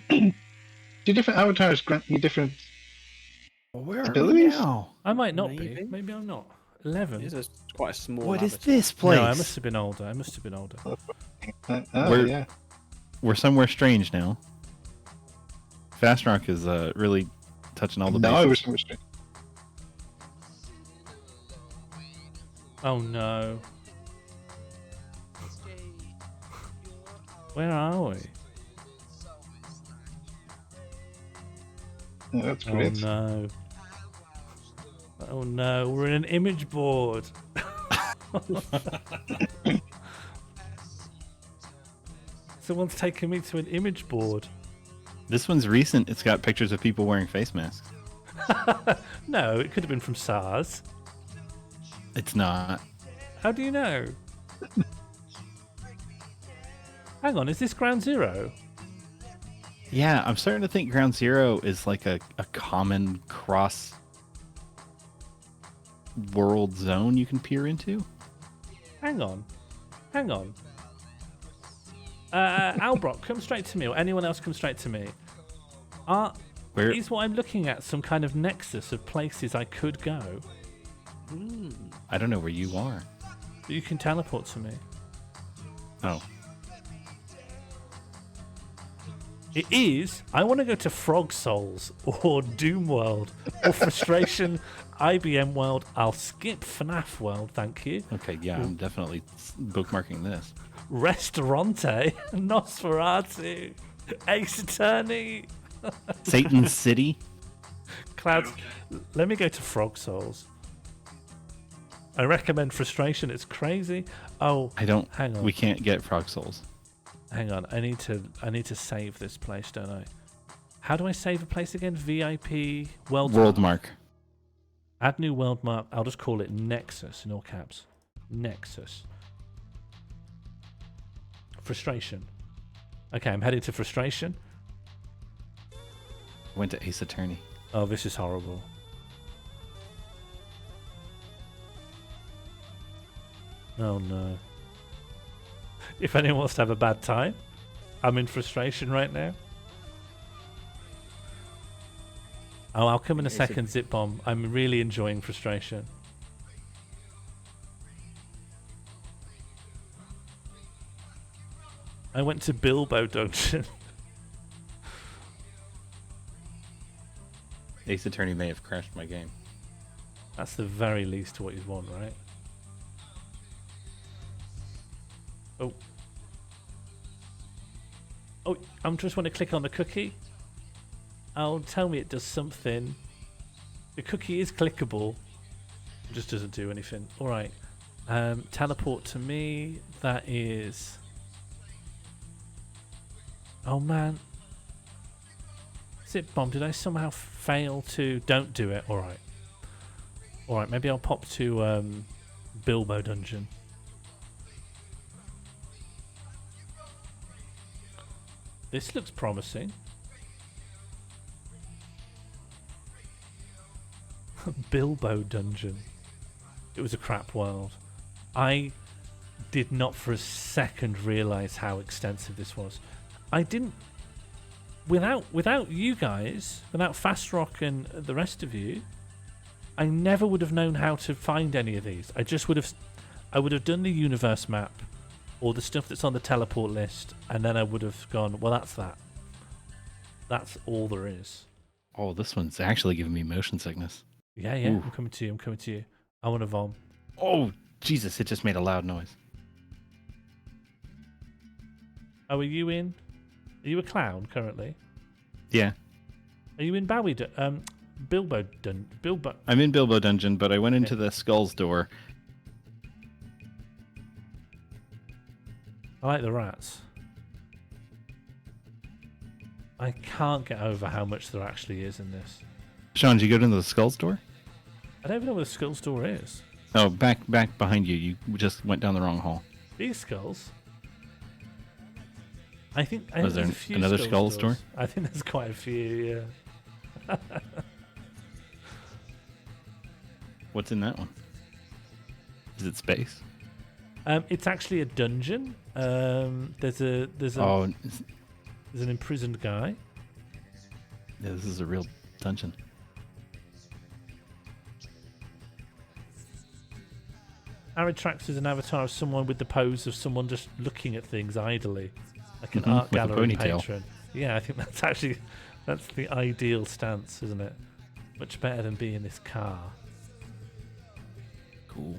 Do different avatars grant you different abilities? I might not be. Maybe I'm not. 11. This is quite a small. What is avatar. this place? No, I must have been older. I must have been older. We're somewhere strange now. Fast Rock is really touching all the bases. No, we're somewhere strange. Oh no. Where are we? Oh, that's great. Oh no. Oh no, we're in an image board. Someone's taken me to an image board. This one's recent. It's got pictures of people wearing face masks. No, it could have been from SARS. It's not. How do you know? Hang on, is this Ground Zero? Yeah, I'm starting to think Ground Zero is like a common cross world zone you can peer into. Hang on. Albrock, come straight to me, or anyone else come straight to me. Is what I'm looking at some kind of nexus of places I could go? I don't know where you are. You can teleport to me. Oh. It is. I want to go to Frog Souls or Doom World or Frustration IBM World. I'll skip FNAF World, thank you. Okay, yeah, I'm definitely bookmarking this. Restaurante, Nosferatu, Ace Attorney, Satan's City. Clouds. Let me go to Frog Souls. I recommend Frustration. It's crazy. Oh, Hang on. We We can't get Frog Souls. Hang on. I need to save this place, don't I? How do I save a place again? VIP World Mark. Add new world mark. I'll just call it Nexus in all caps. Nexus. Frustration. Okay, I'm heading to Frustration. Went to Ace Attorney. Oh, this is horrible. Oh no. If anyone wants to have a bad time, I'm in Frustration right now. Oh, I'll come in a second, Zip Bomb. I'm really enjoying Frustration. I went to Bilbo Dungeon. Ace Attorney may have crashed my game. That's the very least what you'd want, right? Oh. Oh, I'm just want to click on the cookie. Oh, tell me it does something. The cookie is clickable. It just doesn't do anything. Alright. Teleport to me. That is... Oh man. Zip Bomb, did I somehow fail to... Don't do it. Alright. Alright, maybe I'll pop to Bilbo Dungeon. This looks promising. Bilbo Dungeon. It was a crap world. I did not for a second realise how extensive this was. I didn't... Without you guys, without Fast Rock and the rest of you, I never would have known how to find any of these. I would have done the universe map or the stuff that's on the teleport list, and then I would have gone, well, that's that. That's all there is. Oh, this one's actually giving me motion sickness. Yeah, yeah. Ooh. I'm coming to you. I want to vom. Oh, Jesus, it just made a loud noise. Oh, are you in? Are you a clown currently? Yeah. Are you in Bilbo? Bilbo. I'm in Bilbo Dungeon, but I went into the Skulls door. I like the rats. I can't get over how much there actually is in this. Sean, did you go into the Skulls door? I don't even know where the Skulls door is. Oh, back behind you. You just went down the wrong hall. These skulls? I think Was there there's a few another Skulls door? I think there's quite a few, yeah. What's in that one? Is it space? It's actually a dungeon. There's an imprisoned guy. Yeah, this is a real dungeon. Aritrax is an avatar of someone with the pose of someone just looking at things idly, like an Mhm, art with a gallery ponytail. patron. Yeah, I think that's the ideal stance, isn't it? Much better than being in this car. Cool.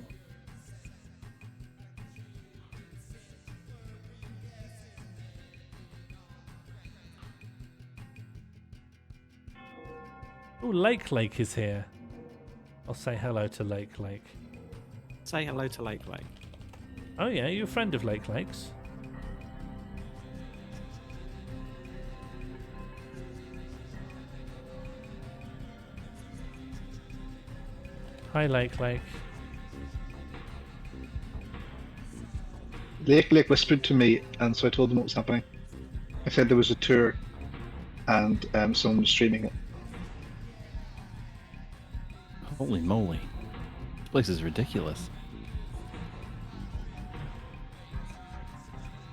Oh, Lake is here. I'll say hello to Lake. Say hello to Lake. Oh yeah, you're a friend of Lake's. Hi, Lake. Lake whispered to me, and so I told him what was happening. I said there was a tour, and someone was streaming it. Holy moly. This place is ridiculous.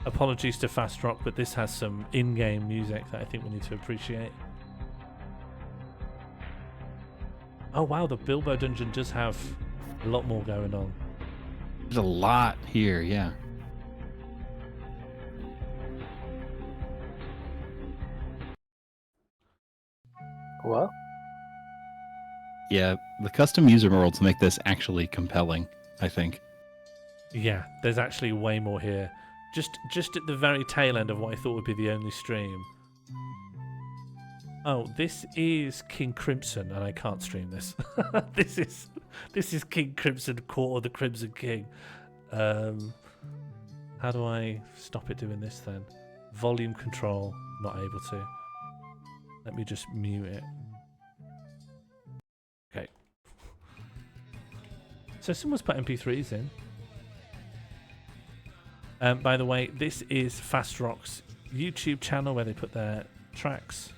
Apologies to Fast Rock, but this has some in-game music that I think we need to appreciate. Oh wow, the Bilbo dungeon does have a lot more going on. There's a lot here, yeah. What? Yeah, the custom user worlds make this actually compelling, I think. Yeah, there's actually way more here. Just at the very tail end of what I thought would be the only stream. Oh, this is King Crimson, and I can't stream this. This is King Crimson, Court of the Crimson King. How do I stop it doing this then? Volume control, not able to. Let me just mute it. Okay. So someone's put MP3s in. By the way, this is Fast Rock's YouTube channel where they put their tracks.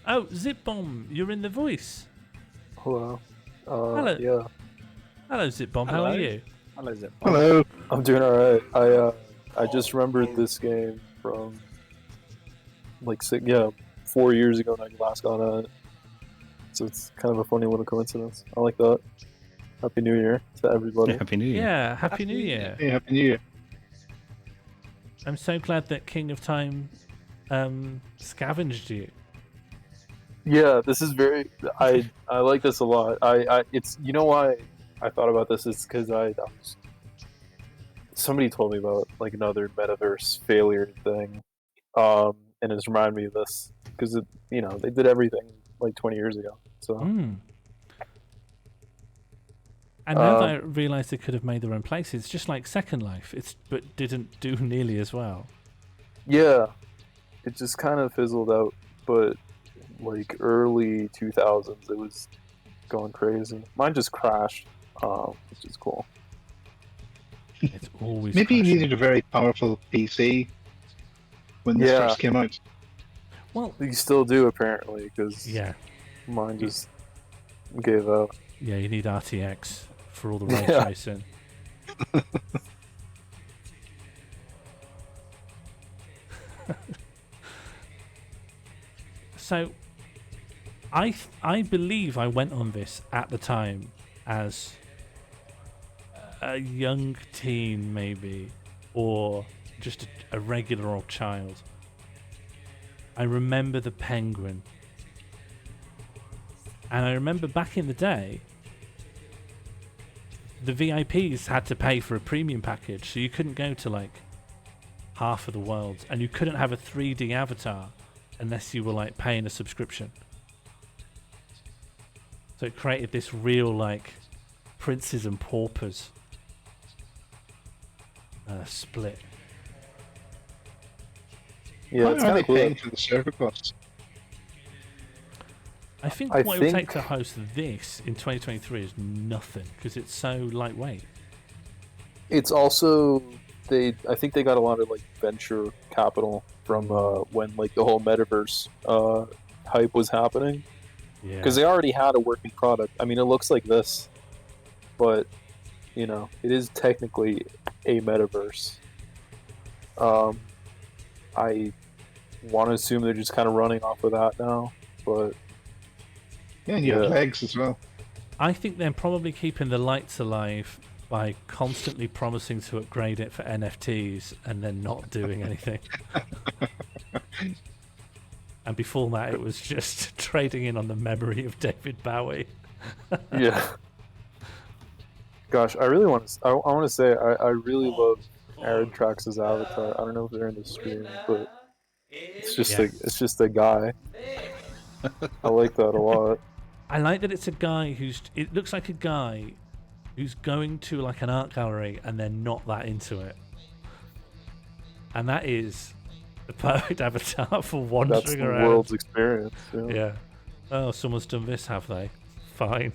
Oh, Zipbomb, you're in the voice. Hello. Hello. Yeah. Hello, Zipbomb. How are you? Hello, Zipbomb. Hello. I'm doing alright. I just remembered this game from like 4 years ago when I last got on it. So it's kind of a funny little coincidence. I like that. Happy New Year to everybody. Yeah, Happy New Year. Yeah, Happy New Year. Yeah, Happy New Year. I'm so glad that King of Time scavenged you. Yeah, this is very. I like this a lot. It's you know why I thought about this is because somebody told me about like another metaverse failure thing, and it's reminded me of this because they did everything like 20 years ago. So. And now that I realise they could have made their own places, it's just like Second Life. But didn't do nearly as well. Yeah, it just kind of fizzled out. But like early 2000s, it was going crazy. Mine just crashed, which is cool. It's always maybe you crashing. needed a very powerful PC when this first came out. Well, you still do apparently because mine just gave out. Yeah, you need RTX for all the ray tracing. So, I believe I went on this at the time as a young teen, maybe, or just a regular old child. I remember the Penguin. And I remember back in the day, the VIPs had to pay for a premium package, so you couldn't go to like half of the world, and you couldn't have a 3D avatar unless you were like paying a subscription. So it created this real like princes and paupers split. Yeah, it's kind of paying for the server costs. I think what it would take to host this in 2023 is nothing because it's so lightweight. It's also I think they got a lot of like venture capital from when like the whole metaverse hype was happening. Yeah. Because they already had a working product. I mean, it looks like this. but you know, it is technically a metaverse. I want to assume they're just kind of running off of that now, but yeah, and you have legs as well. I think they're probably keeping the lights alive by constantly promising to upgrade it for NFTs and then not doing anything. And before that, it was just trading in on the memory of David Bowie. Yeah. Gosh, I really want to. I want to say I really love Aaron Trax's avatar. I don't know if they're in the stream, but it's just a guy. I like that a lot. I like that it's a guy who's. It looks like a guy who's going to like an art gallery and they're not that into it. And that is the perfect avatar for wandering That's the around. world's experience. Yeah. Oh, someone's done this, have they? Fine.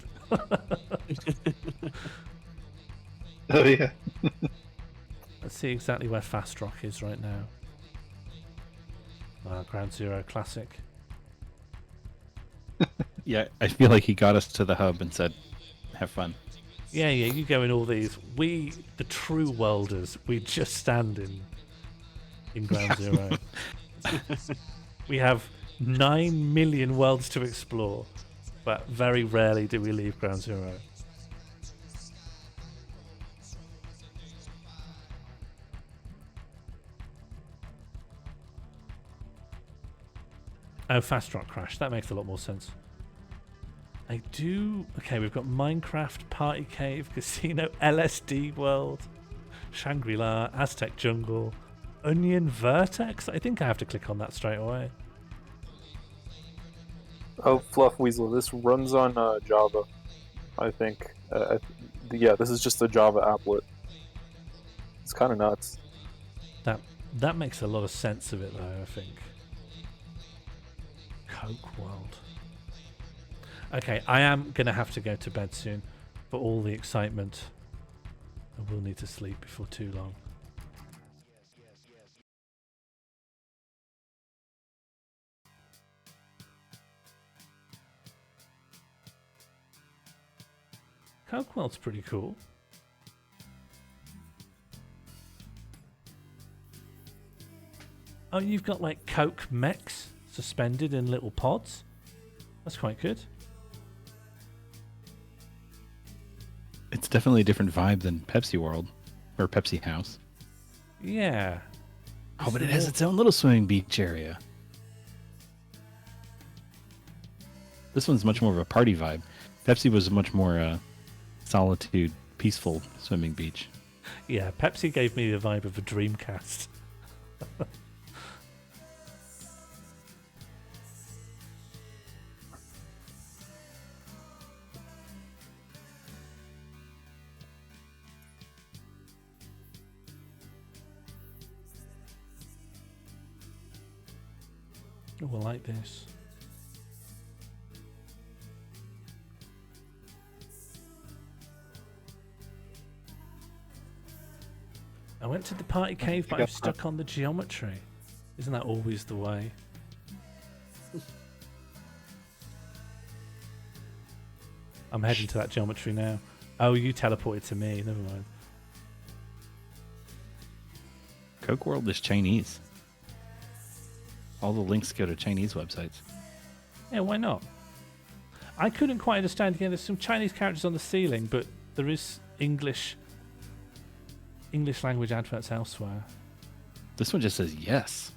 Oh yeah. Let's see exactly where Fast Rock is right now. Ground Zero Classic. Yeah, I feel like he got us to the hub and said, "Have fun." Yeah, you go in all these. We, the true welders, we just stand in Ground Zero. We have 9 million worlds to explore, but very rarely do we leave Ground Zero. Oh, Fast Rock Crash. That makes a lot more sense. I do... Okay, we've got Minecraft, Party Cave, Casino, LSD World, Shangri-La, Aztec Jungle, Onion Vertex. I think I have to click on that straight away. Oh, Fluff Weasel. This runs on Java, I think. Yeah, this is just a Java applet. It's kind of nuts. That makes a lot of sense of it, though, I think. Coke World. Okay, I am going to have to go to bed soon for all the excitement. I will need to sleep before too long. Coke World's pretty cool. Oh, you've got like Coke mechs suspended in little pods. That's quite good. It's definitely a different vibe than Pepsi World or Pepsi House. Yeah. Oh, but it has its own little swimming beach area. This one's much more of a party vibe. Pepsi was much more solitude, peaceful swimming beach. Yeah, Pepsi gave me the vibe of a Dreamcast. Oh, I like this. I went to the party cave, but I'm stuck on the geometry. Isn't that always the way? I'm heading to that geometry now. Oh, you teleported to me. Never mind. Coke World is Chinese. All the links go to Chinese websites. Yeah, why not? I couldn't quite understand. Again, there's some Chinese characters on the ceiling, but there is English language adverts elsewhere. This one just says yes.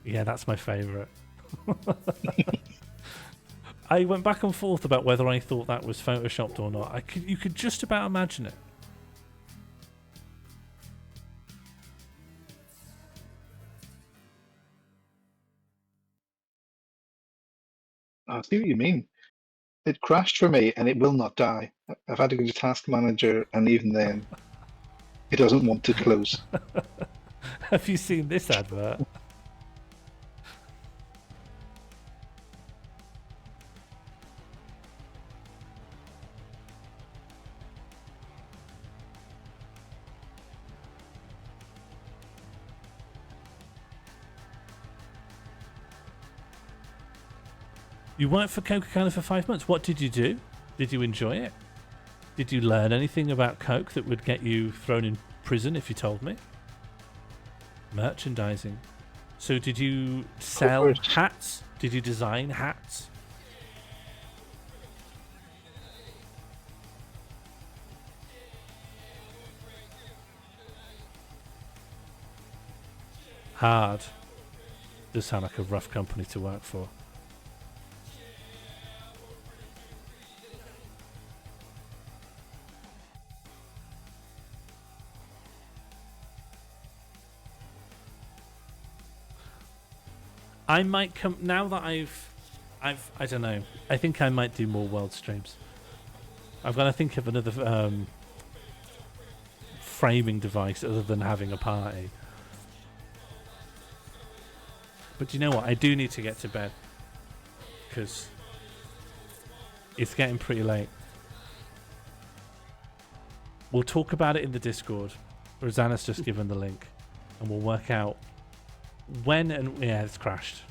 Yeah, that's my favourite. I went back and forth about whether I thought that was photoshopped or not. You could just about imagine it. I see what you mean. It crashed for me and it will not die. I've had to go to Task Manager and even then it doesn't want to close. Have you seen this advert? You worked for Coca-Cola for 5 months. What did you do? Did you enjoy it? Did you learn anything about Coke that would get you thrown in prison if you told me? Merchandising. So did you sell hats? Did you design hats? Hard. Does sound like a rough company to work for. I might come now that I don't know. I think I might do more world streams. I've got to think of another framing device other than having a party. But do you know what? I do need to get to bed because it's getting pretty late. We'll talk about it in the Discord. Rosanna's just given the link, and we'll work out when and yeah, it's crashed.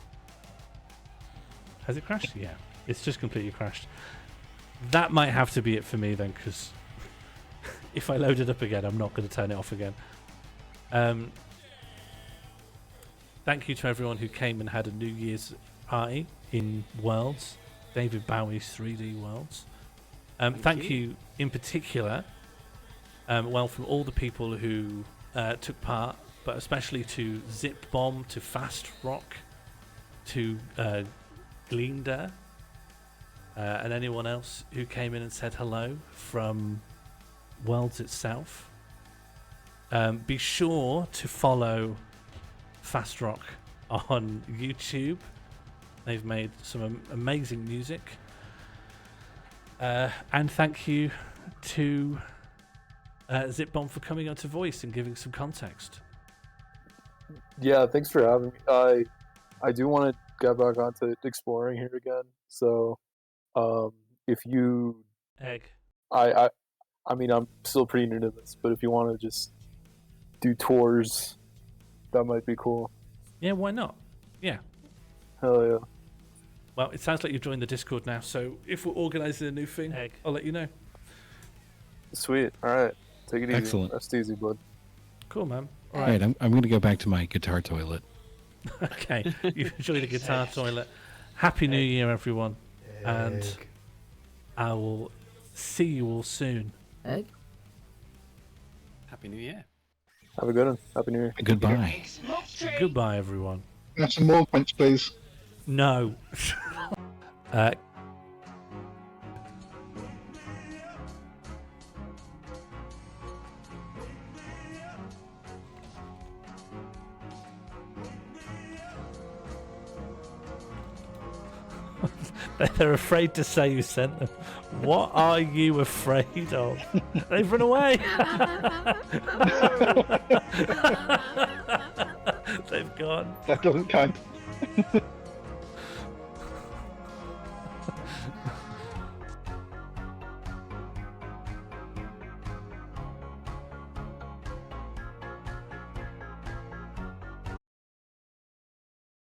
Has it crashed? Yeah, it's just completely crashed. That might have to be it for me then, because if I load it up again, I'm not going to turn it off again. Thank you to everyone who came and had a New Year's party in Worlds, David Bowie's 3D Worlds. Thank you in particular, well, from all the people who took part, but especially to 𝘿𝙬𝙬𝙬𝙚, to Fast Rock, to 𝘿𝙖𝙫𝙬𝙬𝙚, and anyone else who came in and said hello from Worlds itself. Be sure to follow Fast Rock on YouTube. They've made some amazing music. And thank you to 𝘿𝙬𝙬𝙬𝙬 for coming onto Voice and giving some context. Yeah, thanks for having me. I do want to get back onto exploring here again. So, if you, I mean, I'm still pretty new to this, but if you want to just do tours, that might be cool. Yeah, why not? Yeah. Hell yeah. Well, it sounds like you've joined the Discord now, so if we're organising a new thing, I'll let you know. Sweet. All right. Take it easy. Excellent. Rest easy, bud. Cool, man. All right, I'm going to go back to my guitar toilet. Okay, you enjoy the guitar toilet. Happy New Year, everyone. And I will see you all soon. Happy New Year. Have a good one. Happy New Year. Goodbye. Goodbye, everyone. Have some more points, please. No. They're afraid to say you sent them. What are you afraid of? They've run away. They've gone. That doesn't count.